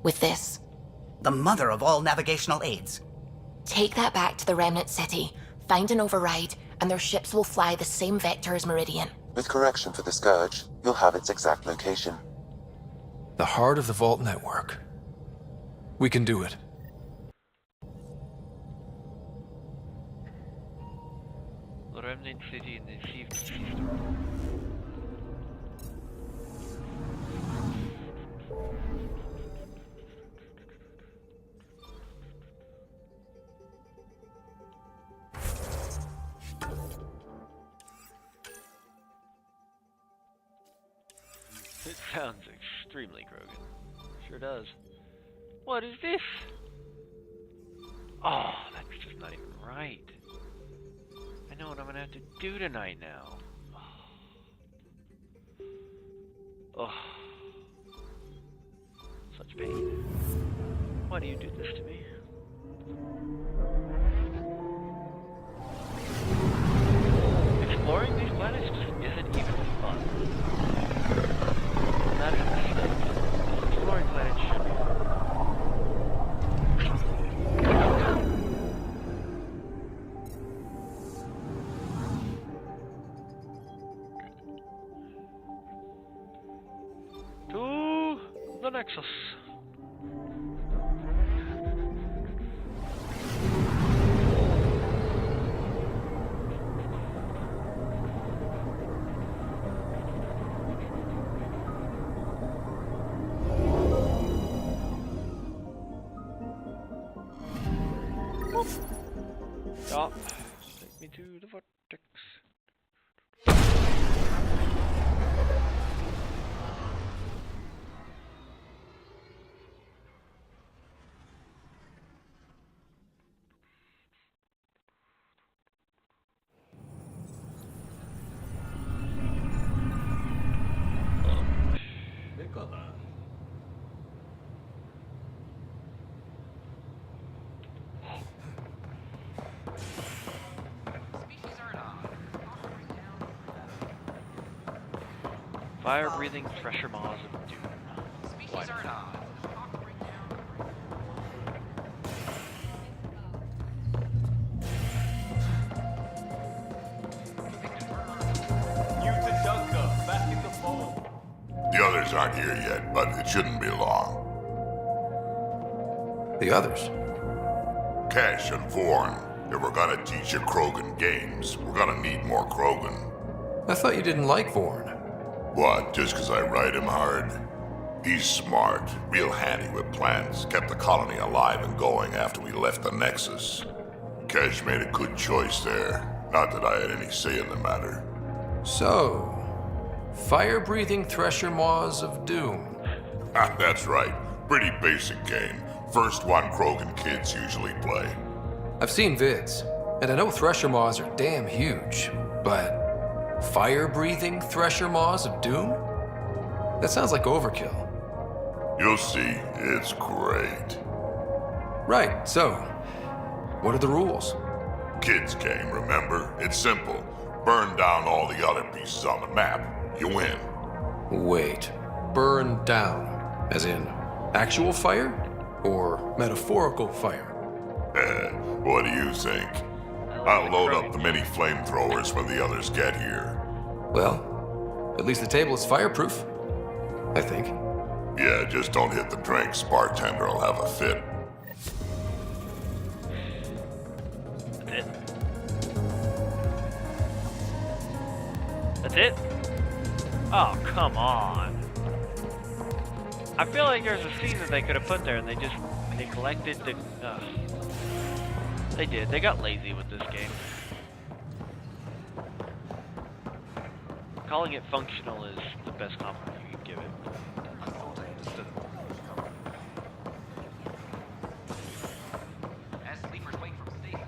With this.
The mother of all navigational aids.
Take that back to the remnant city, find an override, and their ships will fly the same vector as Meridian.
With correction for the Scourge, you'll have its exact location.
The heart of the Vault network. We can do it.
The remnant city in the received system. It sounds extremely Krogan. Sure does. What is this? Oh, that's just not even right. I know what I'm gonna have to do tonight now. Oh. Such pain. Why do you do this to me? Exploring these planets just isn't even fun. That is a mistake. Exploring planets should be fun. To the Nexus. Stop. Take me to the vortex. Fire-breathing thresher maws of doom. Species are not.
Back in the fold.
The others aren't here yet, but it shouldn't be long.
The others?
Cash and Vorn. If we're gonna teach you Krogan games, we're gonna need more Krogan.
I thought you didn't like Vorn.
What, just 'cause I ride him hard? He's smart, real handy with plans, kept the colony alive and going after we left the Nexus. Cash made a good choice there. Not that I had any say in the matter.
So, fire-breathing thresher maws of doom.
That's right. Pretty basic game. First one Krogan kids usually play.
I've seen vids, and I know thresher maws are damn huge, but fire-breathing thresher maws of doom? That sounds like overkill.
You'll see, it's great.
Right, so, what are the rules?
Kids game, remember? It's simple. Burn down all the other pieces on the map. You win.
Wait, burn down, as in actual fire? Or metaphorical fire?
What do you think? I'll load up the mini flamethrowers when the others get here.
Well, at least the table is fireproof, I think.
Yeah, just don't hit the drinks. Bartender will have a fit.
That's it. That's it? Oh, come on. I feel like there's a scene that they could have put there and they just neglected to... They did. They got lazy with this game. Calling it functional is the best compliment you can give it.
As sleepers wake from stasis.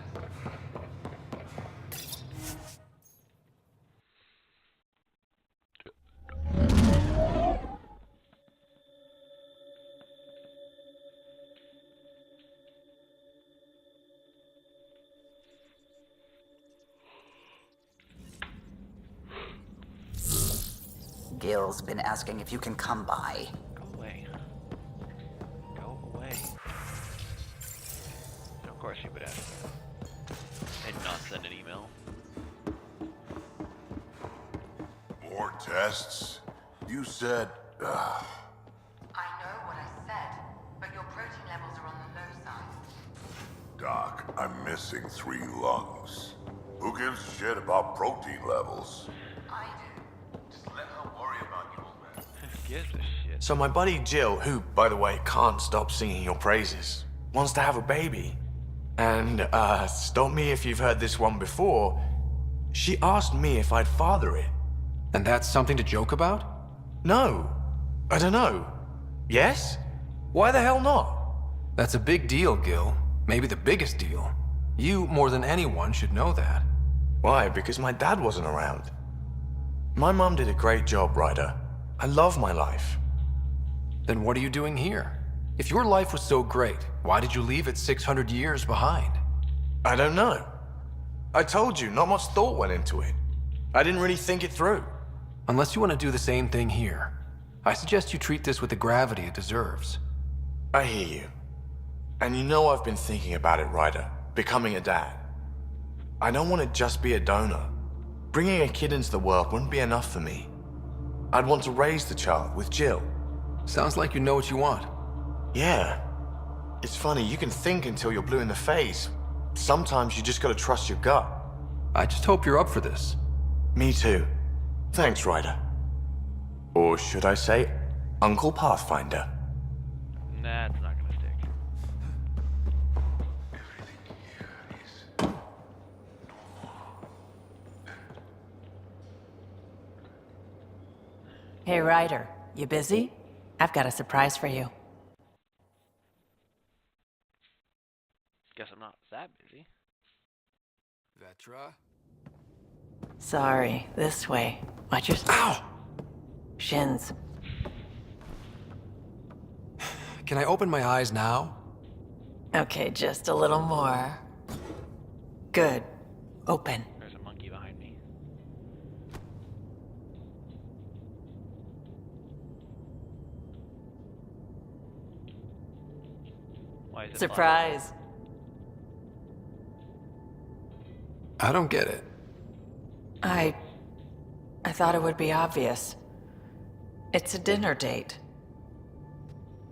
Gil's been asking if you can come by.
Go away. Go away. And of course you would ask. And not send an email.
More tests? You said...
I know what I said, but your protein levels are on the low side.
Doc, I'm missing 3 lungs. Who gives a shit about protein levels?
I do. Just let her worry about you, old man.
Gives a shit.
So my buddy Jill, who, by the way, can't stop singing your praises, wants to have a baby. And, stop me if you've heard this one before, she asked me if I'd father it.
And that's something to joke about?
No. I don't know. Yes? Why the hell not?
That's a big deal, Gil. Maybe the biggest deal. You, more than anyone, should know that.
Why? Because my dad wasn't around. My mom did a great job, Ryder. I love my life.
Then what are you doing here? If your life was so great, why did you leave it 600 years behind?
I don't know. I told you, not much thought went into it. I didn't really think it through.
Unless you want to do the same thing here, I suggest you treat this with the gravity it deserves.
I hear you. And you know I've been thinking about it, Ryder. Becoming a dad. I don't want to just be a donor. Bringing a kid into the world wouldn't be enough for me. I'd want to raise the child with Jill.
Sounds like you know what you want.
Yeah. It's funny, you can think until you're blue in the face. Sometimes you just gotta trust your gut.
I just hope you're up for this.
Me too. Thanks, Ryder. Or should I say, Uncle Pathfinder?
Nah, it's not gonna stick.
Hey, Ryder, you busy? I've got a surprise for you.
Guess I'm not that busy.
Vetra?
Sorry, this way. Watch your...
Ow!
Shins.
Can I open my eyes now?
Okay, just a little more. Good. Open.
There's a monkey behind me. Why is it
Surprise.
I don't get it.
I thought it would be obvious. It's a dinner date.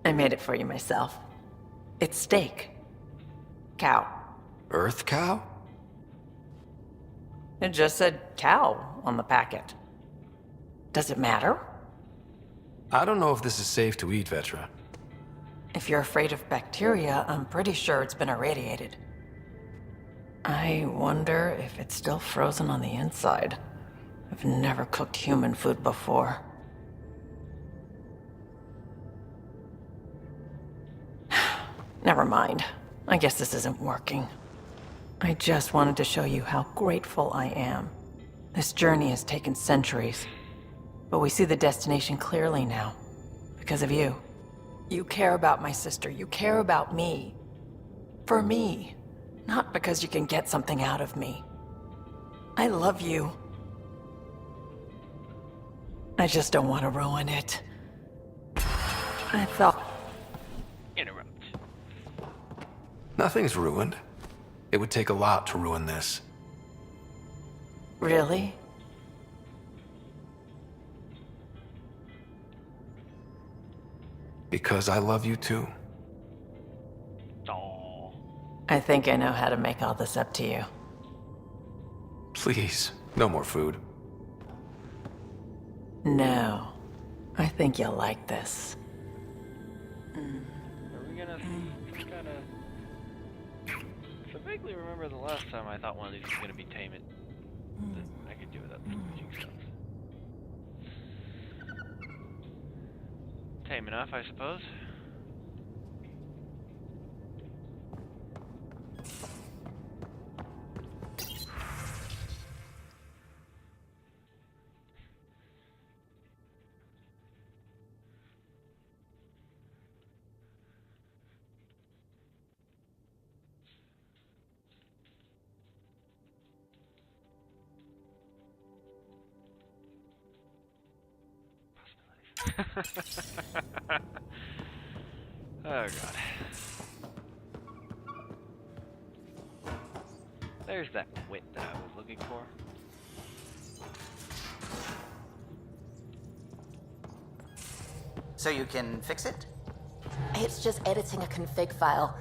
I made it for you myself. It's steak. Cow.
Earth cow?
It just said cow on the packet. Does it matter?
I don't know if this is safe to eat, Vetra.
If you're afraid of bacteria, I'm pretty sure it's been irradiated. I wonder if it's still frozen on the inside. I've never cooked human food before. Never mind. I guess this isn't working. I just wanted to show you how grateful I am. This journey has taken centuries, but we see the destination clearly now. Because of you. You care about my sister. You care about me. For me. Not because you can get something out of me. I love you. I just don't want to ruin it. I thought...
Interrupt.
Nothing's ruined. It would take a lot to ruin this.
Really?
Because I love you too.
Aww.
I think I know how to make all this up to you.
Please, no more food.
No. I think you'll like this.
Are we gonna... Just gotta... I vaguely remember the last time I thought one of these was gonna be tame it. I could do without the smooching stuff. Tame enough, I suppose. Oh god. There's that wit that I was looking for.
So you can fix it?
It's just editing a config file.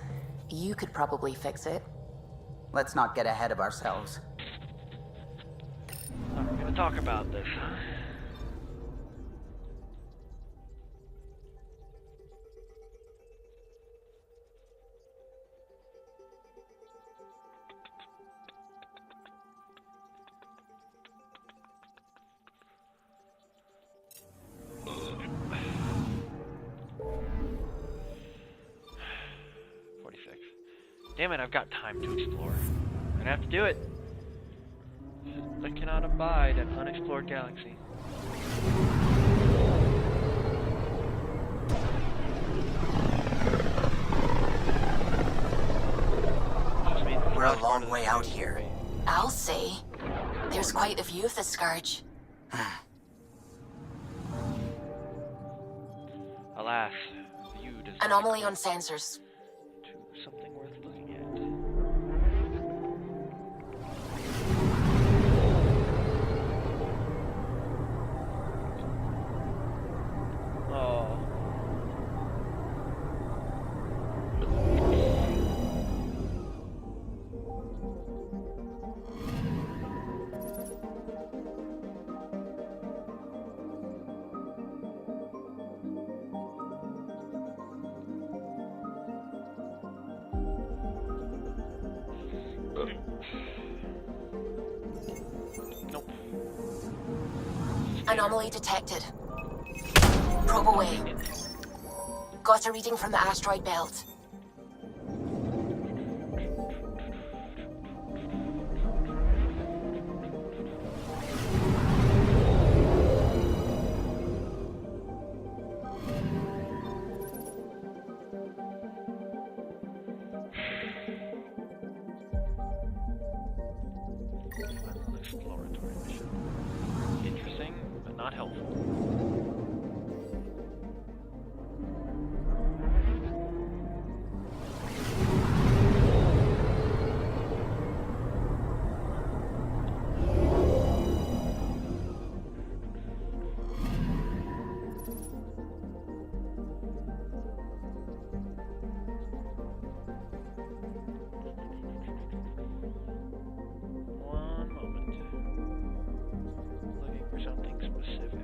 You could probably fix it.
Let's not get ahead of ourselves.
We're gonna talk about this, huh? Damn it, I've got time to explore. I'm gonna have to do it. I cannot abide an unexplored galaxy.
We're a long way out here.
I'll say. There's quite a view of the Scourge.
Alas, view does not
Anomaly on sensors.
to something worth looking at. Oh. Nope.
Anomaly detected. Probe away. Got a reading from the asteroid belt.
Exploratory mission. Interesting, but not helpful. One moment. Looking for something specific.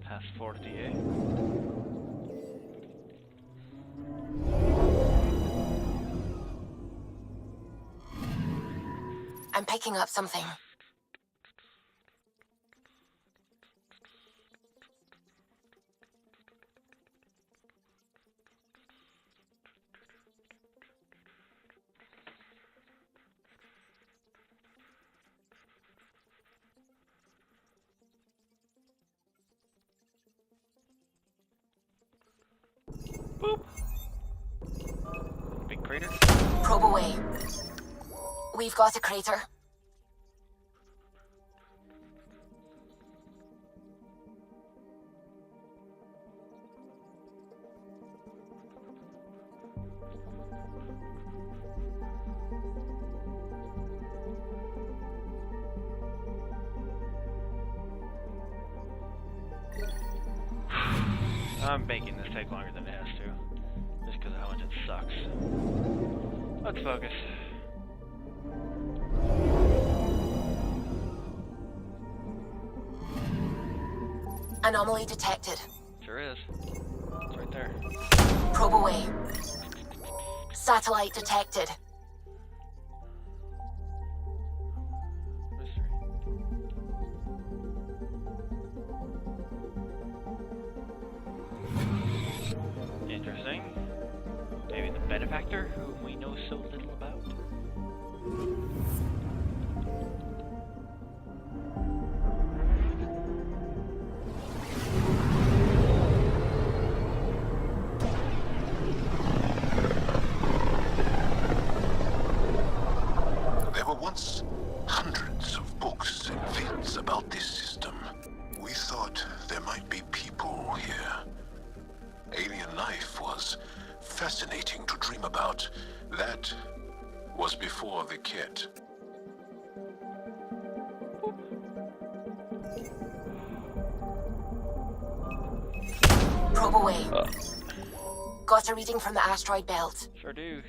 Past 48.
I'm picking up something.
Boop. Big crater.
Probe away. We've got a crater.
I'm making this take longer than it has to. Just because of how much it sucks. Let's focus.
Anomaly detected.
Sure is. It's right there.
Probe away. Satellite detected.
Interesting. Maybe the benefactor, whom we know so little about.
There were once hundreds of books and films about this system. We thought there might be people here. Alien life was fascinating to dream about. That was before the kit.
Probe away. Got a reading from the asteroid belt.
Sure do.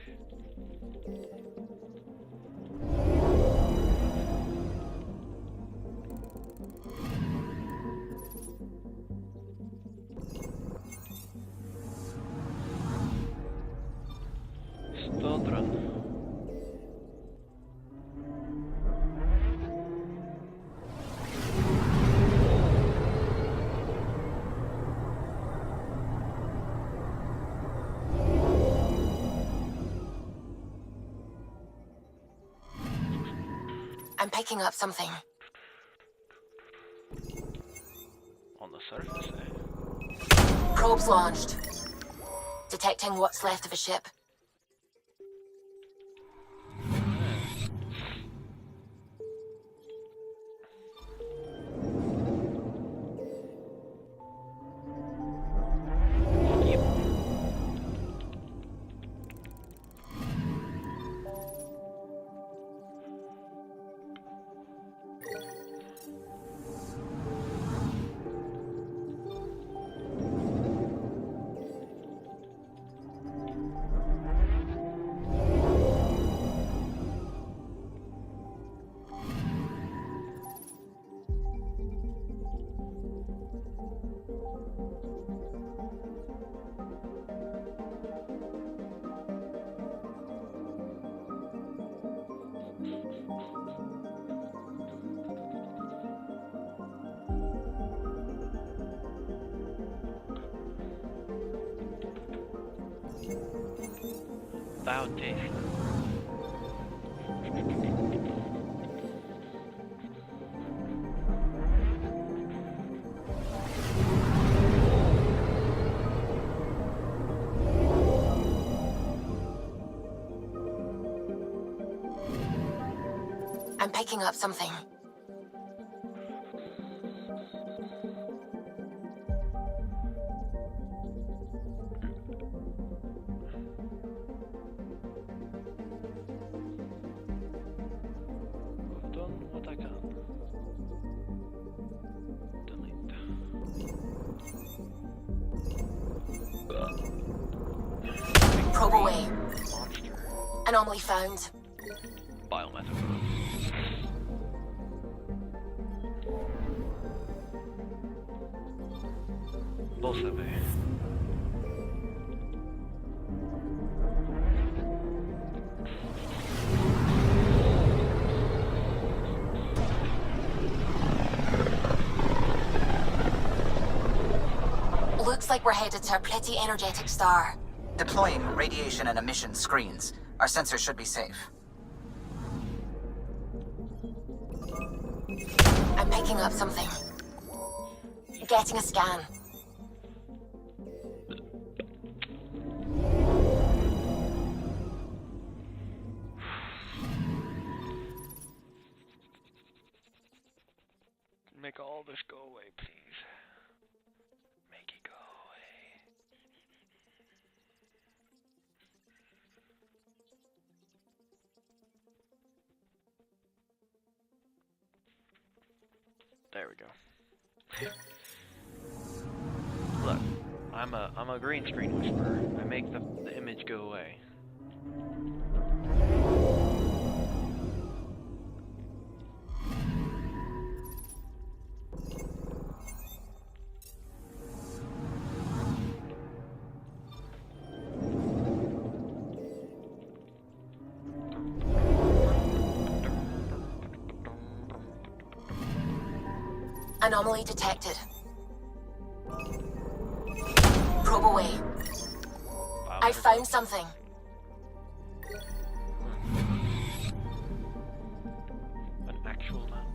Stodran.
I'm picking up something.
On the surface, eh?
Probes launched. Detecting what's left of a ship. Thou taste. I'm picking up something.
I've done what I can. Delete.
Probe away.
Monster.
Anomaly found.
Biomethod. Bolseve.
Looks like we're headed to a pretty energetic star.
Deploying radiation and emission screens. Our sensors should be safe.
I'm picking up something. Getting a scan.
Make all this go away, please. Make it go away. There we go. Look, I'm a green screen whisperer. I make the image go away.
Anomaly detected. Probe away. I found something.
An actual map.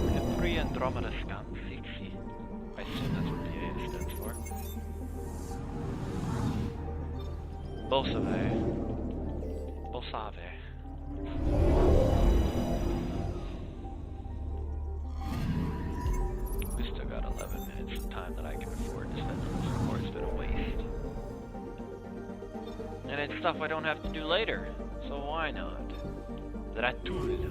We have 3 Andromeda scans. I assume that's what the A stands for. Bolsave. We still got 11 minutes of time that I can afford to spend on this before it's been a waste. And it's stuff I don't have to do later, so why not? Dratul.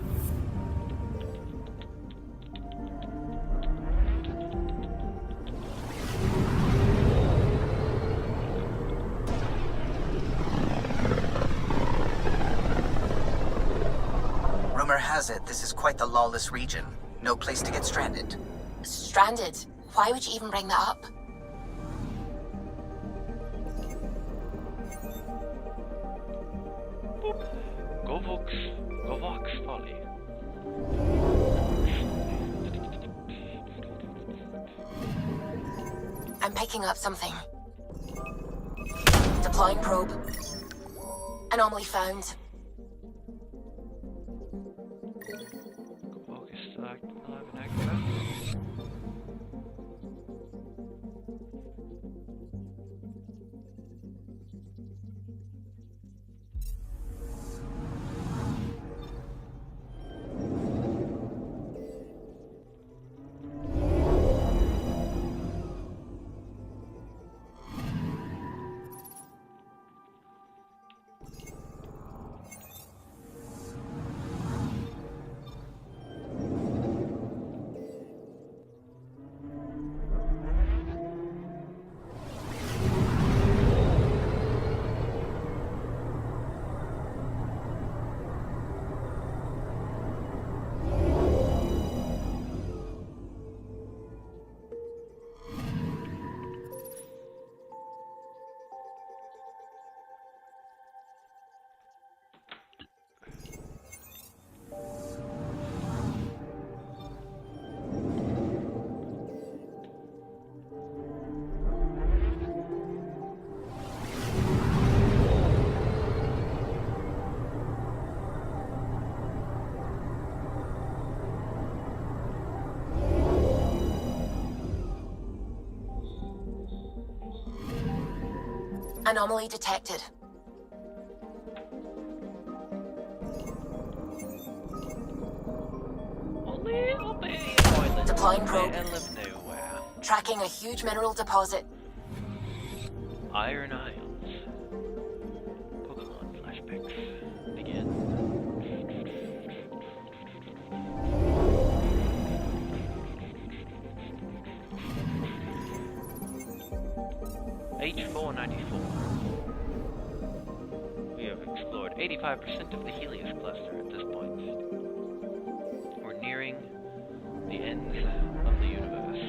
Rumor has it this is quite the lawless region. No place to get stranded.
Stranded? Why would you even bring that up?
Go Vox Folly.
I'm picking up something. Deploying probe. Anomaly found.
Focus select 11 active.
Anomaly detected. Deploying probe. Tracking a huge mineral deposit.
Iron Isles. Pokemon flashbacks begin. H494. We have explored 85% of the Helios cluster at this point. We're nearing the ends of the universe.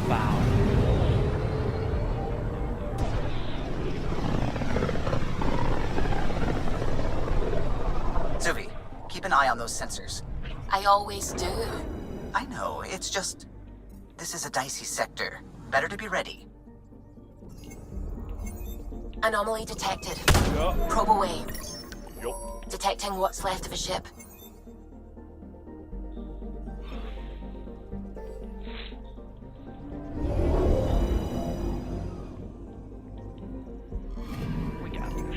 Wow.
Zuvi, keep an eye on those sensors.
I always do.
I know, it's just... This is a dicey sector. Better to be ready.
Anomaly detected.
Yep.
Probe away.
Yup.
Detecting what's left of a ship.
We got this.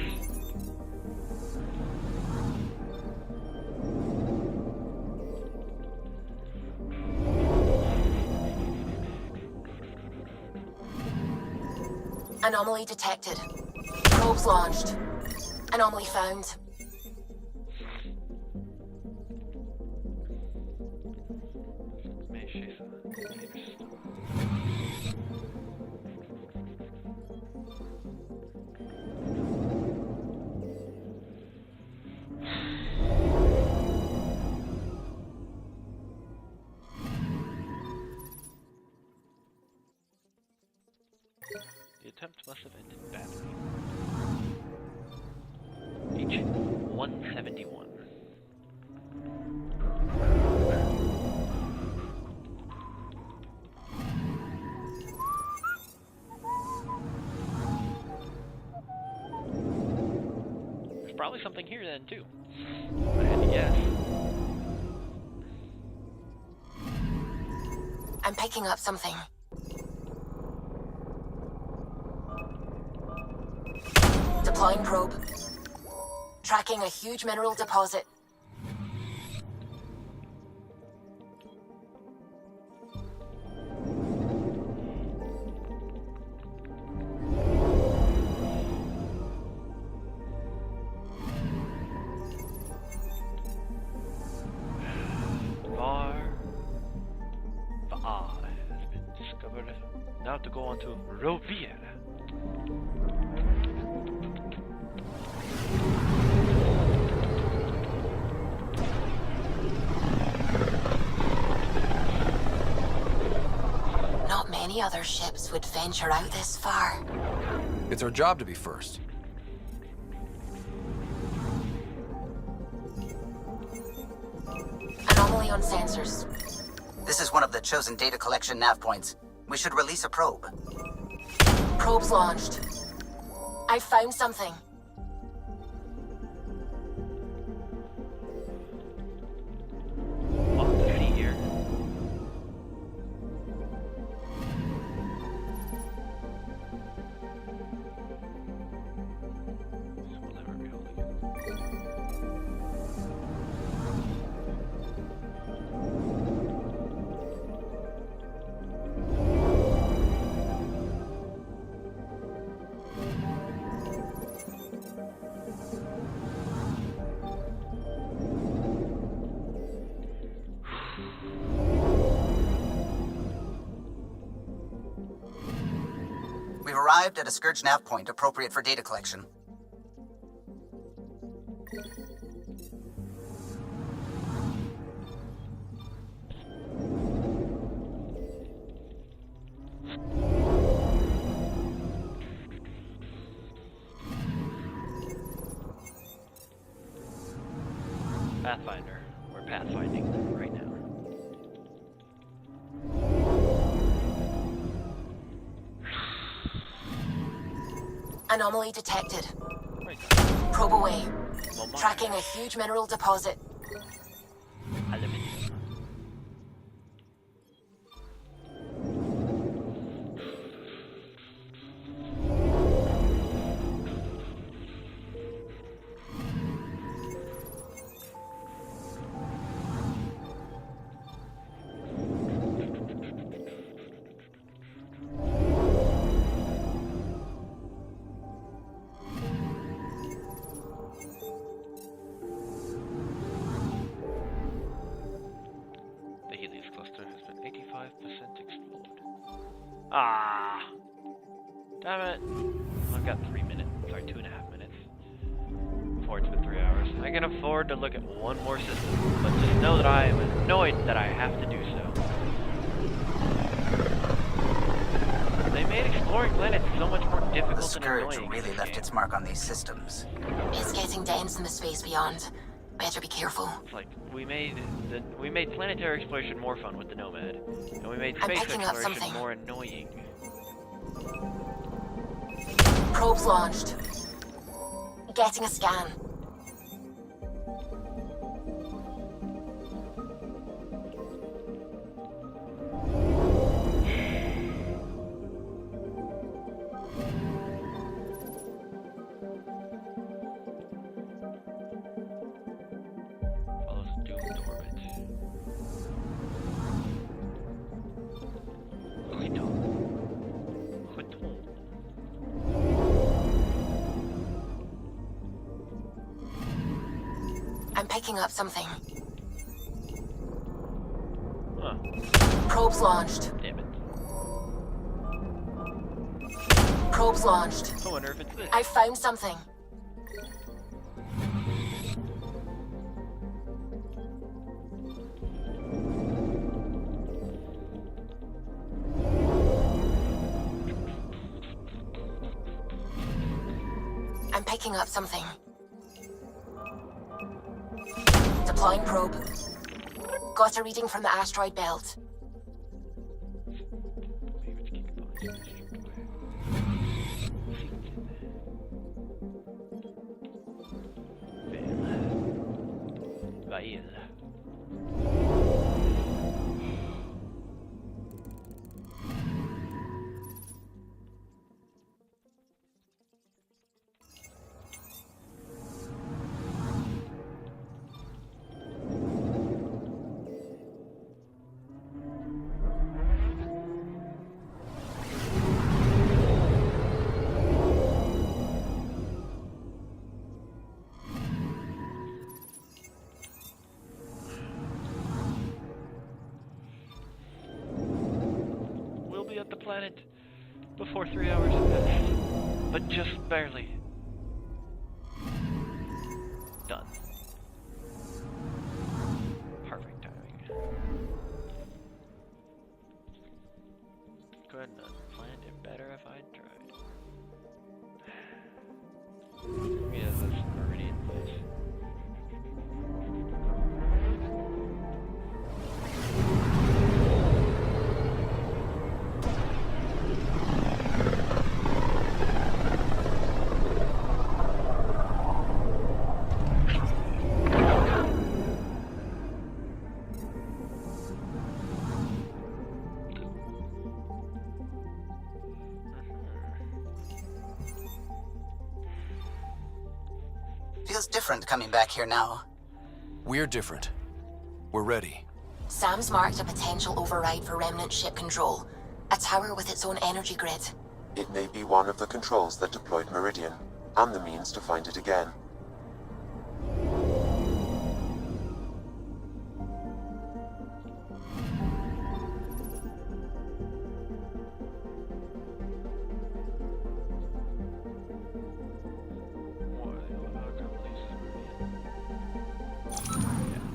Anomaly detected. Probes launched. Anomaly found.
The attempt must have ended badly. H 171. There's probably something here then too. I had to guess.
I'm picking up something. Deploying probe. Tracking a huge mineral deposit.
Var has been discovered. Now to go on to Rovere.
Not many other ships would venture out this far.
It's our job to be first.
Anomaly on sensors.
This is one of the chosen data collection nav points. We should release a probe.
Probe's launched. I found something.
What to see here? Will never be holding it.
We've arrived at a Scourge nav point appropriate for data collection.
Pathfinder. We're pathfinding right now.
Anomaly detected.
Right.
Probe away.
Well,
Tracking a huge mineral deposit.
Aluminium. The Helios cluster has been 85% explored. Ah! Damn it! I've got 3 minutes. Sorry, 2.5 minutes. Before it's been 3 hours. I can afford to look at one more system, but just know that I am annoyed that I have to do so. They made exploring planets so much more difficult
The
and
Scourge
annoying.
really left its mark on these systems.
It's getting dense in the space beyond. Better be careful.
It's like we made planetary exploration more fun with the Nomad, and we made
I'm
space
picking up
exploration
something.
more annoying.
Probe's launched. Getting a scan.
Follows a doomed orbit.
I'm picking up something.
Huh.
Probes launched.
Damn it.
Probes launched.
I wonder if it's this.
I found something. I'm picking up something. Deploying probe. Got a reading from the asteroid belt.
At the planet before 3 hours have passed, but just barely. Done. Perfect timing. Couldn't have planned it better if I'd tried. Yeah, this meridian place.
Feels different coming back here now.
We're different. We're ready.
Sam's marked a potential override for remnant ship control. A tower with its own energy grid.
It may be one of the controls that deployed Meridian, and the means to find it again.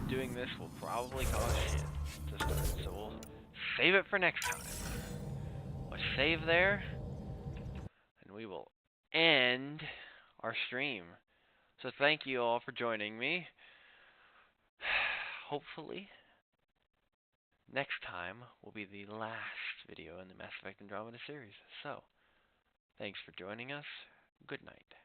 Doing this will probably cause shit to start, so we'll save it for next time. We'll save there, and we will end our stream. So thank you all for joining me. Hopefully, next time will be the last video in the Mass Effect Andromeda series. So, thanks for joining us. Good night.